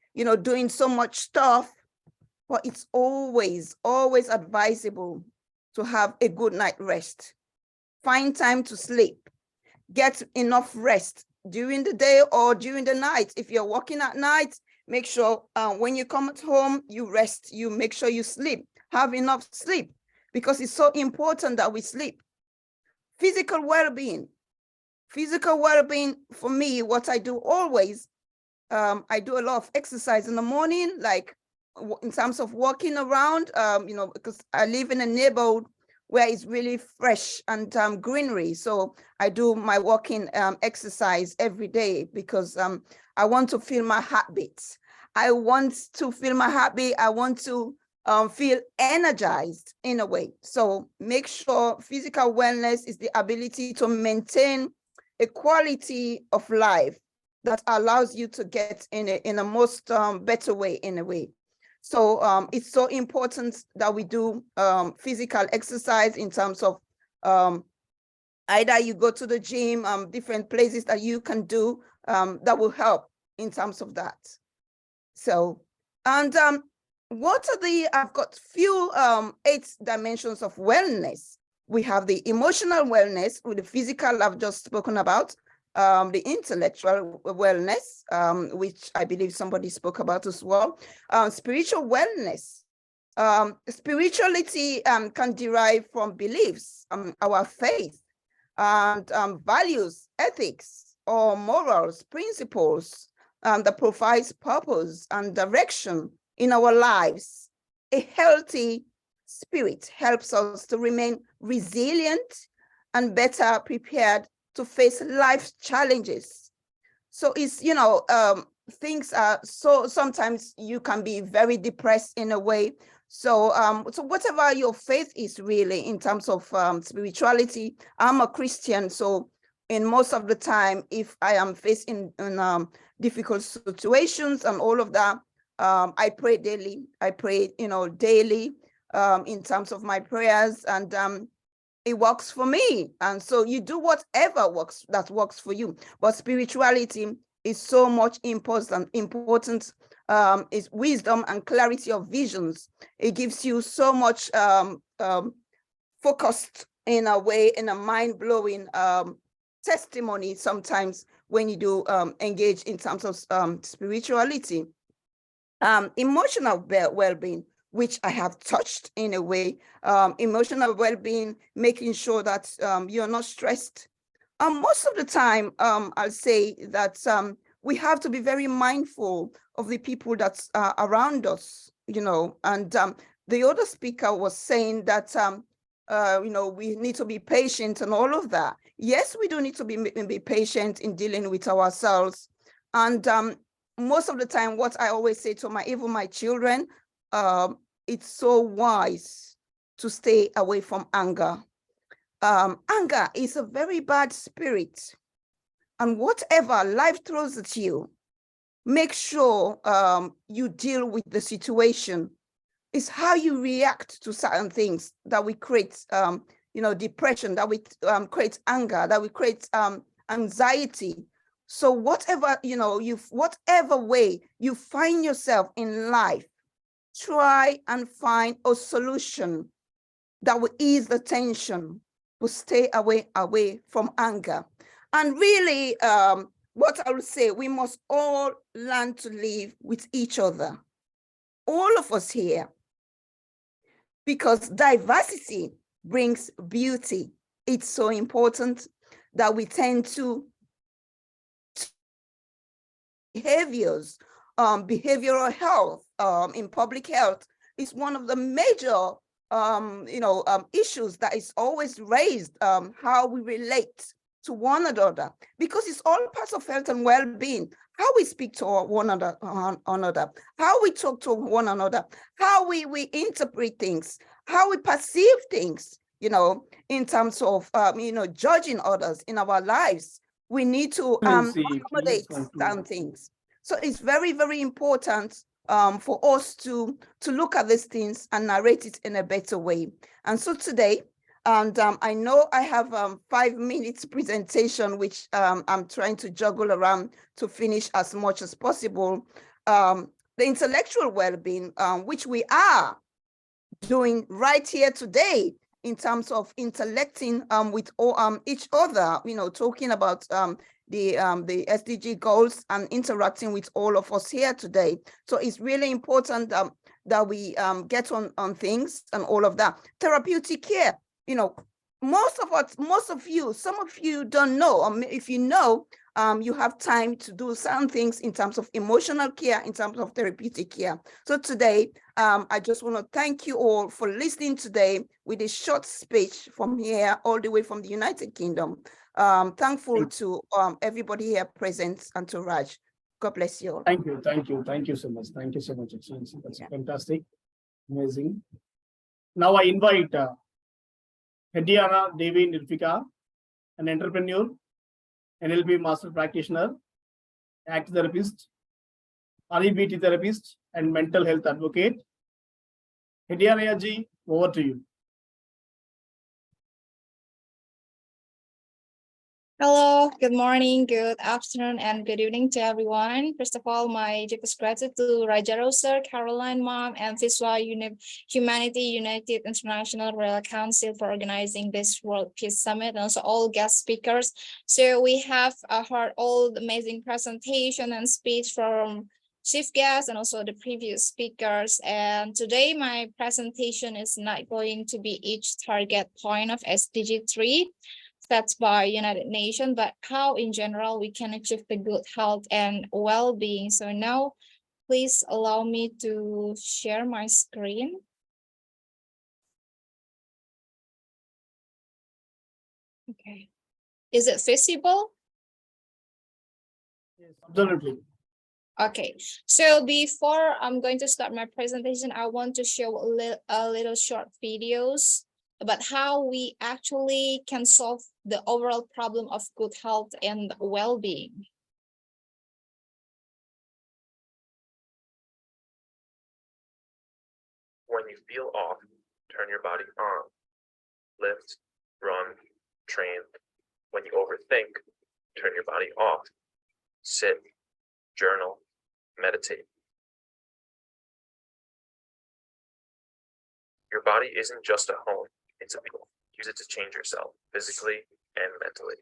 doing so much stuff, but it's always advisable to have a good night rest. Find time to sleep, get enough rest during the day or during the night. If you're working at night, make sure when you come at home, you rest, you make sure you sleep, have enough sleep, because it's so important that we sleep. Physical well-being. Physical well-being, for me, what I do always, I do a lot of exercise in the morning, like in terms of walking around, because I live in a neighborhood where it's really fresh and greenery. So I do my walking exercise every day because I want to feel my heartbeats. I want to feel my heartbeat. I want to feel energized in a way. So make sure physical wellness is the ability to maintain a quality of life that allows you to get in a most better way, in a way. So it's so important that we do physical exercise in terms of either you go to the gym, different places that you can do that will help in terms of that. So, and what are I've got few 8 dimensions of wellness. We have the emotional wellness with the physical I've just spoken about, the intellectual wellness, which I believe somebody spoke about as well, spiritual wellness. Spirituality can derive from beliefs, our faith, and values, ethics, or morals, principles that provides purpose and direction in our lives. A healthy spirit helps us to remain resilient and better prepared to face life's challenges. So it's, things are so, sometimes you can be very depressed in a way. So, so whatever your faith is really in terms of spirituality, I'm a Christian. So in most of the time, if I am facing difficult situations and all of that, I pray daily. I pray, daily in terms of my prayers, and it works for me. And so you do whatever works for you. But spirituality is so much important. Is wisdom and clarity of visions. It gives you so much focused in a way, in a mind-blowing testimony sometimes when you do engage in terms of spirituality. Emotional well-being. which I have touched in a way, emotional well-being, making sure that you're not stressed. Most of the time, I'll say that we have to be very mindful of the people that's around us, and the other speaker was saying that, we need to be patient and all of that. Yes, we do need to be patient in dealing with ourselves. And most of the time, what I always say to even my children, it's so wise to stay away from anger. Anger is a very bad spirit. And whatever life throws at you, make sure you deal with the situation. It's how you react to certain things that we create, depression, that we create anger, that we create anxiety. So whatever, whatever way you find yourself in life, try and find a solution that will ease the tension, will stay away from anger. And really, what I would say, we must all learn to live with each other, all of us here, because diversity brings beauty. It's so important that we tend to behaviors, behavioral health in public health is one of the major issues that is always raised, how we relate to one another, because it's all parts of health and well-being, how we speak to one another, how we talk to one another, how we interpret things, how we perceive things, in terms of, judging others in our lives. We need to accommodate certain things. So it's very, very important for us to look at these things and narrate it in a better way. And so today, and I know I have 5 minutes presentation, which I'm trying to juggle around to finish as much as possible. The intellectual well-being, which we are doing right here today, in terms of intellecting with each other, talking about the SDG goals and interacting with all of us here today. So it's really important that we get on things and all of that. Therapeutic care, most of you, some of you don't know, if you know, you have time to do some things in terms of emotional care, in terms of therapeutic care. So today, I just want to thank you all for listening today with a short speech from here, all the way from the United Kingdom. Thankful to everybody here present and to Raj. God bless you all. Thank you so much. Thank you so much, Excellency. That's fantastic, amazing. Now I invite Hediana Devi Nirvika, an entrepreneur, NLP master practitioner, ACT therapist, REBT therapist, and mental health advocate. Hediana ji, over to you. Hello, good morning, good afternoon, and good evening to everyone. First of all, my deepest gratitude to Raja Rosa, Caroline Mom, and Vishwa Humanity United International Royal Council for organizing this World Peace Summit, and also all guest speakers. So we have heard all the amazing presentation and speech from chief guests and also the previous speakers. And today my presentation is not going to be each target point of SDG 3. Set by United Nations, but how in general we can achieve the good health and well-being. So now please allow me to share my screen. Okay, is it visible? Yes, absolutely. Okay, so before I'm going to start my presentation, I want to show a little short videos about how we actually can solve the overall problem of good health and well-being. When you feel off, turn your body on. Lift, run, train. When you overthink, turn your body off. Sit, journal, meditate. Your body isn't just a home, it's a vehicle. Use it to change yourself physically and mentally.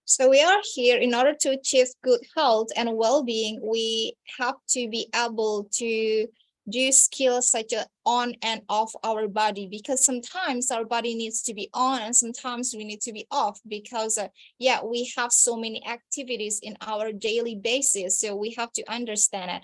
So we are here in order to achieve good health and well-being. We have to be able to do skills such as on and off our body, because sometimes our body needs to be on and sometimes we need to be off, because yeah, we have so many activities in our daily basis, so we have to understand it.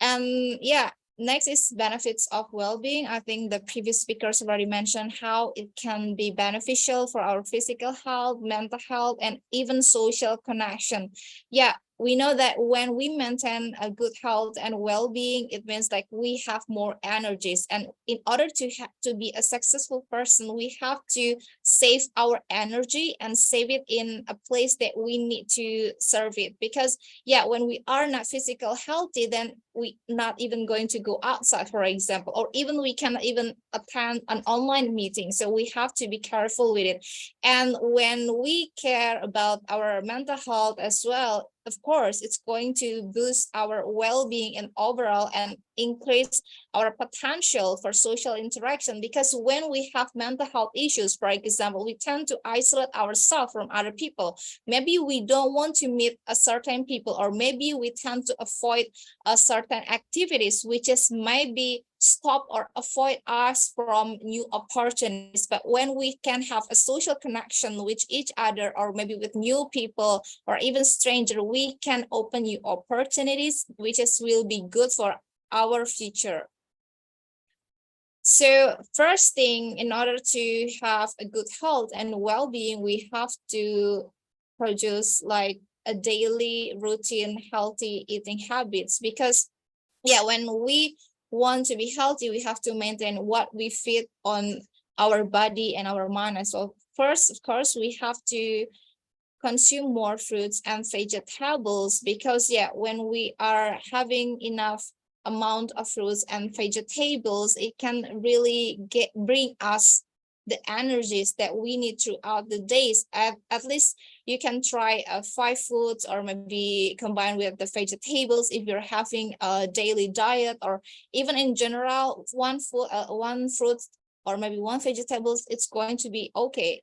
And yeah, next is benefits of well-being. I think the previous speakers already mentioned how it can be beneficial for our physical health, mental health, and even social connection. Yeah, we know that when we maintain a good health and well-being, it means like we have more energies. And in order to be a successful person, we have to save our energy and save it in a place that we need to serve it. Because yeah, when we are not physical healthy, then we not even going to go outside, for example, or even we cannot even attend an online meeting. So we have to be careful with it. And when we care about our mental health as well, of course, it's going to boost our well-being and overall and increase our potential for social interaction. Because when we have mental health issues, for example, we tend to isolate ourselves from other people. Maybe we don't want to meet a certain people, or maybe we tend to avoid a certain activities, which is maybe stop or avoid us from new opportunities. But when we can have a social connection with each other, or maybe with new people or even stranger, we can open new opportunities, which is will be good for our future. So first thing, in order to have a good health and well-being, we have to produce like a daily routine healthy eating habits. Because yeah, when we want to be healthy, we have to maintain what we feed on our body and our mind as well. First, of course, we have to consume more fruits and vegetables, because yeah, when we are having enough amount of fruits and vegetables, it can really bring us the energies that we need throughout the days. At least you can try 5 foods, or maybe combine with the vegetables if you're having a daily diet, or even in general, one fruit or maybe 1 vegetables, it's going to be okay,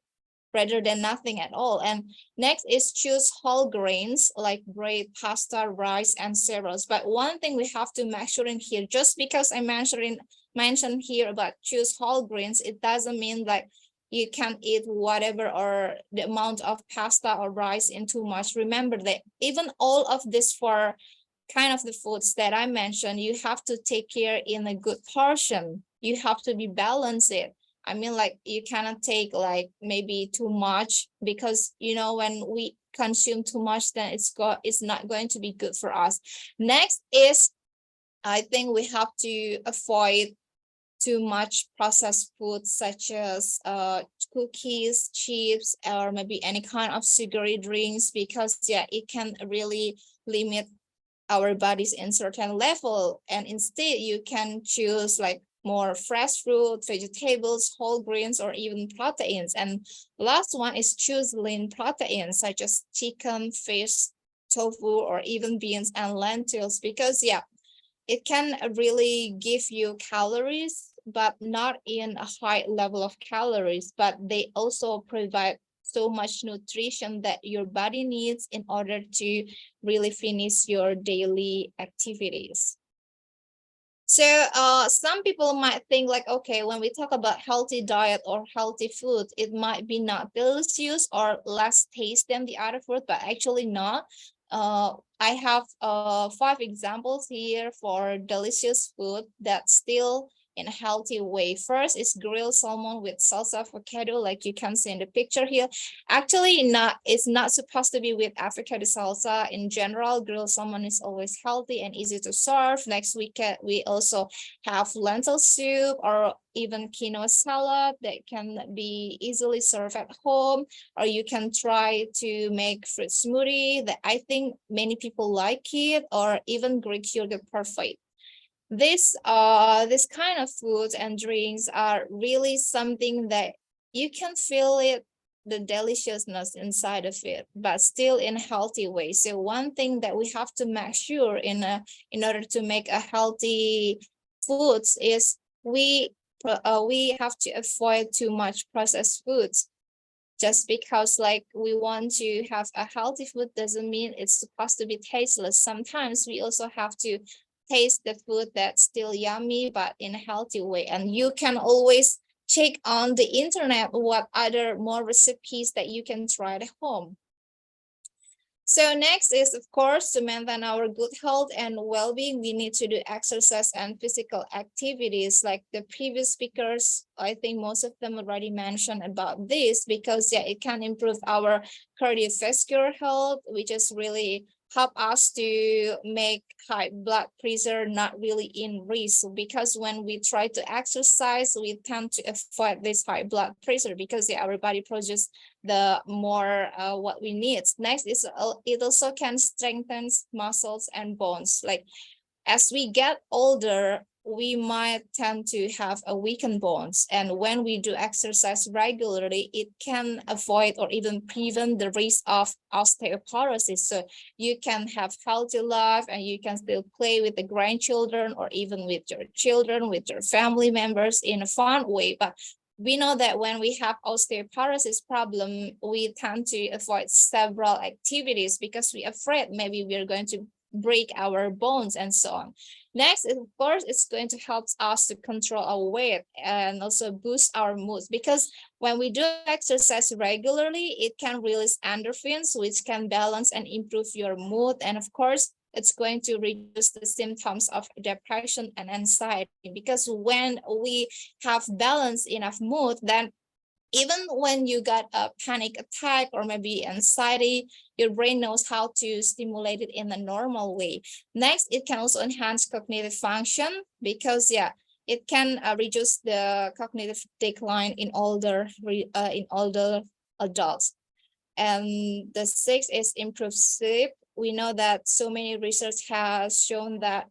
rather than nothing at all. And next is choose whole grains like bread, pasta, rice, and cereals. But one thing we have to make sure in here, just because I mentioned here about choose whole grains, it doesn't mean like you can eat whatever or the amount of pasta or rice in too much. Remember that even all of this for kind of the foods that I mentioned, you have to take care in a good portion. You have to be balanced it. I mean, like you cannot take like maybe too much, because you know, when we consume too much, then it's not going to be good for us. Next is, I think we have to avoid too much processed foods such as cookies, chips, or maybe any kind of sugary drinks, because yeah, it can really limit our bodies in certain level. And instead you can choose like more fresh fruit, vegetables, whole grains, or even proteins. And last one is choose lean proteins such as chicken, fish, tofu, or even beans and lentils, because yeah, it can really give you calories, but not in a high level of calories, but they also provide so much nutrition that your body needs in order to really finish your daily activities. So some people might think like, okay, when we talk about healthy diet or healthy food, it might be not delicious or less taste than the other food, but actually not. I have 5 examples here for delicious food that's still in a healthy way. First is grilled salmon with salsa avocado, like you can see in the picture here. Actually, it's not supposed to be with avocado salsa. In general, grilled salmon is always healthy and easy to serve. Next week, we also have lentil soup or even quinoa salad that can be easily served at home. Or you can try to make fruit smoothie that I think many people like it, or even Greek yogurt parfait. This kind of foods and drinks are really something that you can feel it, the deliciousness inside of it, but still in a healthy way. So one thing that we have to make sure in order to make a healthy foods is we have to avoid too much processed foods. Just because like we want to have a healthy food doesn't mean it's supposed to be tasteless. Sometimes we also have to taste the food that's still yummy, but in a healthy way. And you can always check on the internet what other more recipes that you can try at home. So next is, of course, to maintain our good health and well-being, we need to do exercise and physical activities. Like the previous speakers, I think most of them already mentioned about this, because yeah, it can improve our cardiovascular health, which is really help us to make high blood pressure not really in risk, because when we try to exercise, we tend to avoid this high blood pressure, because yeah, our body produces the more what we need. Next is it also can strengthen muscles and bones. Like as we get older, we might tend to have a weakened bones, and when we do exercise regularly, it can avoid or even prevent the risk of osteoporosis. So you can have healthy life, and you can still play with the grandchildren or even with your children, with your family members in a fun way. But we know that when we have osteoporosis problem, we tend to avoid several activities because we're afraid maybe we're going to break our bones and so on. Next, of course, it's going to help us to control our weight and also boost our moods, because when we do exercise regularly, it can release endorphins, which can balance and improve your mood. And of course, it's going to reduce the symptoms of depression and anxiety, because when we have balance enough mood, then even when you got a panic attack or maybe anxiety, your brain knows how to stimulate it in a normal way. Next, it can also enhance cognitive function, because yeah, it can reduce the cognitive decline in older adults. And the sixth is improved sleep. We know that so many research has shown that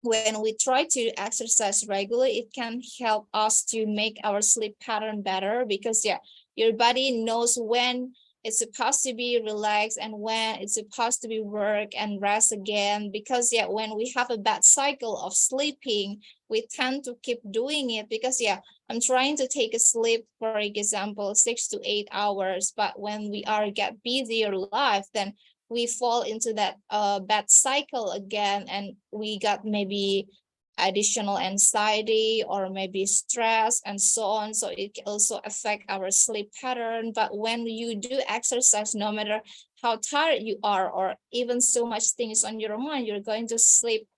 when we try to exercise regularly, it can help us to make our sleep pattern better, because yeah, your body knows when it's supposed to be relaxed and when it's supposed to be work and rest again. Because yeah, when we have a bad cycle of sleeping, we tend to keep doing it, because yeah, I'm trying to take a sleep, for example, 6 to 8 hours, but when we get busier life, then we fall into that bad cycle again, and we got maybe additional anxiety or maybe stress and so on. So it can also affect our sleep pattern. But when you do exercise, no matter how tired you are or even so much things on your mind, you're going to sleep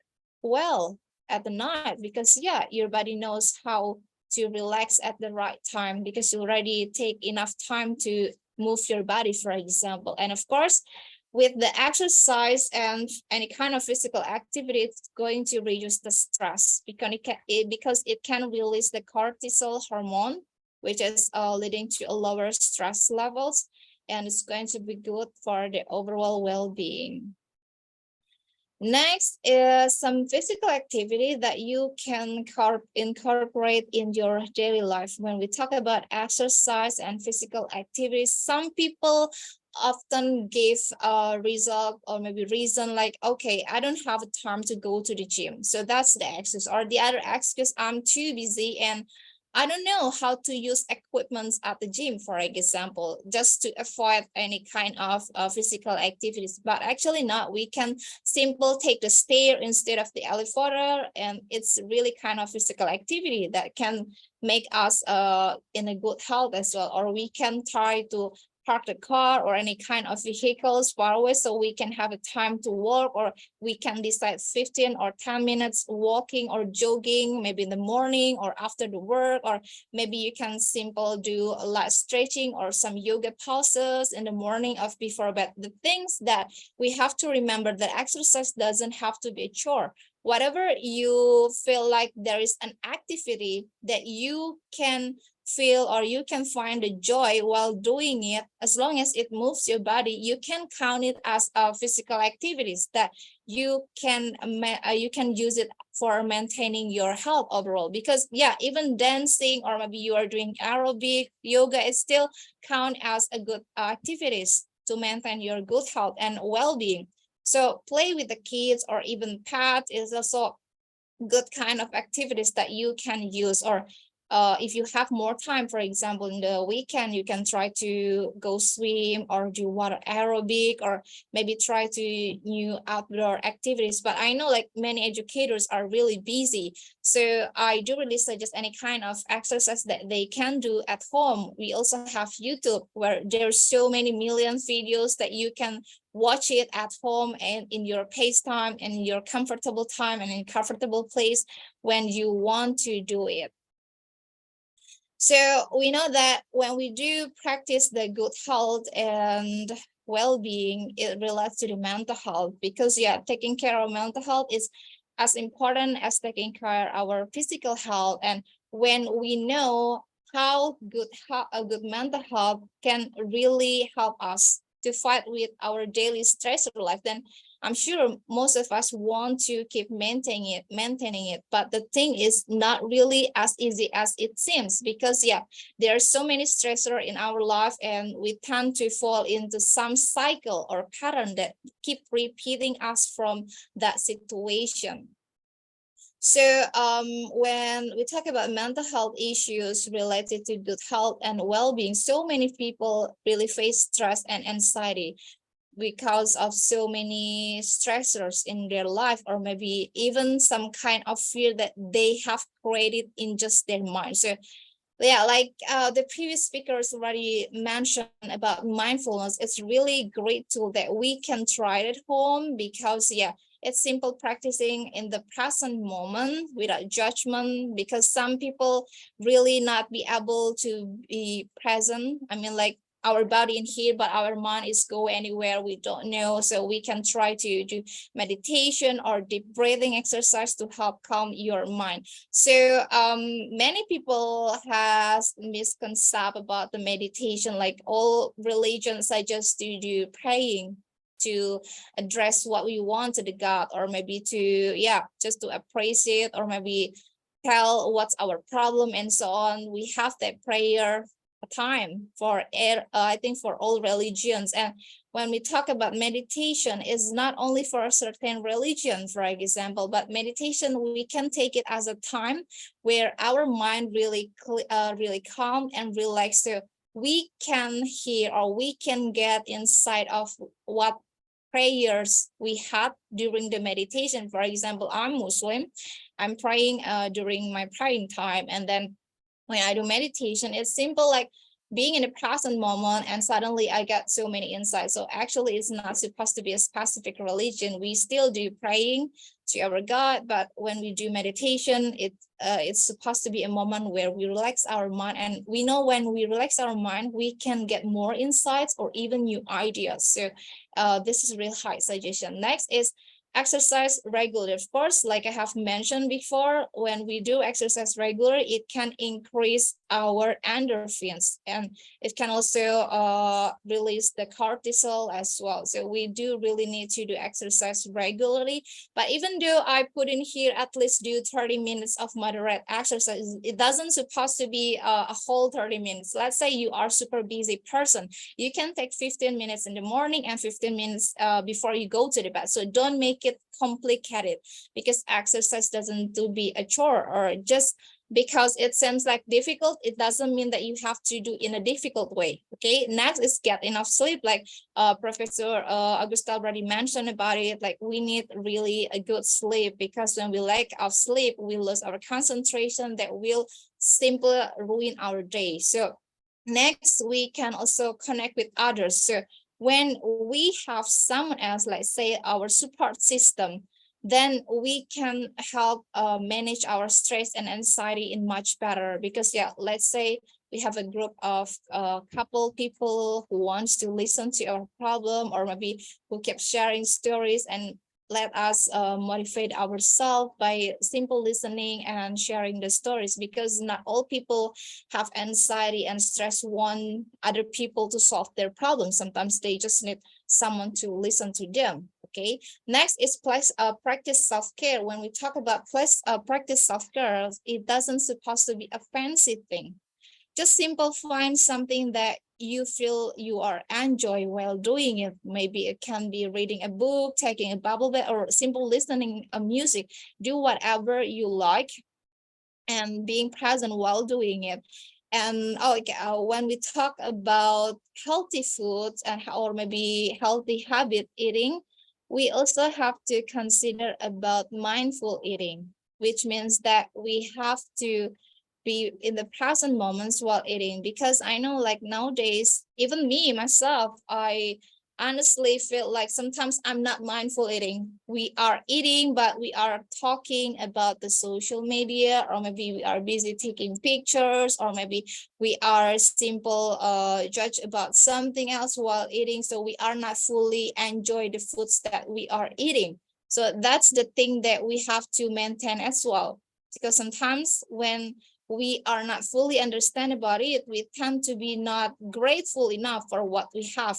well at the night, because yeah, your body knows how to relax at the right time, because you already take enough time to move your body, for example. And of course, with the exercise and any kind of physical activity, it's going to reduce the stress, because it can release the cortisol hormone, which is leading to a lower stress levels, and it's going to be good for the overall well-being. Next is some physical activity that you can incorporate in your daily life. When we talk about exercise and physical activities, some people often give a result or maybe reason like, okay, I don't have time to go to the gym. So that's the excuse. Or the other excuse, I'm too busy and I don't know how to use equipment at the gym, for example, just to avoid any kind of physical activities. But actually not, we can simply take the stair instead of the elevator, and it's really kind of physical activity that can make us in a good health as well. Or we can try to park the car or any kind of vehicles far away so we can have a time to walk, or we can decide 15 or 10 minutes walking or jogging, maybe in the morning or after the work, or maybe you can simply do a light stretching or some yoga poses in the morning of before bed. The things that we have to remember, that exercise doesn't have to be a chore. Whatever you feel like there is an activity that you can feel or you can find the joy while doing it, as long as it moves your body, you can count it as physical activities that you can use it for maintaining your health overall. Because yeah, even dancing or maybe you are doing aerobic yoga, it still count as a good activities to maintain your good health and well-being. So play with the kids or even pet is also good kind of activities that you can use. Or if you have more time, for example, in the weekend, you can try to go swim or do water aerobic, or maybe try to new outdoor activities. But I know like many educators are really busy. So I do really suggest any kind of exercise that they can do at home. We also have YouTube where there's so many million videos that you can watch it at home and in your pace time and in your comfortable time and in comfortable place when you want to do it. So we know that when we do practice the good health and well-being, it relates to the mental health, because taking care of mental health is as important as taking care of our physical health. And when we know how a good mental health can really help us to fight with our daily stressor life, then I'm sure most of us want to keep maintaining it. But the thing is not really as easy as it seems, because there are so many stressors in our life, and we tend to fall into some cycle or pattern that keep repeating us from that situation. So when we talk about mental health issues related to good health and well-being, so many people really face stress and anxiety because of so many stressors in their life, or maybe even some kind of fear that they have created in just their mind. So like the previous speakers already mentioned about mindfulness, it's really great tool that we can try at home, because it's simple practicing in the present moment without judgment, because some people really not be able to be present. I mean, like our body in here, but our mind is go anywhere we don't know. So we can try to do meditation or deep breathing exercise to help calm your mind. So many people has misconcept about the meditation, like all religions suggest to do praying to address what we want to the God, or maybe to just to appreciate, or maybe tell what's our problem and so on. We have that prayer time for I think for all religions. And when we talk about meditation, it's not only for a certain religion, for example, but meditation, we can take it as a time where our mind really calm and relaxed, so we can hear or we can get inside of what prayers we had during the meditation. For example, I'm Muslim, I'm praying during my praying time, and then when I do meditation, it's simple like being in the present moment, and suddenly I get so many insights. So actually it's not supposed to be a specific religion. We still do praying to our God, but when we do meditation, it's supposed to be a moment where we relax our mind. And we know when we relax our mind, we can get more insights or even new ideas. So this is a real high suggestion. Next is exercise regularly. Of course, like I have mentioned before, when we do exercise regularly, it can increase our endorphins, and it can also release the cortisol as well. So we do really need to do exercise regularly. But even though I put in here at least do 30 minutes of moderate exercise, it doesn't supposed to be a whole 30 minutes. Let's say you are super busy person, you can take 15 minutes in the morning and 15 minutes before you go to the bed. So don't make it complicated, because exercise doesn't to be a chore, or just because it seems like difficult, it doesn't mean that you have to do in a difficult way. Okay, next is get enough sleep. Like Professor Augusta already mentioned about it, like we need really a good sleep, because when we lack of sleep, we lose our concentration, that will simply ruin our day. So next, we can also connect with others. So when we have someone else, like say our support system, then we can help manage our stress and anxiety in much better. Because let's say we have a group of couple people who wants to listen to our problem, or maybe who keep sharing stories and let us motivate ourselves by simple listening and sharing the stories, because not all people have anxiety and stress want other people to solve their problems. Sometimes they just need someone to listen to them. Okay, next is practice self-care. When we talk about practice self-care, it doesn't supposed to be a fancy thing. Just simple, find something that you feel you are enjoy while doing it. Maybe it can be reading a book, taking a bubble bath, or simple listening to music. Do whatever you like. and being present while doing it. And when we talk about healthy foods and or maybe healthy habit eating, we also have to consider about mindful eating, which means that we have to be in the present moments while eating. Because I know, like, nowadays, even me myself, I honestly feel like sometimes I'm not mindful eating. We are eating, but we are talking about the social media, or maybe we are busy taking pictures, or maybe we are simple judge about something else while eating. So we are not fully enjoy the foods that we are eating. So that's the thing that we have to maintain as well. Because sometimes when we are not fully understand about it, we tend to be not grateful enough for what we have.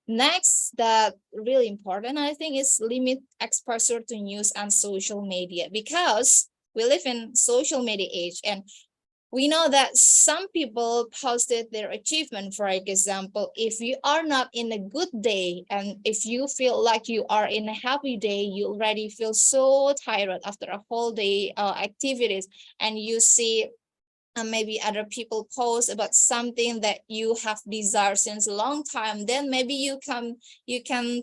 Next, that really important, I think, is limit exposure to news and social media, because we live in social media age, and we know that some people posted their achievement. For example, if you are not in a good day, and if you feel like you are in a happy day, you already feel so tired after a whole day activities, and you see maybe other people post about something that you have desired since a long time, then maybe you can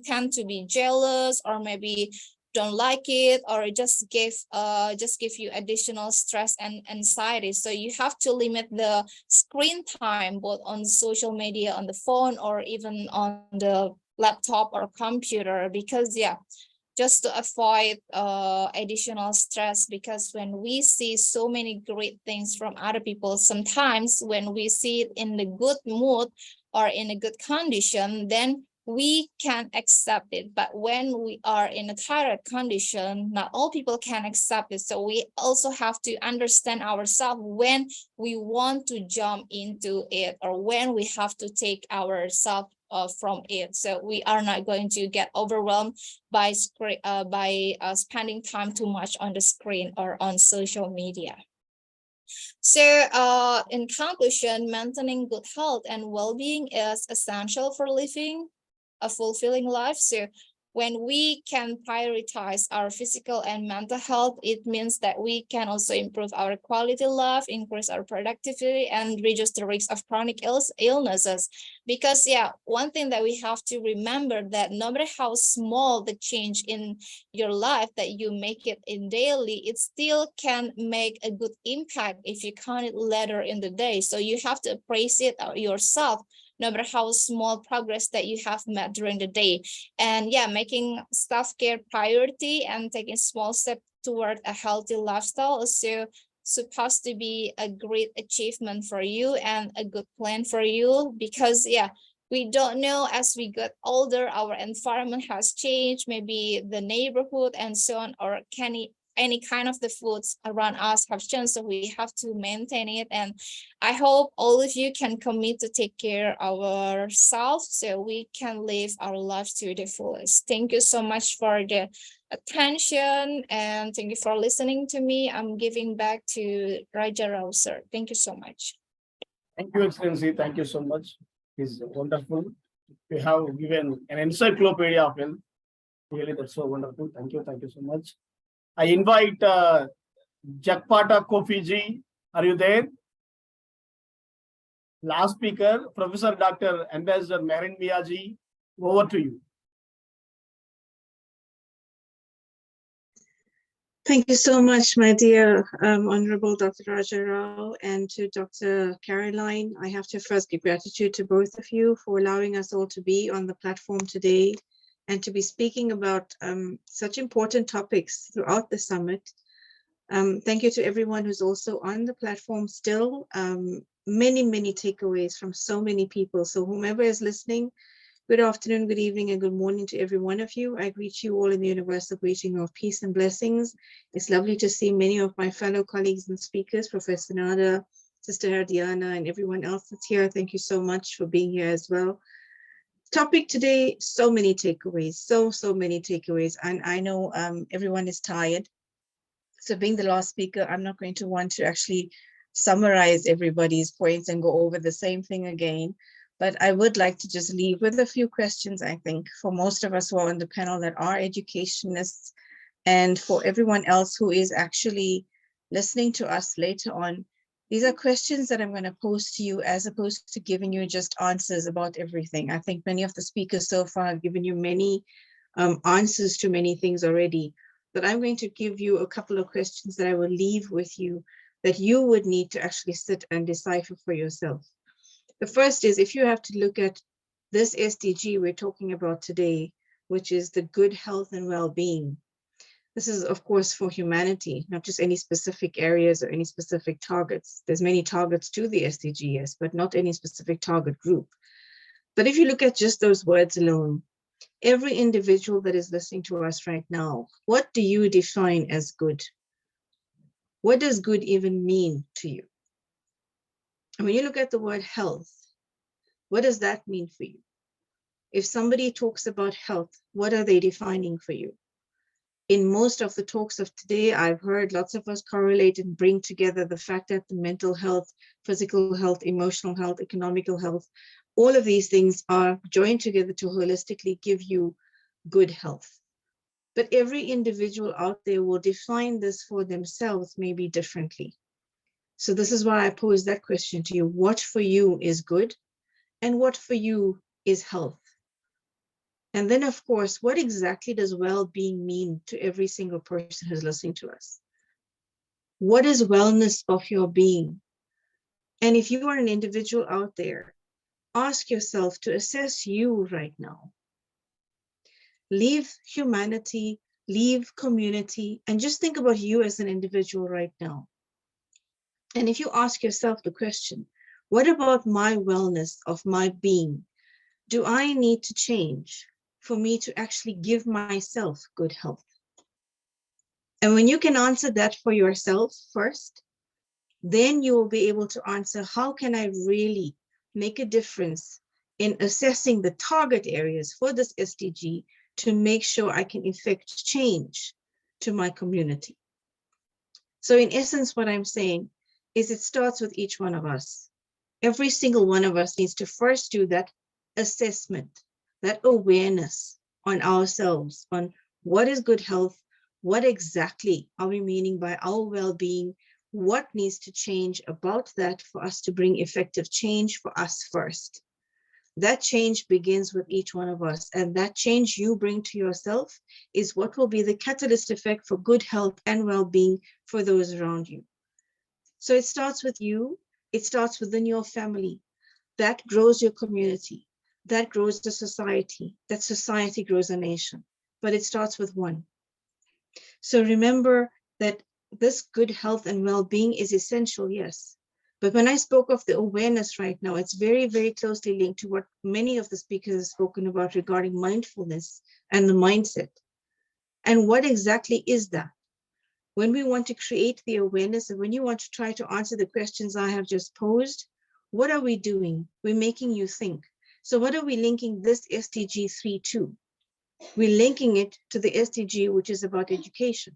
tend to be jealous, or maybe don't like it, or just give you additional stress and anxiety. So you have to limit the screen time, both on social media, on the phone, or even on the laptop or computer, because just to avoid additional stress. Because when we see so many great things from other people, sometimes when we see it in the good mood or in a good condition, then we can accept it. But when we are in a tired condition, not all people can accept it. So we also have to understand ourselves when we want to jump into it, or when we have to take ourselves from it. So we are not going to get overwhelmed by spending time too much on the screen or on social media. So in conclusion, maintaining good health and well-being is essential for living a fulfilling life. So when we can prioritize our physical and mental health, it means that we can also improve our quality of life, increase our productivity, and reduce the risk of chronic illnesses. Because one thing that we have to remember, that no matter how small the change in your life that you make it in daily, it still can make a good impact if you count it later in the day. So you have to appreciate yourself, no matter how small progress that you have made during the day. And making self-care priority and taking small steps toward a healthy lifestyle is supposed to be a great achievement for you and a good plan for you. Because we don't know, as we get older, our environment has changed, maybe the neighborhood and so on, or any kind of the foods around us have changed. So we have to maintain it. And I hope all of you can commit to take care of ourselves so we can live our lives to the fullest. Thank you so much for the attention, and thank you for listening to me. I'm giving back to Raja Rao, sir. Thank you so much. Thank you, Excellency. Thank you so much. It's wonderful. You have given an encyclopedia of health. Really, that's so wonderful. Thank you. Thank you so much. I invite Jakpata Kofi-ji. Are you there? Last speaker, Professor Dr. Ambassador Marin Mia-ji. Over to you. Thank you so much, my dear Honorable Dr. Raja Rao, and to Dr. Caroline. I have to first give gratitude to both of you for allowing us all to be on the platform today and to be speaking about such important topics throughout the summit. Thank you to everyone who's also on the platform still. Many takeaways from so many people. So whomever is listening, good afternoon, good evening, and good morning to every one of you. I greet you all in the universal greeting of peace and blessings. It's lovely to see many of my fellow colleagues and speakers, Professor Nada, Sister Hardiana, and everyone else that's here. Thank you so much for being here as well. Topic today, so many takeaways, so many takeaways. And I know everyone is tired. So being the last speaker, I'm not going to want to actually summarize everybody's points and go over the same thing again. But I would like to just leave with a few questions, I think, for most of us who are on the panel that are educationists, and for everyone else who is actually listening to us later on, these are questions that I'm going to pose to you as opposed to giving you just answers about everything. I think many of the speakers so far have given you many answers to many things already, but I'm going to give you a couple of questions that I will leave with you that you would need to actually sit and decipher for yourself. The first is, if you have to look at this SDG we're talking about today, which is the good health and well-being. This is, of course, for humanity, not just any specific areas or any specific targets. There's many targets to the SDG, yes, but not any specific target group. But if you look at just those words alone, every individual that is listening to us right now, what do you define as good? What does good even mean to you? And when you look at the word health, what does that mean for you? If somebody talks about health, what are they defining for you? In most of the talks of today, I've heard lots of us correlate and bring together the fact that the mental health, physical health, emotional health, economical health, all of these things are joined together to holistically give you good health. But every individual out there will define this for themselves maybe differently. So this is why I pose that question to you. What for you is good and what for you is health? And then, of course, what exactly does well-being mean to every single person who's listening to us? What is wellness of your being? And if you are an individual out there, ask yourself to assess you right now. Leave humanity, leave community, and just think about you as an individual right now. And if you ask yourself the question, what about my wellness of my being? Do I need to change for me to actually give myself good health? And when you can answer that for yourself first, then you will be able to answer, how can I really make a difference in assessing the target areas for this SDG to make sure I can effect change to my community? So in essence, what I'm saying is it starts with each one of us. Every single one of us needs to first do that assessment, that awareness on ourselves, on what is good health, what exactly are we meaning by our well-being, what needs to change about that for us to bring effective change for us first. That change begins with each one of us, and that change you bring to yourself is what will be the catalyst effect for good health and well-being for those around you. So it starts with you, it starts within your family. That grows your community, that grows the society, that society grows a nation, but it starts with one. So remember that this good health and well-being is essential, yes. But when I spoke of the awareness right now, it's very, very closely linked to what many of the speakers have spoken about regarding mindfulness and the mindset. And what exactly is that? When we want to create the awareness and when you want to try to answer the questions I have just posed, what are we doing? We're making you think. So what are we linking this SDG 3 to? We're linking it to the SDG, which is about education.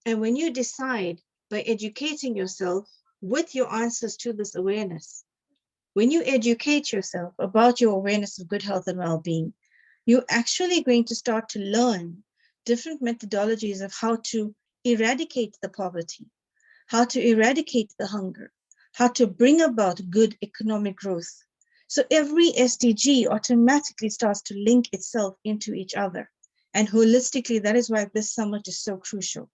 And when you decide by educating yourself with your answers to this awareness, when you educate yourself about your awareness of good health and well-being, you're actually going to start to learn different methodologies of how to eradicate the poverty, how to eradicate the hunger, how to bring about good economic growth. So every SDG automatically starts to link itself into each other. And holistically, that is why this summit is so crucial.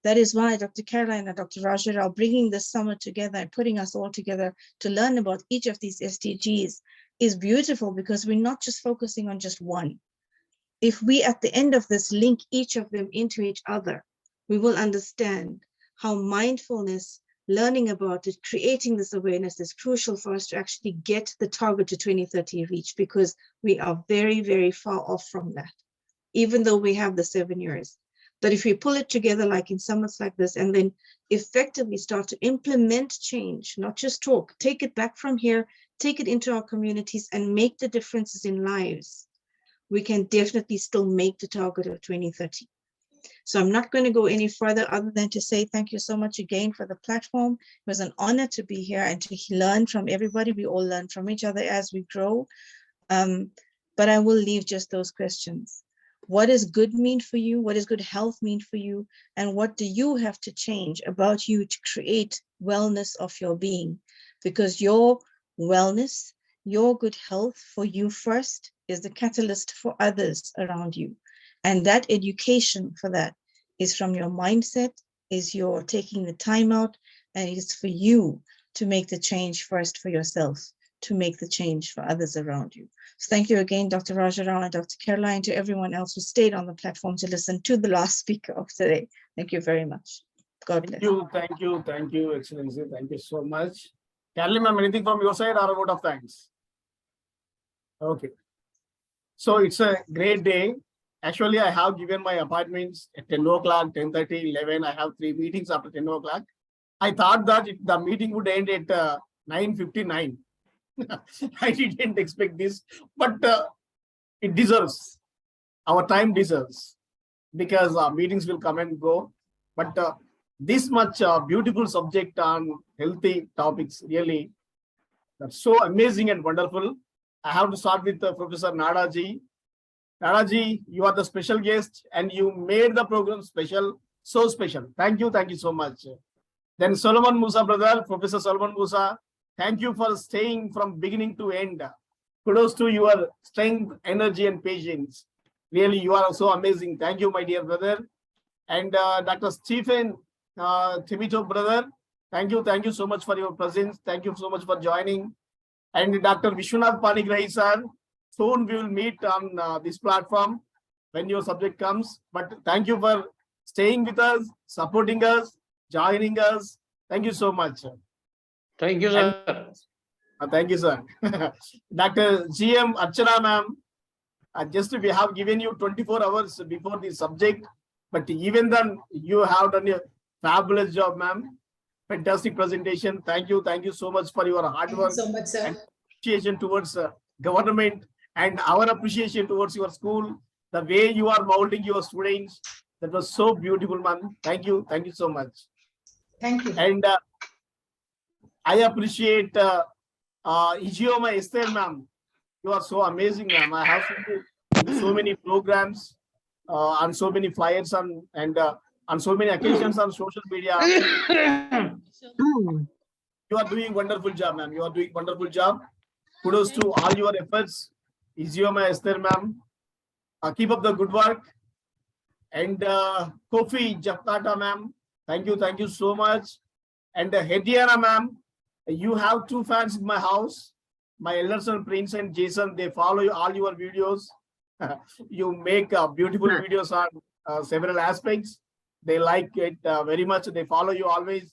That is why Dr. Caroline and Dr. Raja are bringing this summit together and putting us all together to learn about each of these SDGs is beautiful, because we're not just focusing on just one. If we, at the end of this, link each of them into each other, we will understand how mindfulness, learning about it, creating this awareness is crucial for us to actually get the target to 2030 reached, because we are very, very far off from that, even though we have the 7 years. But if we pull it together like in summits like this, and then effectively start to implement change, not just talk, take it back from here, take it into our communities and make the differences in lives, we can definitely still make the target of 2030. So I'm not going to go any further other than to say thank you so much again for the platform. It was an honor to be here and to learn from everybody. We all learn from each other as we grow. But I will leave just those questions. What does good mean for you? What does good health mean for you? And what do you have to change about you to create wellness of your being? Because your wellness, your good health for you first is the catalyst for others around you. And that education for that is from your mindset, is your taking the time out, and it is for you to make the change first for yourself, to make the change for others around you. So thank you again, Dr. Rajarao and Dr. Caroline, to everyone else who stayed on the platform to listen to the last speaker of today. Thank you very much. God bless. Thank you, Excellency. Thank you so much. Caroline, ma'am, anything from your side or a vote of thanks? Okay. So it's a great day. Actually, I have given my appointments at 10 o'clock, 10:30, 11. I have 3 meetings after 10 o'clock. I thought that the meeting would end at 9:59. I didn't expect this, but it deserves. Our time deserves, because meetings will come and go. But this much beautiful subject on healthy topics, really, that's so amazing and wonderful. I have to start with Professor Nadaji. Nadaji, you are the special guest and you made the program special, so special. Thank you so much. Then Solomon Musa, brother, Professor Solomon Musa, thank you for staying from beginning to end. Kudos to your strength, energy, and patience. Really, you are so amazing. Thank you, my dear brother. And Dr. Stephen Timito, brother, thank you so much for your presence. Thank you so much for joining. And Dr. Vishwanath Panigrahi, sir, soon we will meet on this platform when your subject comes. But thank you for staying with us, supporting us, joining us. Thank you so much. Thank you, sir. Thank you, sir. Dr. GM Archana, ma'am, just we have given you 24 hours before the subject, but even then you have done a fabulous job, ma'am. Fantastic presentation. Thank you so much for your hard work. Thank you so much, sir. And appreciation towards government and our appreciation towards your school. The way you are molding your students, that was so beautiful, ma'am. Thank you so much. Thank you. And I appreciate Ijioma Esther, ma'am. You are so amazing, ma'am. I have seen you in so many programs, on so many flyers, and on so many occasions on social media. You are doing wonderful job, ma'am. You are doing wonderful job. Kudos to all your efforts, Ijioma Esther, ma'am. Keep up the good work. And Kofi Japtata, ma'am. Thank you so much. And Hediana, ma'am. You have 2 fans in my house. My elder son Prince and Jason, they follow all your videos. You make beautiful videos on several aspects. They like it very much. They follow you always.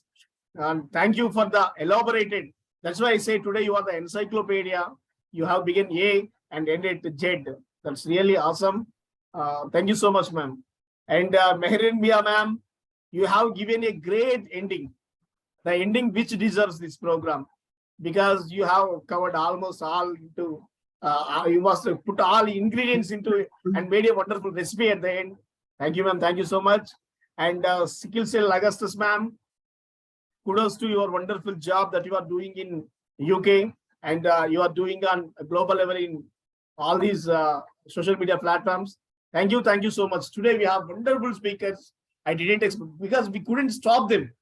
And thank you for the elaborated. That's why I say today you are the encyclopedia. You have begun A and ended Z. That's really awesome. Thank you so much, ma'am. And Meherin Mia, ma'am, you have given a great ending. The ending which deserves this program, because you have covered almost all into, you must have put all ingredients into it and made a wonderful recipe at the end. Thank you, ma'am. Thank you so much. And Sickle Cell Augustus, ma'am, kudos to your wonderful job that you are doing in UK, and you are doing on a global level in all these social media platforms. Thank you so much. Today we have wonderful speakers. I didn't expect, because we couldn't stop them.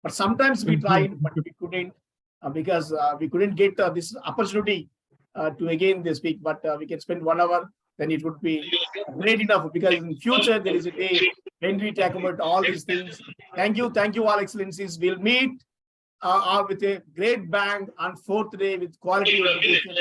But sometimes we tried, but we couldn't, because we couldn't get this opportunity to again speak. But we can spend 1 hour, then it would be great enough, because in future there is a day when we talk about all these things. Thank you, all excellencies. We'll meet with a great bang on 4th day with quality education.